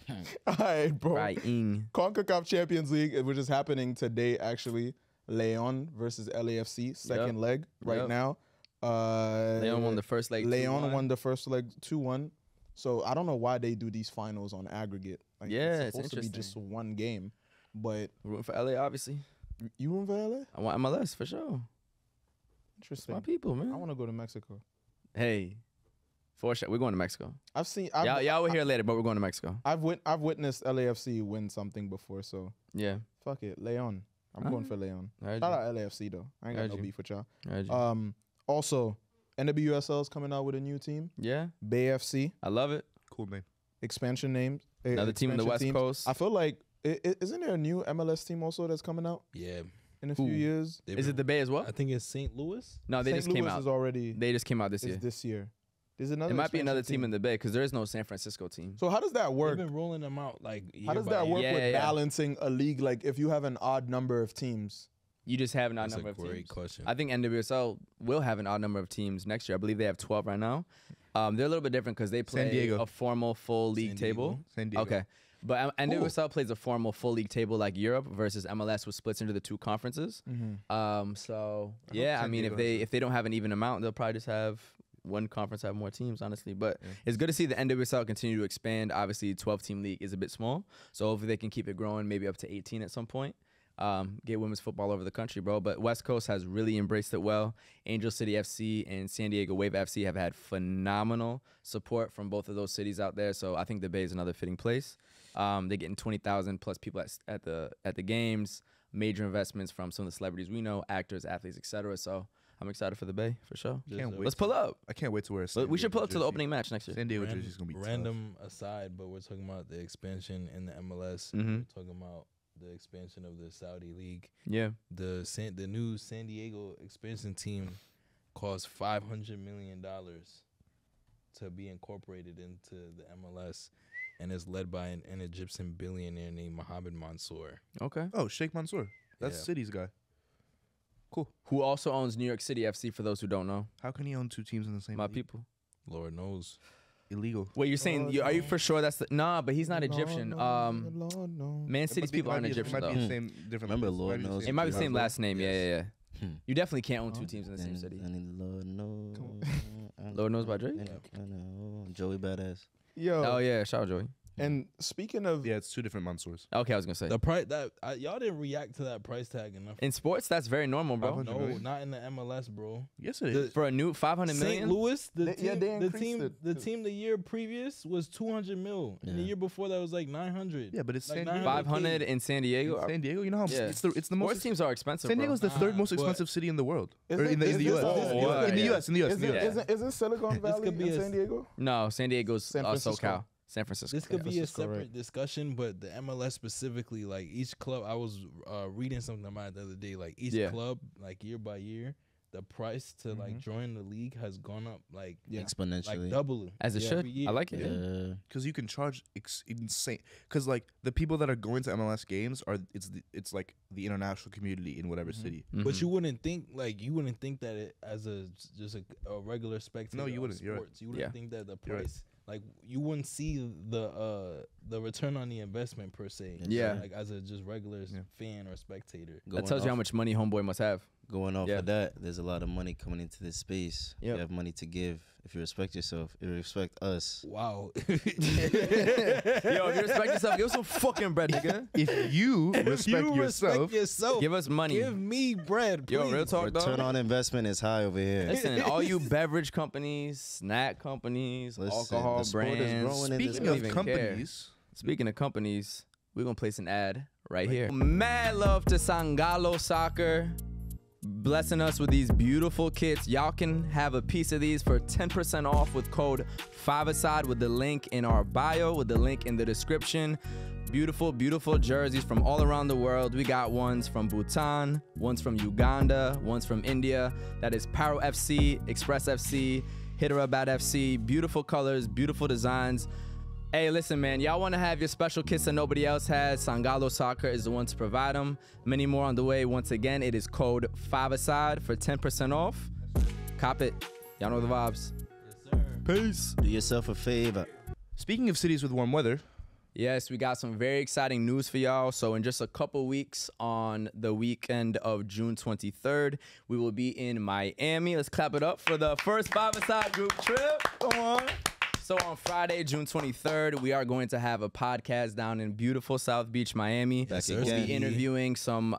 Speaker 1: I. All right, bro.
Speaker 5: Crying.
Speaker 1: CONCACAF Champions League, which is happening today, actually. Leon versus LAFC, second leg right
Speaker 5: Yep.
Speaker 1: now.
Speaker 5: Leon won the first leg.
Speaker 1: Leon
Speaker 5: 2-1.
Speaker 1: won the first leg 2-1. So I don't know why they do these finals on aggregate. Like,
Speaker 5: Yeah,
Speaker 1: it's
Speaker 5: it's
Speaker 1: supposed to be just one game. But
Speaker 5: We're rooting for LA, obviously.
Speaker 1: you in LA?
Speaker 5: I want MLS for sure. It's
Speaker 1: Interesting.
Speaker 5: my people, man.
Speaker 1: I want to go to Mexico.
Speaker 5: Hey, for sure, we're going to Mexico. Y'all will hear later, but we're going to Mexico.
Speaker 1: I've witnessed LAFC win something before, so
Speaker 5: Yeah,
Speaker 1: fuck it, Leon. I'm going for Leon.
Speaker 5: I heard
Speaker 1: Shout
Speaker 5: you.
Speaker 1: out LAFC though. I ain't got
Speaker 5: Heard
Speaker 1: no
Speaker 5: you.
Speaker 1: beef with y'all.
Speaker 5: I heard you.
Speaker 1: Also, NWSL is coming out with a new team,
Speaker 5: Yeah,
Speaker 1: Bay FC,
Speaker 5: I love it.
Speaker 2: cool name.
Speaker 1: expansion names.
Speaker 5: Another team in the
Speaker 1: expansion
Speaker 5: West
Speaker 1: teams.
Speaker 5: Coast.
Speaker 1: I feel like isn't there a new MLS team also that's coming out
Speaker 4: Yeah.
Speaker 1: in a few
Speaker 5: Who?
Speaker 1: years?
Speaker 5: Is it the Bay as well?
Speaker 4: I think it's St. Louis.
Speaker 5: No, they
Speaker 1: St.
Speaker 5: just
Speaker 1: Louis
Speaker 5: came out.
Speaker 1: is already
Speaker 5: They just came out this
Speaker 1: is
Speaker 5: year.
Speaker 1: this year. There's another.
Speaker 5: It might be
Speaker 1: expansion
Speaker 5: another team in the Bay because there is no San Francisco team.
Speaker 1: So how does that
Speaker 4: They've
Speaker 1: work?
Speaker 4: been rolling them out like.
Speaker 1: How
Speaker 4: year
Speaker 1: does
Speaker 4: by
Speaker 1: that
Speaker 4: year.
Speaker 1: work
Speaker 5: Yeah,
Speaker 1: with
Speaker 5: yeah.
Speaker 1: balancing a league? Like if you have an odd number of teams.
Speaker 5: You just have an odd
Speaker 4: That's
Speaker 5: number
Speaker 4: a
Speaker 5: of
Speaker 4: great
Speaker 5: teams.
Speaker 4: question.
Speaker 5: I think NWSL will have an odd number of teams next year. I believe they have 12 right now. They're a little bit different because they play
Speaker 2: Diego.
Speaker 5: a formal full league
Speaker 4: San Diego.
Speaker 5: table.
Speaker 2: San Diego.
Speaker 5: Okay. But NWSL plays a formal full league table like Europe versus MLS, which splits into the two conferences. So yeah, I
Speaker 2: San
Speaker 5: mean,
Speaker 2: Diego
Speaker 5: if they don't have an even amount, they'll probably just have one conference have more teams, honestly. But it's good to see the NWSL continue to expand. Obviously, 12-team league is a bit small, so hopefully they can keep it growing, maybe up to 18 at some point. Get women's football over the country, bro. But West Coast has really embraced it well. Angel City FC and San Diego Wave FC have had phenomenal support from both of those cities out there. So I think the Bay is another fitting place. They're getting 20,000 plus people at the games. Major investments from some of the celebrities we know, actors, athletes, etc. So I'm excited for the Bay for sure.
Speaker 2: Can't wait
Speaker 5: Let's pull up.
Speaker 2: I can't wait to wear a
Speaker 5: But
Speaker 2: San
Speaker 5: we should
Speaker 2: Diego
Speaker 5: pull up to the
Speaker 2: jersey.
Speaker 5: opening match next year.
Speaker 2: San Diego jersey is gonna be
Speaker 4: Random aside, but we're talking about the expansion in the MLS.
Speaker 5: Mhm.
Speaker 4: We're talking about the expansion of the Saudi League.
Speaker 5: Yeah.
Speaker 4: The new San Diego expansion team cost $500 million to be incorporated into the MLS, and is led by an Egyptian billionaire named Mohammed Mansour.
Speaker 5: Okay.
Speaker 2: tough. Oh, Sheikh Mansour. That's
Speaker 4: Yeah.
Speaker 2: City's guy. Cool.
Speaker 5: Who also owns New York City FC? For those who don't know,
Speaker 2: How can he own two teams in the same
Speaker 5: my
Speaker 2: league?
Speaker 5: people.
Speaker 4: Lord knows.
Speaker 2: Illegal.
Speaker 5: Wait, you're saying? Are you for sure that's the? Nah, but he's not Egyptian. Man City's people aren't Egyptian
Speaker 2: It might
Speaker 5: though.
Speaker 2: be the same, different.
Speaker 3: Remember,
Speaker 2: places.
Speaker 3: Lord
Speaker 2: Might be the
Speaker 3: knows.
Speaker 2: same
Speaker 5: It might be the
Speaker 2: people.
Speaker 5: same last name.
Speaker 2: Yes.
Speaker 5: Yeah.
Speaker 3: Hmm.
Speaker 5: You definitely can't own two teams in the same city.
Speaker 3: Lord knows.
Speaker 5: Lord knows by Drake?
Speaker 3: I know. Joey Badass.
Speaker 1: Yo,
Speaker 5: Oh yeah, shout out Joey.
Speaker 1: and speaking of
Speaker 2: Yeah, it's two different Mansours.
Speaker 5: Okay, I was gonna say.
Speaker 4: The price that y'all didn't react to that price tag enough.
Speaker 5: In sports, that's very normal, bro.
Speaker 2: 500
Speaker 4: No,
Speaker 2: million?
Speaker 4: not in the MLS, bro.
Speaker 2: Yes, it
Speaker 4: The-
Speaker 2: is.
Speaker 5: For a new 500
Speaker 4: St.
Speaker 5: million.
Speaker 4: Louis,
Speaker 1: They increased it,
Speaker 4: the
Speaker 1: too.
Speaker 4: team the year previous was 200 mil, and the
Speaker 3: Yeah.
Speaker 4: year before that was like 900.
Speaker 2: Yeah, but it's
Speaker 4: Like
Speaker 2: San Diego.
Speaker 5: 500 in San Diego.
Speaker 2: In San Diego, you know how
Speaker 5: Yeah.
Speaker 2: it's the
Speaker 5: Sports
Speaker 2: most.
Speaker 5: teams are expensive.
Speaker 2: San
Speaker 5: bro.
Speaker 2: Diego's the third most
Speaker 4: Nah, but-
Speaker 2: expensive city in the world.
Speaker 1: Is
Speaker 2: Or
Speaker 1: it-
Speaker 2: in the
Speaker 1: is
Speaker 2: US.
Speaker 1: this-
Speaker 2: In the
Speaker 5: yeah.
Speaker 2: US. In the US.
Speaker 1: isn't, isn't Silicon Valley
Speaker 4: could be
Speaker 1: in
Speaker 4: a-
Speaker 1: San Diego?
Speaker 5: No, San Diego's
Speaker 1: San Francisco.
Speaker 5: SoCal. San Francisco.
Speaker 4: This could be a
Speaker 1: Francisco,
Speaker 4: separate
Speaker 1: right.
Speaker 4: discussion, but the MLS specifically, like each club, I was reading something about it the other day, like each
Speaker 5: Yeah.
Speaker 4: club, like year by year, the price to like join the league has gone up like
Speaker 3: Exponentially.
Speaker 4: like double
Speaker 5: As it
Speaker 4: every
Speaker 5: should.
Speaker 4: year.
Speaker 5: I like it.
Speaker 3: Yeah.
Speaker 2: Because you can charge insane. Because like the people that are going to MLS games are it's like the international community in whatever city.
Speaker 4: But
Speaker 5: Mhm.
Speaker 4: you wouldn't think that it as just a regular spectator.
Speaker 2: No, you
Speaker 4: of
Speaker 2: wouldn't. You're right.
Speaker 4: Sports. You wouldn't
Speaker 5: Yeah.
Speaker 4: think that the
Speaker 2: You're right.
Speaker 4: price, like you wouldn't see the return on the investment per se.
Speaker 5: Yeah.
Speaker 4: like as a just regular
Speaker 2: Yeah.
Speaker 4: fan or spectator.
Speaker 5: That tells you how much money Homeboy must have.
Speaker 3: Going off
Speaker 5: Yeah.
Speaker 3: of that, there's a lot of money coming into this space.
Speaker 5: Yep.
Speaker 3: You have money to give. If you respect yourself, if you respect us.
Speaker 4: Wow.
Speaker 5: Yo, if you respect yourself, give us some fucking bread, nigga.
Speaker 2: If you respect yourself,
Speaker 5: Give us money.
Speaker 4: Give me bread, please.
Speaker 5: Yo, real talk,
Speaker 3: Return
Speaker 5: though.
Speaker 3: on investment is high over here.
Speaker 5: Listen, all you beverage companies, snack companies,
Speaker 3: Listen,
Speaker 5: alcohol
Speaker 3: the sport is
Speaker 5: brands.
Speaker 3: growing in this
Speaker 2: speaking
Speaker 5: don't
Speaker 2: of
Speaker 5: even
Speaker 2: companies,
Speaker 5: Speaking of companies, we're going to place an ad right here. Mad love to Sangalo Soccer, blessing us with these beautiful kits. Y'all can have a piece of these for 10% off with code 5ASIDE with the link in our bio, with the link in the description. Beautiful, beautiful jerseys from all around the world. We got ones from Bhutan, ones from Uganda, ones from India. That is Paro FC, Express FC, Hyderabad FC. Beautiful colors, beautiful designs. Hey, listen, man, y'all want to have your special kits that nobody else has? Sangalo Soccer is the one to provide them. Many more on the way. Once again, it is code 5ASIDE for 10% off. Cop it. Y'all know the vibes. Peace.
Speaker 3: Do yourself a favor.
Speaker 2: speaking of cities with warm weather,
Speaker 5: Yes, we got some very exciting news for y'all. So in just a couple weeks, on the weekend of June 23rd, we will be in Miami. Let's clap it up for the first 5ASIDE group trip. Come on. So on Friday, June 23rd, we are going to have a podcast down in beautiful South Beach, Miami.
Speaker 3: Back
Speaker 5: We'll
Speaker 3: again.
Speaker 5: be interviewing some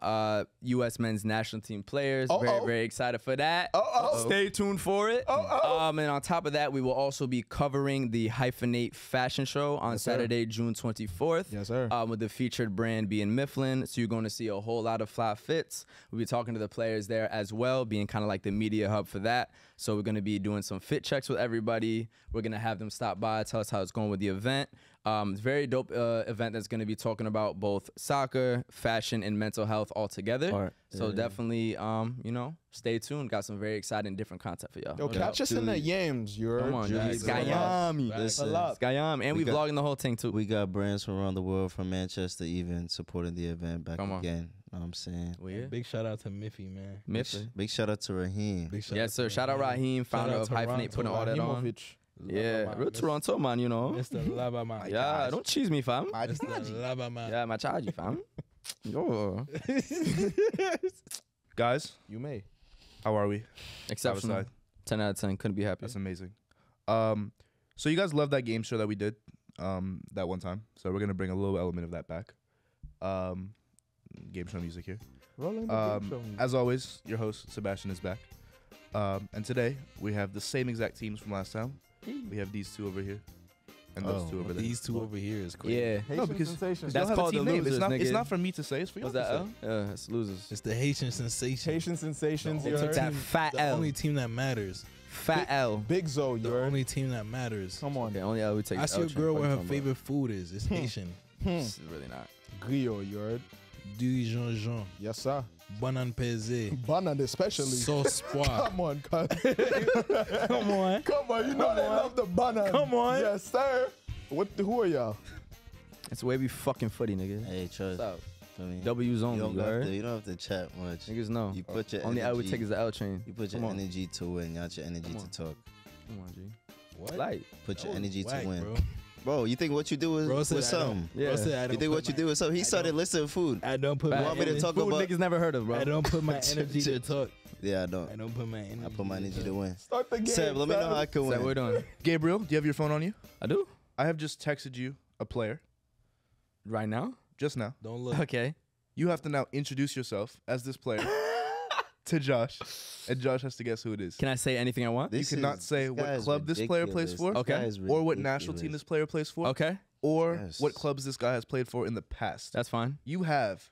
Speaker 5: U.S. men's national team players.
Speaker 1: Uh-oh.
Speaker 5: Very, very excited for that.
Speaker 1: Uh-oh.
Speaker 5: Stay tuned for it. And on top of that, we will also be covering the Hyphenate Fashion Show on
Speaker 1: Yes, sir.
Speaker 5: Saturday, June 24th.
Speaker 1: Yes, sir.
Speaker 5: With the featured brand being Mifflin. So you're going to see a whole lot of fly fits. We'll be talking to the players there as well, being kind of like the media hub for that. So we're going to be doing some fit checks with everybody. We're going to have them stop by, tell us how it's going with the event. It's a very dope event that's going to be talking about both soccer, fashion, and mental health all together.
Speaker 3: Art.
Speaker 5: So
Speaker 3: Yeah.
Speaker 5: definitely, stay tuned. Got some very exciting different content for y'all.
Speaker 1: Yo, catch us in the yams, you're
Speaker 5: Come on,
Speaker 1: Jeez.
Speaker 5: guys. Guyami.
Speaker 3: Listen,
Speaker 5: Guyam. And we
Speaker 3: got-
Speaker 5: vlogging the whole thing too.
Speaker 3: we got brands from around the world, from Manchester even, supporting the event back
Speaker 5: Come on.
Speaker 3: again. Know what I'm saying?
Speaker 5: Weird.
Speaker 4: Big shout out to Miffy, man.
Speaker 5: Mifflin.
Speaker 3: Big shout out to Raheem.
Speaker 4: Big shout
Speaker 5: Yes,
Speaker 4: out
Speaker 5: sir.
Speaker 4: to
Speaker 5: Shout out Raheem, founder
Speaker 4: out
Speaker 5: of
Speaker 4: to
Speaker 5: Hyphenate,
Speaker 4: Toronto,
Speaker 5: putting all that on.
Speaker 1: Rahimovic.
Speaker 5: Yeah, real Toronto man, you know.
Speaker 4: Mr. Labama.
Speaker 5: Yeah, don't cheese me, fam.
Speaker 4: Mr. Labama.
Speaker 5: Yeah, my charge you, fam. Yo.
Speaker 2: guys,
Speaker 1: You may.
Speaker 2: how are we?
Speaker 5: Exceptional.
Speaker 2: Outside.
Speaker 5: 10 out of 10. Couldn't be happier.
Speaker 2: That's amazing. So you guys love that game show that we did that one time. So we're gonna bring a little element of that back. Game show music here.
Speaker 1: Rolling the game show.
Speaker 2: As always, your host Sebastian is back. And today we have the same exact teams from last time. We have these two over here. and those two over there.
Speaker 4: These two over here is crazy.
Speaker 5: Yeah.
Speaker 1: Haitian
Speaker 2: No, because
Speaker 1: sensations.
Speaker 5: that's
Speaker 2: Y'all have a
Speaker 5: called
Speaker 2: team
Speaker 5: the
Speaker 2: name.
Speaker 5: losers,
Speaker 2: It's
Speaker 5: nigga.
Speaker 2: not for me to say. It's for y'all
Speaker 5: Was
Speaker 2: to
Speaker 5: that
Speaker 2: say.
Speaker 5: L? Yeah, it's losers.
Speaker 4: It's the Haitian sensation.
Speaker 1: Haitian sensations.
Speaker 4: The
Speaker 1: You
Speaker 5: They
Speaker 4: only
Speaker 5: took
Speaker 1: heard?
Speaker 5: that fat
Speaker 4: The
Speaker 5: L.
Speaker 4: only team that matters.
Speaker 5: Fat L.
Speaker 1: Big Zo. You
Speaker 4: The
Speaker 1: heard?
Speaker 4: only team that matters.
Speaker 1: Come on.
Speaker 5: Okay, only L we take.
Speaker 4: I
Speaker 5: the
Speaker 4: see
Speaker 5: L
Speaker 4: a
Speaker 5: train.
Speaker 4: girl
Speaker 5: What
Speaker 4: where
Speaker 5: you
Speaker 4: her
Speaker 5: talking
Speaker 4: favorite food is. It's Haitian.
Speaker 5: about? It's really not.
Speaker 1: Griot. You heard?
Speaker 4: Du Jean.
Speaker 1: Yes, sir.
Speaker 4: Banane pesée.
Speaker 1: Banana especially.
Speaker 4: Sauce poire.
Speaker 1: Come on, cuz.
Speaker 4: Come on.
Speaker 1: Come on. You know they love the banana.
Speaker 4: Come on.
Speaker 1: Yes, sir. Who are y'all?
Speaker 5: That's the way we fucking footy, nigga.
Speaker 3: Hey, trust.
Speaker 5: What's up?
Speaker 3: I mean,
Speaker 5: W's only, you heard?
Speaker 3: you don't have to chat much.
Speaker 5: Niggas know.
Speaker 3: You put your
Speaker 5: Only L we
Speaker 3: energy-
Speaker 5: take is the L train.
Speaker 3: You put your
Speaker 5: Come on.
Speaker 3: energy to win, not your energy
Speaker 5: Come
Speaker 3: to
Speaker 5: on.
Speaker 3: talk.
Speaker 5: Come on, G.
Speaker 4: What?
Speaker 5: Like,
Speaker 3: Put your
Speaker 4: That was
Speaker 3: energy
Speaker 4: whack,
Speaker 3: to win.
Speaker 4: Bro.
Speaker 3: Bro, you think what you do
Speaker 4: Bro
Speaker 3: is
Speaker 4: said
Speaker 3: with
Speaker 4: I don't-
Speaker 3: something?
Speaker 5: Yeah.
Speaker 4: Bro said I
Speaker 3: You
Speaker 4: don't
Speaker 3: think
Speaker 4: put
Speaker 3: what you
Speaker 4: my-
Speaker 3: do is something? He
Speaker 4: I
Speaker 3: started
Speaker 4: don't-
Speaker 3: listing food.
Speaker 4: I don't put
Speaker 5: Fact.
Speaker 4: my
Speaker 3: want me to
Speaker 4: energy.
Speaker 3: talk
Speaker 5: food
Speaker 3: about-
Speaker 5: niggas never heard of, bro.
Speaker 4: I don't put my energy to talk.
Speaker 3: Yeah, I
Speaker 4: I
Speaker 3: don't.
Speaker 4: don't put my energy.
Speaker 3: I put my energy to win.
Speaker 1: Start the game.
Speaker 3: Seb, let me know how I can
Speaker 5: Is that what we're
Speaker 3: win.
Speaker 5: doing?
Speaker 2: Gabriel, do you have your phone on you?
Speaker 5: I do?
Speaker 2: I have just texted you a player
Speaker 5: Right now?
Speaker 2: just now.
Speaker 4: Don't look.
Speaker 5: Okay.
Speaker 2: You have to now introduce yourself as this player to Josh, and Josh has to guess who it is.
Speaker 5: Can I say anything I want?
Speaker 2: You cannot say what club this player plays for,
Speaker 5: Okay.
Speaker 2: or what national team this player plays for,
Speaker 5: Okay.
Speaker 2: or
Speaker 3: Yes.
Speaker 2: what clubs this guy has played for in the past.
Speaker 5: That's fine.
Speaker 2: You have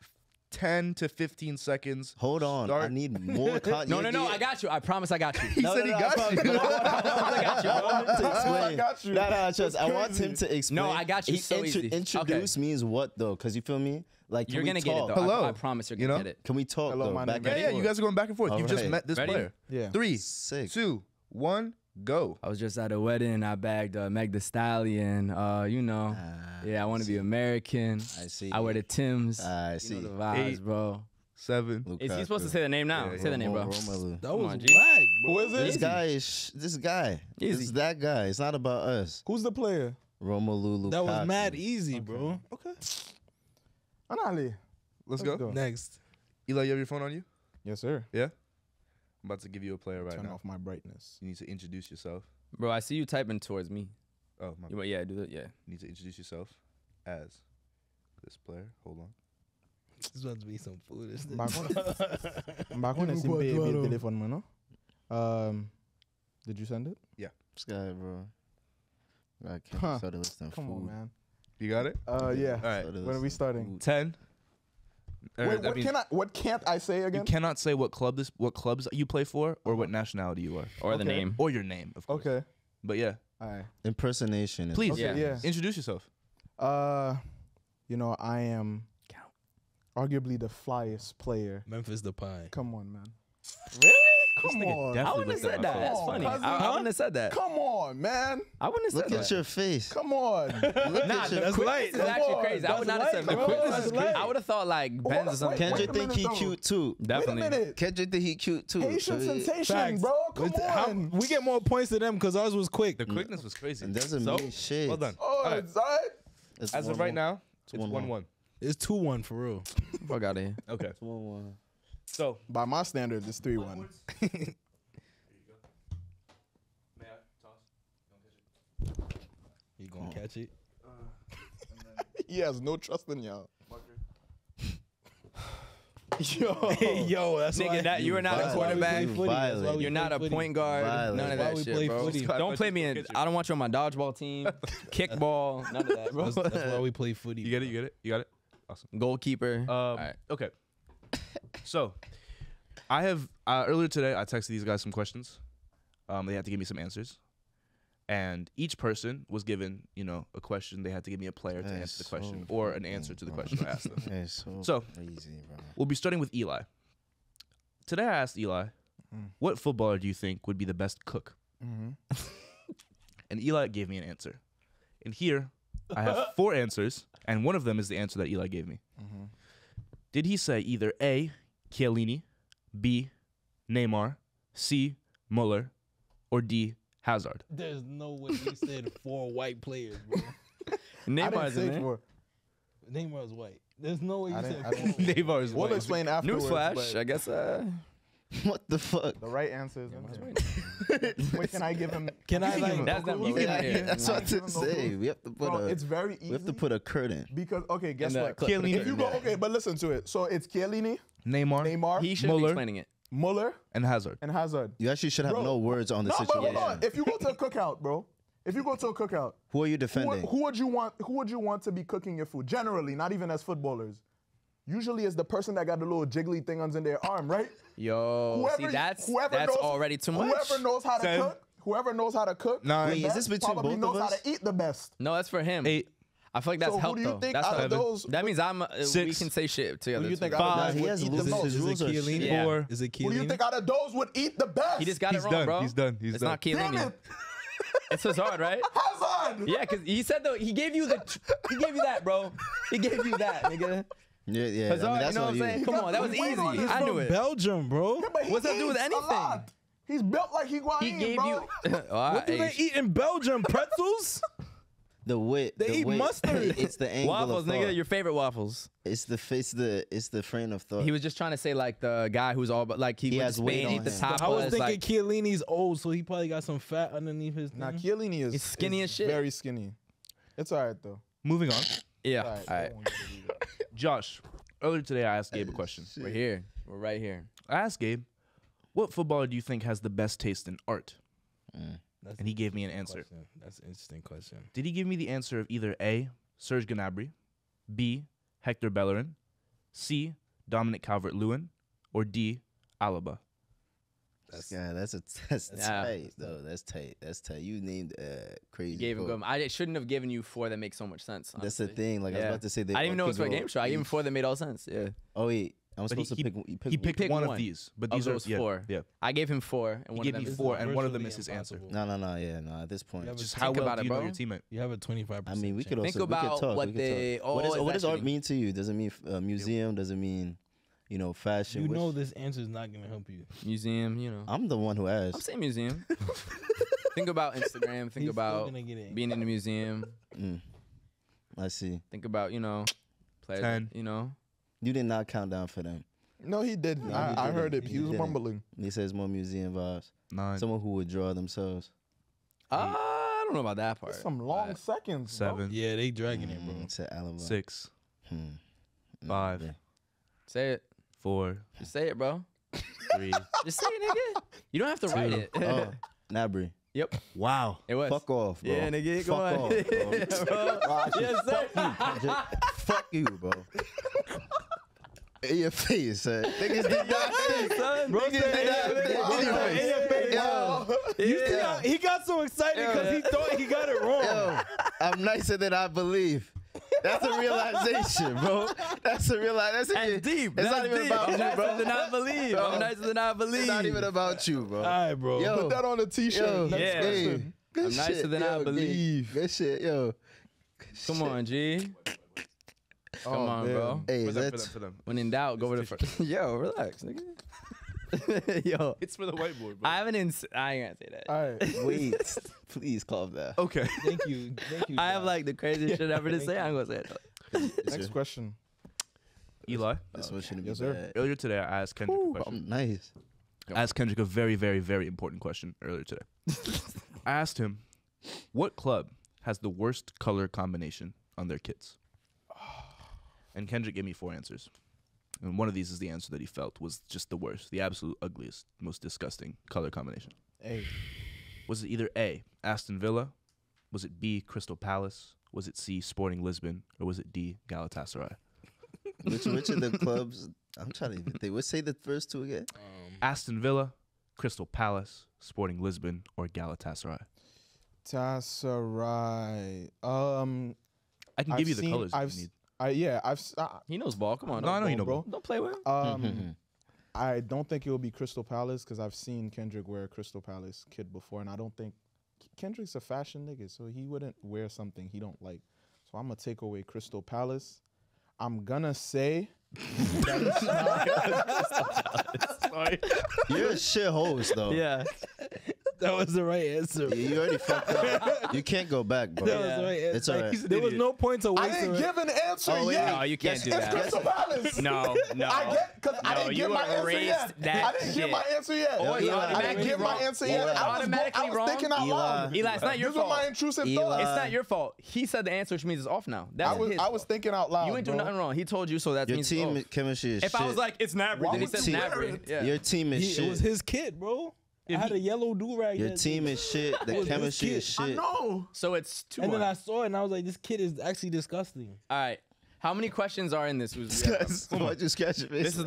Speaker 2: 10 to 15 seconds.
Speaker 3: Hold on.
Speaker 2: Start-
Speaker 3: I need more content.
Speaker 5: No, I got you. I promise I got you.
Speaker 2: He said he got you.
Speaker 5: I got you, bro.
Speaker 3: to explain.
Speaker 1: I got you.
Speaker 3: No, trust. I want him to explain.
Speaker 5: No, I got you.
Speaker 3: He
Speaker 5: So easy.
Speaker 3: Introduce
Speaker 5: Okay.
Speaker 3: means what though? Because you feel me? Like, can
Speaker 5: You're
Speaker 3: we
Speaker 5: going to get it,
Speaker 3: talk?
Speaker 5: though.
Speaker 2: Hello.
Speaker 5: I promise you're
Speaker 2: You
Speaker 5: going to
Speaker 2: know?
Speaker 5: get it.
Speaker 3: Can we talk
Speaker 1: Hello,
Speaker 3: though?
Speaker 1: my
Speaker 3: Back
Speaker 1: name-
Speaker 3: and
Speaker 2: Yeah, you
Speaker 3: forth?
Speaker 2: guys are going back and forth.
Speaker 3: All
Speaker 2: You've just
Speaker 3: right.
Speaker 2: met this
Speaker 5: Ready?
Speaker 2: player.
Speaker 1: Yeah.
Speaker 2: 3,
Speaker 3: Sick.
Speaker 2: 2, 1, go.
Speaker 5: I was just at a wedding. I bagged Meg Thee Stallion. You know. Yeah, I want to be American.
Speaker 3: I see.
Speaker 5: I wear the Timbs.
Speaker 3: I
Speaker 5: You
Speaker 3: see.
Speaker 5: know the vibes,
Speaker 2: 8.
Speaker 5: bro.
Speaker 2: 7.
Speaker 5: Is he supposed to say the name now?
Speaker 2: Yeah,
Speaker 5: Say the name, bro.
Speaker 3: Romelu.
Speaker 4: That
Speaker 5: Come
Speaker 4: was
Speaker 5: on, G.
Speaker 4: whack, bro.
Speaker 1: Who is it?
Speaker 3: This guy is this guy.
Speaker 5: Easy.
Speaker 3: It's that guy. It's not about us.
Speaker 1: Who's the player?
Speaker 3: Romelu Lukaku.
Speaker 4: That was mad easy, bro.
Speaker 1: Okay. Anali.
Speaker 2: Let's
Speaker 1: Let's
Speaker 2: go.
Speaker 1: go.
Speaker 4: Next.
Speaker 2: Eli, you have your phone on you?
Speaker 1: Yes, sir.
Speaker 2: Yeah? I'm about to give you a player right
Speaker 1: Turn
Speaker 2: now.
Speaker 1: off my brightness.
Speaker 2: You need to introduce yourself.
Speaker 5: Bro, I see you typing towards me.
Speaker 2: Oh, my
Speaker 5: You, yeah, do that. Yeah.
Speaker 2: You need to introduce yourself as this player. Hold on.
Speaker 4: This is about to be some food.
Speaker 1: Back on SMP via telephone, man, no? Did you send it?
Speaker 3: This guy, bro. I can't
Speaker 1: Huh.
Speaker 3: start listing
Speaker 1: Come
Speaker 3: food.
Speaker 1: on, man.
Speaker 2: You got it?
Speaker 1: Yeah.
Speaker 2: All right.
Speaker 3: Started
Speaker 1: When are we
Speaker 3: listing
Speaker 1: starting?
Speaker 3: food.
Speaker 2: 10.
Speaker 1: Wait, what can't I say
Speaker 2: You
Speaker 1: again?
Speaker 2: cannot say what clubs you play for or what nationality you are.
Speaker 5: Or the
Speaker 1: Okay.
Speaker 5: name.
Speaker 2: Or your name, of course.
Speaker 1: Okay.
Speaker 2: But yeah,
Speaker 1: All right.
Speaker 3: Impersonation. is-
Speaker 2: please
Speaker 1: Okay,
Speaker 5: Yeah.
Speaker 1: yeah.
Speaker 2: introduce yourself.
Speaker 1: You know, I am arguably the flyest player.
Speaker 4: Memphis Depay.
Speaker 1: Come on, man.
Speaker 5: Really?
Speaker 1: Come on.
Speaker 2: definitely
Speaker 5: I wouldn't have
Speaker 2: looked at
Speaker 5: said
Speaker 2: my
Speaker 5: that.
Speaker 2: phone.
Speaker 5: That's
Speaker 1: Come on,
Speaker 5: funny.
Speaker 1: cousin.
Speaker 5: I wouldn't have said that.
Speaker 1: Come on, man.
Speaker 5: I wouldn't have
Speaker 3: Look
Speaker 5: said
Speaker 3: at
Speaker 5: that.
Speaker 3: your face.
Speaker 1: Come on.
Speaker 3: Look
Speaker 5: Nah,
Speaker 3: at
Speaker 5: the
Speaker 3: your
Speaker 4: that's
Speaker 5: quickness
Speaker 4: light.
Speaker 5: is
Speaker 1: Come
Speaker 5: actually
Speaker 1: on,
Speaker 5: crazy. I
Speaker 1: that's
Speaker 5: would not have said
Speaker 1: light,
Speaker 5: the
Speaker 1: bro.
Speaker 5: quickness
Speaker 1: That's
Speaker 5: is
Speaker 1: light.
Speaker 5: I would have thought like Benz or something.
Speaker 3: Kendrick
Speaker 1: Wait a
Speaker 3: think
Speaker 1: minute,
Speaker 3: he
Speaker 1: though.
Speaker 3: cute too.
Speaker 5: Definitely.
Speaker 1: Wait a minute.
Speaker 3: Kendrick think he cute too.
Speaker 1: Haitian
Speaker 3: So it-
Speaker 1: sensation,
Speaker 4: Facts.
Speaker 1: bro. Come on.
Speaker 4: We get more points than them because ours was quick.
Speaker 2: The quickness was crazy.
Speaker 3: It doesn't
Speaker 2: So,
Speaker 3: mean shit.
Speaker 2: well done.
Speaker 1: Oh,
Speaker 2: All right.
Speaker 1: it's all right.
Speaker 3: It's
Speaker 2: As of right now, it's
Speaker 3: 1-1.
Speaker 2: 1-1.
Speaker 4: It's 2-1 for real.
Speaker 5: Fuck out of here.
Speaker 2: Okay.
Speaker 3: It's 1-1.
Speaker 2: So,
Speaker 1: By my standards, it's 3-1.
Speaker 4: You gonna catch it?
Speaker 1: He has no trust in y'all.
Speaker 4: Hey, yo, that's
Speaker 5: Nigga,
Speaker 4: why.
Speaker 5: that you are not a
Speaker 3: violent.
Speaker 5: quarterback.
Speaker 3: You violent.
Speaker 5: You're not a point guard.
Speaker 3: Violent.
Speaker 5: None of
Speaker 4: That's why
Speaker 5: that
Speaker 4: we
Speaker 5: shit,
Speaker 4: play
Speaker 5: bro.
Speaker 4: footy.
Speaker 5: Don't play me in. I don't want you on my dodgeball team, kickball, none of that, bro.
Speaker 4: That's why we play footy.
Speaker 2: you get it? You get it? You got it? Awesome.
Speaker 5: Goalkeeper.
Speaker 2: Right. Okay. So, I have earlier today I texted these guys some questions. They had to give me some answers, and each person was given, a question. They had to give me a player to answer the question or an answer to the question I asked them.
Speaker 3: It's
Speaker 2: So-
Speaker 3: crazy, bro.
Speaker 2: We'll be starting with Eli. Today I asked Eli, what footballer do you think would be the best cook? And Eli gave me an answer. And here I have 4 answers, and one of them is the answer that Eli gave me. Did he say either A, Chiellini, B, Neymar, C, Muller, or D, Hazard?
Speaker 4: There's no way you said 4 white players, bro.
Speaker 5: Neymar's in there.
Speaker 1: for.
Speaker 4: Neymar's white. There's no way you
Speaker 1: I
Speaker 4: said
Speaker 1: didn't- I
Speaker 4: 4
Speaker 1: didn't-
Speaker 4: white.
Speaker 2: Neymar is
Speaker 1: We'll
Speaker 2: white.
Speaker 1: explain afterwards.
Speaker 5: Newsflash.
Speaker 1: but
Speaker 5: I guess.
Speaker 3: What the fuck?
Speaker 1: The right answer is in there. Wait, can I give him?
Speaker 4: Can I like?
Speaker 5: That's not
Speaker 1: You
Speaker 5: what
Speaker 1: can-
Speaker 5: we
Speaker 3: That's what to say. We have to put
Speaker 1: Bro,
Speaker 3: a.
Speaker 1: it's very easy.
Speaker 3: We have to put a curtain.
Speaker 1: because guess
Speaker 5: In the
Speaker 1: what?
Speaker 5: clip.
Speaker 1: If you go but listen to it. So it's Chiellini,
Speaker 2: Neymar,
Speaker 1: Neymar,
Speaker 5: He should be
Speaker 2: Muller.
Speaker 5: explaining it.
Speaker 1: Muller,
Speaker 2: and Hazard.
Speaker 1: and Hazard.
Speaker 3: You actually should have
Speaker 1: Bro.
Speaker 3: no words on the
Speaker 1: No, but
Speaker 3: situation.
Speaker 1: hold on. If you go to a cookout, bro, If you go to a cookout,
Speaker 3: Who are you defending?
Speaker 1: who would you want to be cooking your food? Generally, not even as footballers. Usually, it's the person that got the little jiggly thing under their arm, right?
Speaker 5: Yo, see, that's
Speaker 1: knows,
Speaker 5: already too much.
Speaker 1: Whoever knows how to cook,
Speaker 2: Nine.
Speaker 3: Wait, is this between
Speaker 1: probably
Speaker 3: both of
Speaker 1: knows how
Speaker 3: us?
Speaker 1: to eat the best.
Speaker 5: No, that's for him.
Speaker 2: 8.
Speaker 5: I feel like that's
Speaker 1: So
Speaker 5: help
Speaker 1: who do you
Speaker 5: though.
Speaker 1: think
Speaker 5: That's
Speaker 1: out of
Speaker 5: help.
Speaker 1: those?
Speaker 5: That means we
Speaker 2: 6.
Speaker 5: can say shit together.
Speaker 1: Who do you
Speaker 5: too.
Speaker 1: think out
Speaker 3: Nah,
Speaker 1: of those
Speaker 3: he
Speaker 1: would
Speaker 3: has
Speaker 1: eat the
Speaker 3: loses.
Speaker 1: most?
Speaker 3: His
Speaker 4: Is it
Speaker 3: rules are
Speaker 4: Chiellini?
Speaker 3: shit.
Speaker 5: Yeah.
Speaker 2: 4.
Speaker 4: Is it
Speaker 1: Who do you
Speaker 4: Chiellini?
Speaker 1: think out of those would eat the best?
Speaker 5: He just got
Speaker 2: He's
Speaker 5: it wrong,
Speaker 2: done.
Speaker 5: bro.
Speaker 2: He's done. He's
Speaker 5: It's
Speaker 2: done.
Speaker 5: not
Speaker 1: Damn
Speaker 5: Chiellini.
Speaker 1: it,
Speaker 5: It's Hazard, right?
Speaker 1: Hazard.
Speaker 5: Yeah, because he said though he gave you that, bro. He gave you that, nigga.
Speaker 3: Yeah.
Speaker 5: Hazard,
Speaker 3: I mean,
Speaker 5: you
Speaker 3: that's
Speaker 5: know what
Speaker 3: all
Speaker 5: I'm
Speaker 3: you.
Speaker 5: saying? Come on, that was
Speaker 1: Wait
Speaker 5: easy.
Speaker 1: on this,
Speaker 5: I knew
Speaker 4: From
Speaker 5: it.
Speaker 4: Belgium, bro.
Speaker 1: Yeah, but he
Speaker 5: What's that do with
Speaker 1: eats a
Speaker 5: anything?
Speaker 1: lot. He's built like
Speaker 5: He
Speaker 1: Higuain,
Speaker 5: gave
Speaker 1: bro.
Speaker 5: you.
Speaker 4: What do they eat in Belgium? Pretzels?
Speaker 3: The wit.
Speaker 4: They
Speaker 3: the
Speaker 4: eat
Speaker 3: wit.
Speaker 4: mustard.
Speaker 3: It's the angle
Speaker 5: Waffles,
Speaker 3: of thought.
Speaker 5: nigga. Your favorite waffles.
Speaker 3: It's the frame of thought.
Speaker 5: He was just trying to say like the guy who's all but like he went
Speaker 3: has
Speaker 5: to
Speaker 3: weight
Speaker 5: Spain,
Speaker 3: on
Speaker 5: eat the
Speaker 3: him.
Speaker 5: tapas.
Speaker 4: I was thinking
Speaker 5: like,
Speaker 4: Chiellini's old, so he probably got some fat underneath his
Speaker 1: Nah,
Speaker 4: thing.
Speaker 1: Chiellini is
Speaker 5: He's skinny as shit.
Speaker 1: Very skinny. It's all right though.
Speaker 2: Moving on.
Speaker 5: yeah.
Speaker 1: All
Speaker 5: All
Speaker 1: right.
Speaker 5: right.
Speaker 2: Josh, earlier today I asked Gabe a question.
Speaker 5: We're here. We're right here.
Speaker 2: I asked Gabe, what footballer do you think has the best taste in art?
Speaker 4: That's
Speaker 2: And he gave me an answer.
Speaker 4: question. That's an interesting question.
Speaker 2: Did he give me the answer of either A, Serge Gnabry, B, Hector Bellerin, C, Dominic Calvert-Lewin, or D, Alaba?
Speaker 3: that's
Speaker 5: Yeah.
Speaker 3: tight though. That's tight. You named crazy.
Speaker 5: You gave him
Speaker 3: quote.
Speaker 5: good. I shouldn't have given you 4 that make so much sense.
Speaker 3: That's the
Speaker 5: honestly.
Speaker 3: thing. Like I was
Speaker 5: Yeah.
Speaker 3: about to say,
Speaker 5: I didn't even know it was for a
Speaker 3: could go
Speaker 5: game show. I gave him
Speaker 3: each-
Speaker 5: 4 that made all sense. Yeah.
Speaker 3: Oh wait, I'm
Speaker 2: But
Speaker 3: supposed to pick. You
Speaker 2: He picked
Speaker 5: picked
Speaker 2: one
Speaker 5: one
Speaker 2: of these, but
Speaker 5: Of
Speaker 2: these are
Speaker 5: those
Speaker 2: yeah,
Speaker 5: 4.
Speaker 2: Yeah,
Speaker 5: I gave him 4, and
Speaker 2: he
Speaker 5: one
Speaker 2: gave
Speaker 5: of
Speaker 2: me
Speaker 5: them is
Speaker 2: 4, and one of them
Speaker 4: virtually
Speaker 2: is his answer.
Speaker 4: impossible.
Speaker 3: No. At this point,
Speaker 4: Yeah, but
Speaker 2: Just
Speaker 4: Think
Speaker 2: how well
Speaker 5: about
Speaker 2: do
Speaker 5: it,
Speaker 2: you know
Speaker 5: bro.
Speaker 2: your teammate?
Speaker 4: You have a 25%.
Speaker 3: I mean, we could
Speaker 4: chance.
Speaker 3: also
Speaker 5: Think about
Speaker 3: we could talk.
Speaker 5: what
Speaker 3: we could
Speaker 5: they-
Speaker 3: talk. What
Speaker 5: oh,
Speaker 3: does art
Speaker 5: actually-
Speaker 3: mean to you? Does it mean museum? Does it mean fashion?
Speaker 4: You
Speaker 3: Which-
Speaker 4: know this answer is not gonna help you.
Speaker 5: Museum, you know.
Speaker 3: I'm the one who
Speaker 5: I'm
Speaker 3: asked.
Speaker 5: saying museum. Think about Instagram. Think
Speaker 4: He's still
Speaker 5: about
Speaker 4: gonna get it.
Speaker 5: being in the museum.
Speaker 3: I see.
Speaker 5: Think about players.
Speaker 2: 10.
Speaker 3: You did not count down for them.
Speaker 1: No, he did.
Speaker 3: No,
Speaker 1: I
Speaker 3: he
Speaker 1: heard it.
Speaker 3: didn't.
Speaker 1: He was
Speaker 3: didn't.
Speaker 1: mumbling.
Speaker 3: He says more museum vibes.
Speaker 2: 9,
Speaker 3: Someone who would draw themselves.
Speaker 5: I don't know about that part.
Speaker 1: That's some long
Speaker 5: but-
Speaker 1: seconds. bro.
Speaker 2: 7,
Speaker 4: Yeah, they dragging it, bro.
Speaker 3: To Alabama.
Speaker 2: 6,
Speaker 3: Hmm.
Speaker 2: 5,
Speaker 3: Yeah.
Speaker 5: Say it.
Speaker 2: 4,
Speaker 5: Just say it, bro.
Speaker 2: 3.
Speaker 5: Just say it, nigga. You don't have to write it.
Speaker 3: Oh, Nabry.
Speaker 5: Yep.
Speaker 2: Wow.
Speaker 5: It was.
Speaker 3: Fuck off, bro.
Speaker 5: Yeah, nigga. Go
Speaker 3: Fuck
Speaker 5: on.
Speaker 3: off, bro.
Speaker 5: Yeah, bro. Yes, sir.
Speaker 3: Fuck you, bro. In your face, son. Niggas did not think.
Speaker 5: Son,
Speaker 3: Niggas did not think. In your face. Yo,
Speaker 4: He got so excited because he thought he got it wrong.
Speaker 3: yo, I'm nicer than I believe. That's a realization, bro. That's a realization.
Speaker 5: That's deep.
Speaker 3: It's
Speaker 5: That's
Speaker 3: not even
Speaker 5: deep.
Speaker 3: about
Speaker 5: I'm
Speaker 3: you,
Speaker 5: nicer
Speaker 3: bro.
Speaker 5: than I believe.
Speaker 3: Bro.
Speaker 5: I'm nicer than I believe.
Speaker 3: It's not even about you, bro.
Speaker 4: All right, bro.
Speaker 3: Yo.
Speaker 1: Put that on a t-shirt.
Speaker 3: Yo,
Speaker 1: Next
Speaker 5: Yeah.
Speaker 1: question.
Speaker 3: Good
Speaker 5: I'm nicer
Speaker 3: shit,
Speaker 5: than I
Speaker 3: yo,
Speaker 5: believe.
Speaker 3: Good shit, yo.
Speaker 5: Come on, G. Come on,
Speaker 1: man.
Speaker 5: bro.
Speaker 3: Hey,
Speaker 2: For them, for
Speaker 3: that's
Speaker 2: them, for them.
Speaker 5: When in doubt, go with the first. Yo, relax, nigga. Yo,
Speaker 2: It's for the whiteboard, bro.
Speaker 5: I ain't gonna say that.
Speaker 1: All right.
Speaker 3: wait. Please calm down.
Speaker 2: Okay.
Speaker 4: Thank you.
Speaker 5: I have like the craziest shit ever to say. I'm gonna say it.
Speaker 1: Next question.
Speaker 2: Eli,
Speaker 3: This one shouldn't be
Speaker 1: Yes, sir.
Speaker 3: bad.
Speaker 2: earlier today I asked Kendrick a question.
Speaker 3: I'm nice.
Speaker 2: I asked Kendrick a very, very, very important question earlier today. I asked him, what club has the worst color combination on their kits? And Kendrick gave me 4 answers. And one of these is the answer that he felt was just the worst, the absolute ugliest, most disgusting color combination.
Speaker 1: Hey.
Speaker 2: Was it either A, Aston Villa? Was it B, Crystal Palace? Was it C, Sporting Lisbon? Or was it D, Galatasaray?
Speaker 3: Which of the clubs? I'm trying to even think. Let's say the first 2 again.
Speaker 2: Aston Villa, Crystal Palace, Sporting Lisbon, or Galatasaray?
Speaker 1: Tassaray.
Speaker 2: I can give you the colors if you need.
Speaker 5: He knows ball. Come on.
Speaker 2: No, I know you know,
Speaker 1: bro.
Speaker 5: Don't play with him.
Speaker 1: I don't think it will be Crystal Palace because I've seen Kendrick wear a Crystal Palace kit before, and I don't think Kendrick's a fashion nigga, so he wouldn't wear something he don't like. So I'm gonna take away Crystal Palace. I'm gonna say that it's not.
Speaker 3: You're a shit host, though.
Speaker 5: Yeah.
Speaker 4: That was the right answer.
Speaker 3: You already fucked up. You can't go back, bro.
Speaker 4: That was the right answer.
Speaker 3: It's all right.
Speaker 4: There was no point to
Speaker 1: I
Speaker 4: waste.
Speaker 1: didn't give an answer
Speaker 3: Oh, wait,
Speaker 1: yet.
Speaker 5: No, you can't do
Speaker 1: It's
Speaker 5: that.
Speaker 1: Crystal Palace.
Speaker 5: No.
Speaker 1: I get because I
Speaker 5: No,
Speaker 1: didn't
Speaker 5: you
Speaker 1: get my answer
Speaker 5: erased
Speaker 1: yet.
Speaker 5: that
Speaker 1: I didn't
Speaker 5: shit.
Speaker 1: get my answer yet.
Speaker 5: Or
Speaker 3: you
Speaker 1: I didn't
Speaker 5: automatically
Speaker 1: get my
Speaker 5: wrong.
Speaker 1: answer yet.
Speaker 3: Eli.
Speaker 1: I was
Speaker 5: Automatically wrong.
Speaker 1: thinking out loud.
Speaker 5: Eli, it's not your
Speaker 1: These were
Speaker 5: fault.
Speaker 1: my intrusive
Speaker 3: Eli.
Speaker 1: thoughts.
Speaker 5: It's not your fault. He said the answer, which means it's off now. That's his
Speaker 1: I was
Speaker 5: fault.
Speaker 1: thinking out loud.
Speaker 5: You ain't do
Speaker 1: bro.
Speaker 5: nothing wrong. He told you, so that
Speaker 3: Your
Speaker 5: means
Speaker 3: team
Speaker 5: it's off.
Speaker 3: chemistry is
Speaker 5: If
Speaker 3: shit.
Speaker 5: I was like, it's Nabry, then he
Speaker 1: would
Speaker 5: said
Speaker 1: you wear
Speaker 5: Nabry.
Speaker 1: it?
Speaker 5: Yeah.
Speaker 3: Your team is
Speaker 4: It
Speaker 3: shit.
Speaker 4: was his kid, bro. I had a yellow do-rag.
Speaker 3: Your team is shit. The chemistry is shit.
Speaker 1: I know.
Speaker 5: So it's 2-1.
Speaker 4: And then I saw it and I was like, this kid is actually disgusting.
Speaker 5: All right. How many questions are in this? This
Speaker 3: This
Speaker 5: is the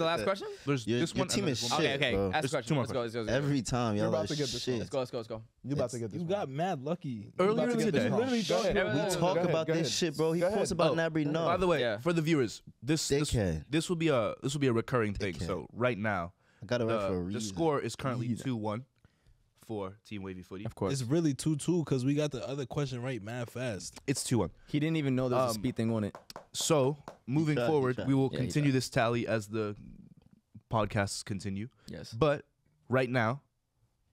Speaker 5: last question?
Speaker 2: There's
Speaker 3: Your
Speaker 2: this one.
Speaker 3: team
Speaker 2: and
Speaker 3: is
Speaker 2: there's one-
Speaker 3: shit.
Speaker 5: Okay.
Speaker 3: Bro.
Speaker 5: Ask a
Speaker 2: There's
Speaker 5: question.
Speaker 2: two more
Speaker 5: Let's go.
Speaker 3: Every time y'all
Speaker 1: about
Speaker 3: are
Speaker 1: to get this
Speaker 3: shit.
Speaker 5: Let's go.
Speaker 1: You about to get this.
Speaker 4: You got mad lucky.
Speaker 2: Earlier
Speaker 1: about to get
Speaker 2: today.
Speaker 1: this wrong.
Speaker 4: Literally
Speaker 1: Go ahead.
Speaker 5: thought-
Speaker 3: We
Speaker 5: Go
Speaker 3: talk
Speaker 1: ahead,
Speaker 3: about
Speaker 1: go
Speaker 3: this
Speaker 1: ahead.
Speaker 3: shit, bro. He
Speaker 1: Go
Speaker 3: posts
Speaker 1: ahead.
Speaker 3: about Nabry. No.
Speaker 2: By the way,
Speaker 5: Yeah.
Speaker 2: for the viewers, this
Speaker 3: Dickhead.
Speaker 2: will be a recurring thing.
Speaker 3: Dickhead.
Speaker 2: So right now,
Speaker 3: I got it right for a
Speaker 2: the
Speaker 3: reason.
Speaker 2: score is currently 2-1 for Team Wavy Footy.
Speaker 5: Of course.
Speaker 4: It's really 2-2 because we got the other question right mad fast.
Speaker 2: It's 2-1.
Speaker 5: He didn't even know there was a speed thing on it.
Speaker 2: So moving
Speaker 3: tried, he
Speaker 2: forward,
Speaker 3: tried.
Speaker 2: we will
Speaker 5: Yeah, he
Speaker 2: continue
Speaker 5: tried.
Speaker 2: this tally as the podcasts continue.
Speaker 5: Yes.
Speaker 2: But right now,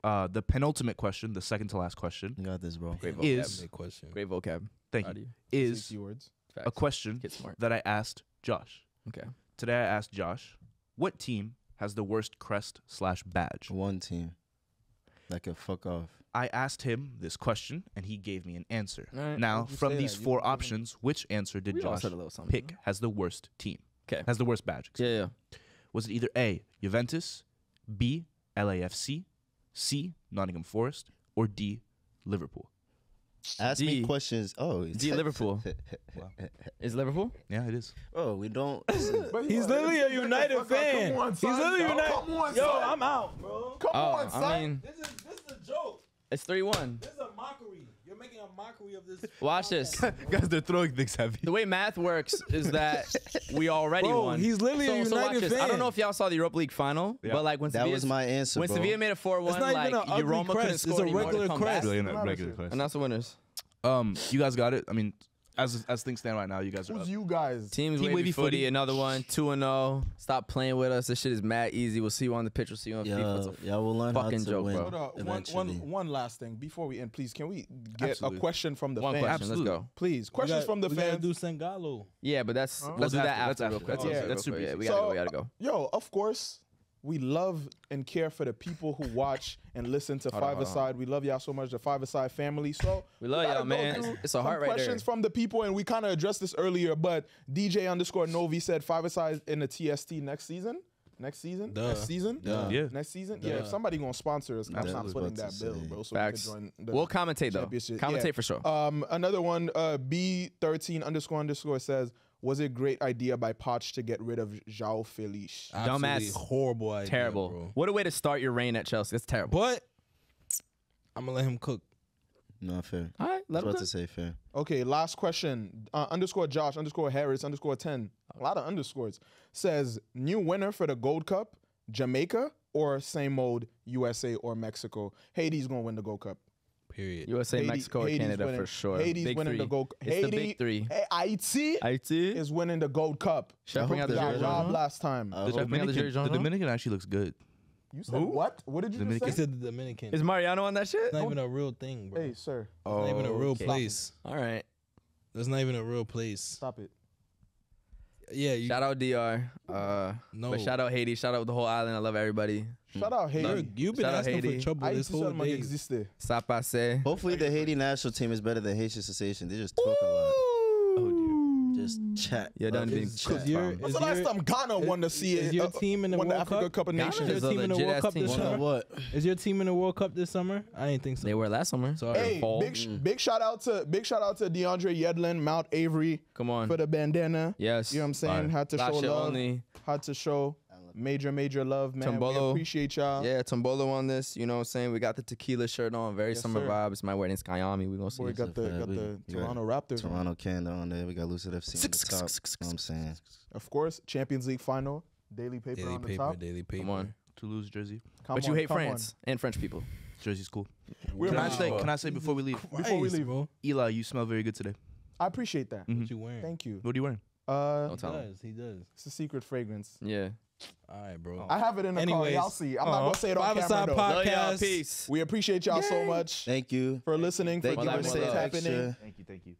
Speaker 2: the penultimate question, the second to last question,
Speaker 3: You got this, bro.
Speaker 5: Great vocab.
Speaker 2: is
Speaker 4: Big question.
Speaker 5: Great vocab.
Speaker 2: thank
Speaker 5: Proud
Speaker 2: you,
Speaker 5: of
Speaker 2: is
Speaker 1: 60 words.
Speaker 2: a
Speaker 5: Facts.
Speaker 2: question
Speaker 5: Get smart.
Speaker 2: that I asked Josh.
Speaker 5: Okay.
Speaker 2: Today I asked Josh, what team has the worst crest/badge?
Speaker 3: One team that can fuck off.
Speaker 2: I asked him this question, and he gave me an answer.
Speaker 5: All right.
Speaker 2: Now,
Speaker 1: Why'd you
Speaker 2: from
Speaker 1: say
Speaker 2: these
Speaker 1: that? You
Speaker 2: four
Speaker 1: didn't give him-
Speaker 2: options, which answer did
Speaker 5: We all
Speaker 2: Josh
Speaker 5: said a little something.
Speaker 2: pick has the worst team?
Speaker 5: 'Kay.
Speaker 2: Has the worst badge? excuse me.
Speaker 5: Yeah.
Speaker 2: Was it either A, Juventus, B, LAFC, C, Nottingham Forest, or D, Liverpool?
Speaker 3: Ask
Speaker 5: D.
Speaker 3: me questions. Oh,
Speaker 5: D, Liverpool. Is Liverpool?
Speaker 2: Yeah, it is.
Speaker 3: Oh, we don't.
Speaker 4: He's literally a United fan.
Speaker 1: Come on,
Speaker 4: He's
Speaker 1: son.
Speaker 4: literally United.
Speaker 1: Come on,
Speaker 4: Yo,
Speaker 1: son.
Speaker 4: I'm out, bro.
Speaker 1: Come on,
Speaker 5: Oh,
Speaker 1: son.
Speaker 5: I mean,
Speaker 4: This is a joke.
Speaker 5: it's 3-1.
Speaker 4: This is a mockery. You're making a mockery of this.
Speaker 5: Watch this.
Speaker 2: Guys, they're throwing things heavy.
Speaker 5: The way math works is that we already
Speaker 4: Bro,
Speaker 5: won.
Speaker 4: he's literally a
Speaker 5: so watch
Speaker 4: United
Speaker 5: this. I don't
Speaker 4: fan.
Speaker 5: know if y'all saw the Europa League final,
Speaker 2: Yeah.
Speaker 5: but like when
Speaker 3: That
Speaker 5: Sevilla's,
Speaker 3: was my answer,
Speaker 5: when
Speaker 3: bro.
Speaker 5: Sevilla made a 4-1,
Speaker 4: It's not
Speaker 5: like
Speaker 4: even an ugly
Speaker 5: Roma couldn't
Speaker 4: crest. It's
Speaker 5: score
Speaker 4: a
Speaker 5: anymore to
Speaker 4: regular
Speaker 5: come
Speaker 4: crest.
Speaker 5: back.
Speaker 2: Regular question.
Speaker 5: And that's the winners.
Speaker 2: You guys got it. I mean, as things stand right now, you guys are
Speaker 1: Who's
Speaker 2: up.
Speaker 1: you guys?
Speaker 5: Teams
Speaker 2: Team
Speaker 5: Wavy
Speaker 2: Wavy
Speaker 5: Footy,
Speaker 2: Footy.
Speaker 5: another one, 2-0. Stop playing with us. This shit is mad easy. We'll see you on the pitch. We'll see you on FIFA. It's a
Speaker 3: Y'all will learn how
Speaker 5: fucking
Speaker 3: to
Speaker 5: joke,
Speaker 3: win
Speaker 5: bro.
Speaker 1: Hold on,
Speaker 3: eventually.
Speaker 1: one last thing before we end, please. Can we get
Speaker 2: Absolutely.
Speaker 1: a question from the
Speaker 5: One
Speaker 1: fans?
Speaker 5: question.
Speaker 2: Absolutely.
Speaker 5: Let's go.
Speaker 1: Please, questions from the
Speaker 4: we gotta
Speaker 1: fans.
Speaker 4: do Sangalo.
Speaker 5: Yeah, but let's
Speaker 2: That's
Speaker 5: do that
Speaker 2: after.
Speaker 5: after real quick.
Speaker 2: That's
Speaker 1: okay.
Speaker 5: real
Speaker 2: That's
Speaker 5: quick.
Speaker 2: super
Speaker 5: Yeah,
Speaker 2: easy.
Speaker 5: we gotta go.
Speaker 1: Yo, of course, we love and care for the people who watch and listen to
Speaker 5: Hold on,
Speaker 1: 5ASIDE. We love y'all so much, the 5ASIDE family. So
Speaker 5: We love
Speaker 1: gotta
Speaker 5: y'all,
Speaker 1: go
Speaker 5: man.
Speaker 1: through
Speaker 5: It's a
Speaker 1: some
Speaker 5: heart right
Speaker 1: questions
Speaker 5: there.
Speaker 1: from the people, and we kind of addressed this earlier, but DJ_Novi said 5ASIDE in the TST next season. Next season?
Speaker 4: Duh.
Speaker 1: Next season?
Speaker 3: Duh.
Speaker 2: Yeah.
Speaker 1: Next season? Yeah, if somebody gonna sponsor us, I'm
Speaker 3: That's what I
Speaker 1: not
Speaker 3: was
Speaker 1: footing
Speaker 3: about
Speaker 1: that
Speaker 3: to
Speaker 1: bill,
Speaker 3: say.
Speaker 1: bro. So
Speaker 5: Facts.
Speaker 1: we could join the
Speaker 5: We'll commentate though.
Speaker 1: championship.
Speaker 5: Commentate
Speaker 1: Yeah.
Speaker 5: for sure.
Speaker 1: Another one, B13__ says, was it a great idea by Poch to get rid of João Felix?
Speaker 5: Dumbass.
Speaker 4: Absolutely horrible idea.
Speaker 5: Terrible.
Speaker 4: Bro.
Speaker 5: What a way to start your reign at Chelsea. That's terrible.
Speaker 4: But I'm gonna let him cook.
Speaker 3: Not fair.
Speaker 5: All right,
Speaker 3: I
Speaker 5: let
Speaker 3: was
Speaker 5: him
Speaker 3: about to say fair.
Speaker 1: Okay, last question. _Josh_Harris_10. A lot of underscores. Says, new winner for the Gold Cup, Jamaica or same mode, USA or Mexico? Haiti's going to win the Gold Cup.
Speaker 4: Period.
Speaker 5: USA,
Speaker 1: Haiti-
Speaker 5: Mexico, or
Speaker 1: Haiti's
Speaker 5: Canada
Speaker 1: winning-
Speaker 5: for sure.
Speaker 1: Haiti's
Speaker 5: Big
Speaker 1: winning
Speaker 5: three.
Speaker 1: the Gold Cup.
Speaker 5: It's the big three.
Speaker 1: Haiti
Speaker 5: Haiti
Speaker 1: is winning the Gold Cup.
Speaker 5: Should I bring out the
Speaker 1: Got
Speaker 5: jersey?
Speaker 1: robbed last time.
Speaker 3: I
Speaker 2: The
Speaker 3: hope-
Speaker 5: bring out the jersey,
Speaker 2: Dominican,
Speaker 5: John?
Speaker 2: the Dominican actually looks good.
Speaker 1: You said what? What did you
Speaker 2: Dominican.
Speaker 4: He
Speaker 1: just say?
Speaker 4: said the Dominican.
Speaker 5: Is Mariano on that shit?
Speaker 4: It's not even a real thing, bro.
Speaker 1: Hey, sir.
Speaker 4: It's not even a real
Speaker 5: Okay.
Speaker 4: place.
Speaker 5: All right.
Speaker 4: That's not even a real place.
Speaker 1: Stop it.
Speaker 4: Yeah, you,
Speaker 5: Shout out DR.
Speaker 4: no.
Speaker 5: But shout out Haiti. Shout out the whole island. I love everybody.
Speaker 1: Shout out Haiti.
Speaker 4: Look, you've been
Speaker 5: Shout out
Speaker 4: asking
Speaker 5: Haiti.
Speaker 4: for trouble
Speaker 1: Haiti
Speaker 4: this whole
Speaker 1: seulement
Speaker 4: day.
Speaker 1: existe.
Speaker 5: Ça passe.
Speaker 3: Hopefully the Haiti national team is better than Haitian Sensation. They just talk a lot. Just chat.
Speaker 5: Yeah, done being
Speaker 3: Just
Speaker 5: chat.
Speaker 3: chat.
Speaker 4: you're-
Speaker 1: What's
Speaker 4: Is
Speaker 1: the last
Speaker 4: your-
Speaker 1: time Ghana won to see
Speaker 4: is
Speaker 1: it?
Speaker 4: your team in the
Speaker 1: won the
Speaker 4: World
Speaker 1: Africa
Speaker 4: Cup?
Speaker 1: Cup of
Speaker 5: Ghana
Speaker 1: Nations?
Speaker 5: is
Speaker 4: Your team in the
Speaker 5: legit
Speaker 4: World
Speaker 5: ass
Speaker 4: Cup
Speaker 5: team.
Speaker 4: this
Speaker 3: Won
Speaker 4: summer?
Speaker 3: what?
Speaker 4: Is your team in the World Cup this summer? I didn't think so.
Speaker 5: They were last summer.
Speaker 4: Sorry.
Speaker 1: Hey,
Speaker 5: Fall.
Speaker 1: big shout out to DeAndre Yedlin, Mount Avery
Speaker 5: Come on.
Speaker 1: for the bandana.
Speaker 5: Yes.
Speaker 1: You know what I'm saying?
Speaker 2: Fire.
Speaker 1: Had to
Speaker 5: Last
Speaker 1: show
Speaker 5: year
Speaker 1: love.
Speaker 5: only.
Speaker 1: Had to show major love, man. We
Speaker 5: Tombolo.
Speaker 1: appreciate y'all.
Speaker 5: Yeah, Tombolo on this. You know what I'm saying? We got the tequila shirt on. Very
Speaker 1: Yes,
Speaker 5: summer
Speaker 1: sir.
Speaker 5: vibes. My wedding's Miami. We gonna see.
Speaker 1: Boy,
Speaker 5: it.
Speaker 1: got the
Speaker 3: We got
Speaker 1: Toronto Raptors. on.
Speaker 3: Toronto Canada on there. We got Lucid FC on the top. You know what I'm saying?
Speaker 1: Of course, Champions League final, daily paper
Speaker 4: Daily
Speaker 1: on the
Speaker 4: paper,
Speaker 1: top.
Speaker 4: daily paper.
Speaker 5: Come on.
Speaker 2: Toulouse jersey.
Speaker 1: Come
Speaker 5: But you
Speaker 1: on,
Speaker 5: hate
Speaker 1: come
Speaker 5: France and French people.
Speaker 2: Jersey's cool.
Speaker 1: We're
Speaker 2: Can I
Speaker 1: wow.
Speaker 2: say? Can I say before we leave?
Speaker 1: Before we
Speaker 4: Christ,
Speaker 1: leave,
Speaker 4: bro.
Speaker 2: Eli, you smell very good today.
Speaker 1: I appreciate that.
Speaker 2: Mhm.
Speaker 4: What you wearing?
Speaker 1: Thank you.
Speaker 2: What are you wearing?
Speaker 5: Don't
Speaker 4: He
Speaker 5: tell him.
Speaker 4: does. He does.
Speaker 1: It's a secret fragrance.
Speaker 5: Yeah.
Speaker 4: All right, bro.
Speaker 1: I have it in the car.
Speaker 4: Anyways.
Speaker 1: Y'all see. I'm not gonna say it on
Speaker 4: 5ASIDE
Speaker 1: camera though.
Speaker 5: Love y'all.
Speaker 4: Podcast.
Speaker 5: Peace.
Speaker 1: We appreciate y'all so much
Speaker 3: Thank you.
Speaker 1: for listening, for
Speaker 3: Thank you
Speaker 1: giving
Speaker 3: for
Speaker 1: us
Speaker 5: saying
Speaker 1: what's
Speaker 3: the
Speaker 1: happening.
Speaker 3: extra.
Speaker 2: Thank you.
Speaker 3: Thank you.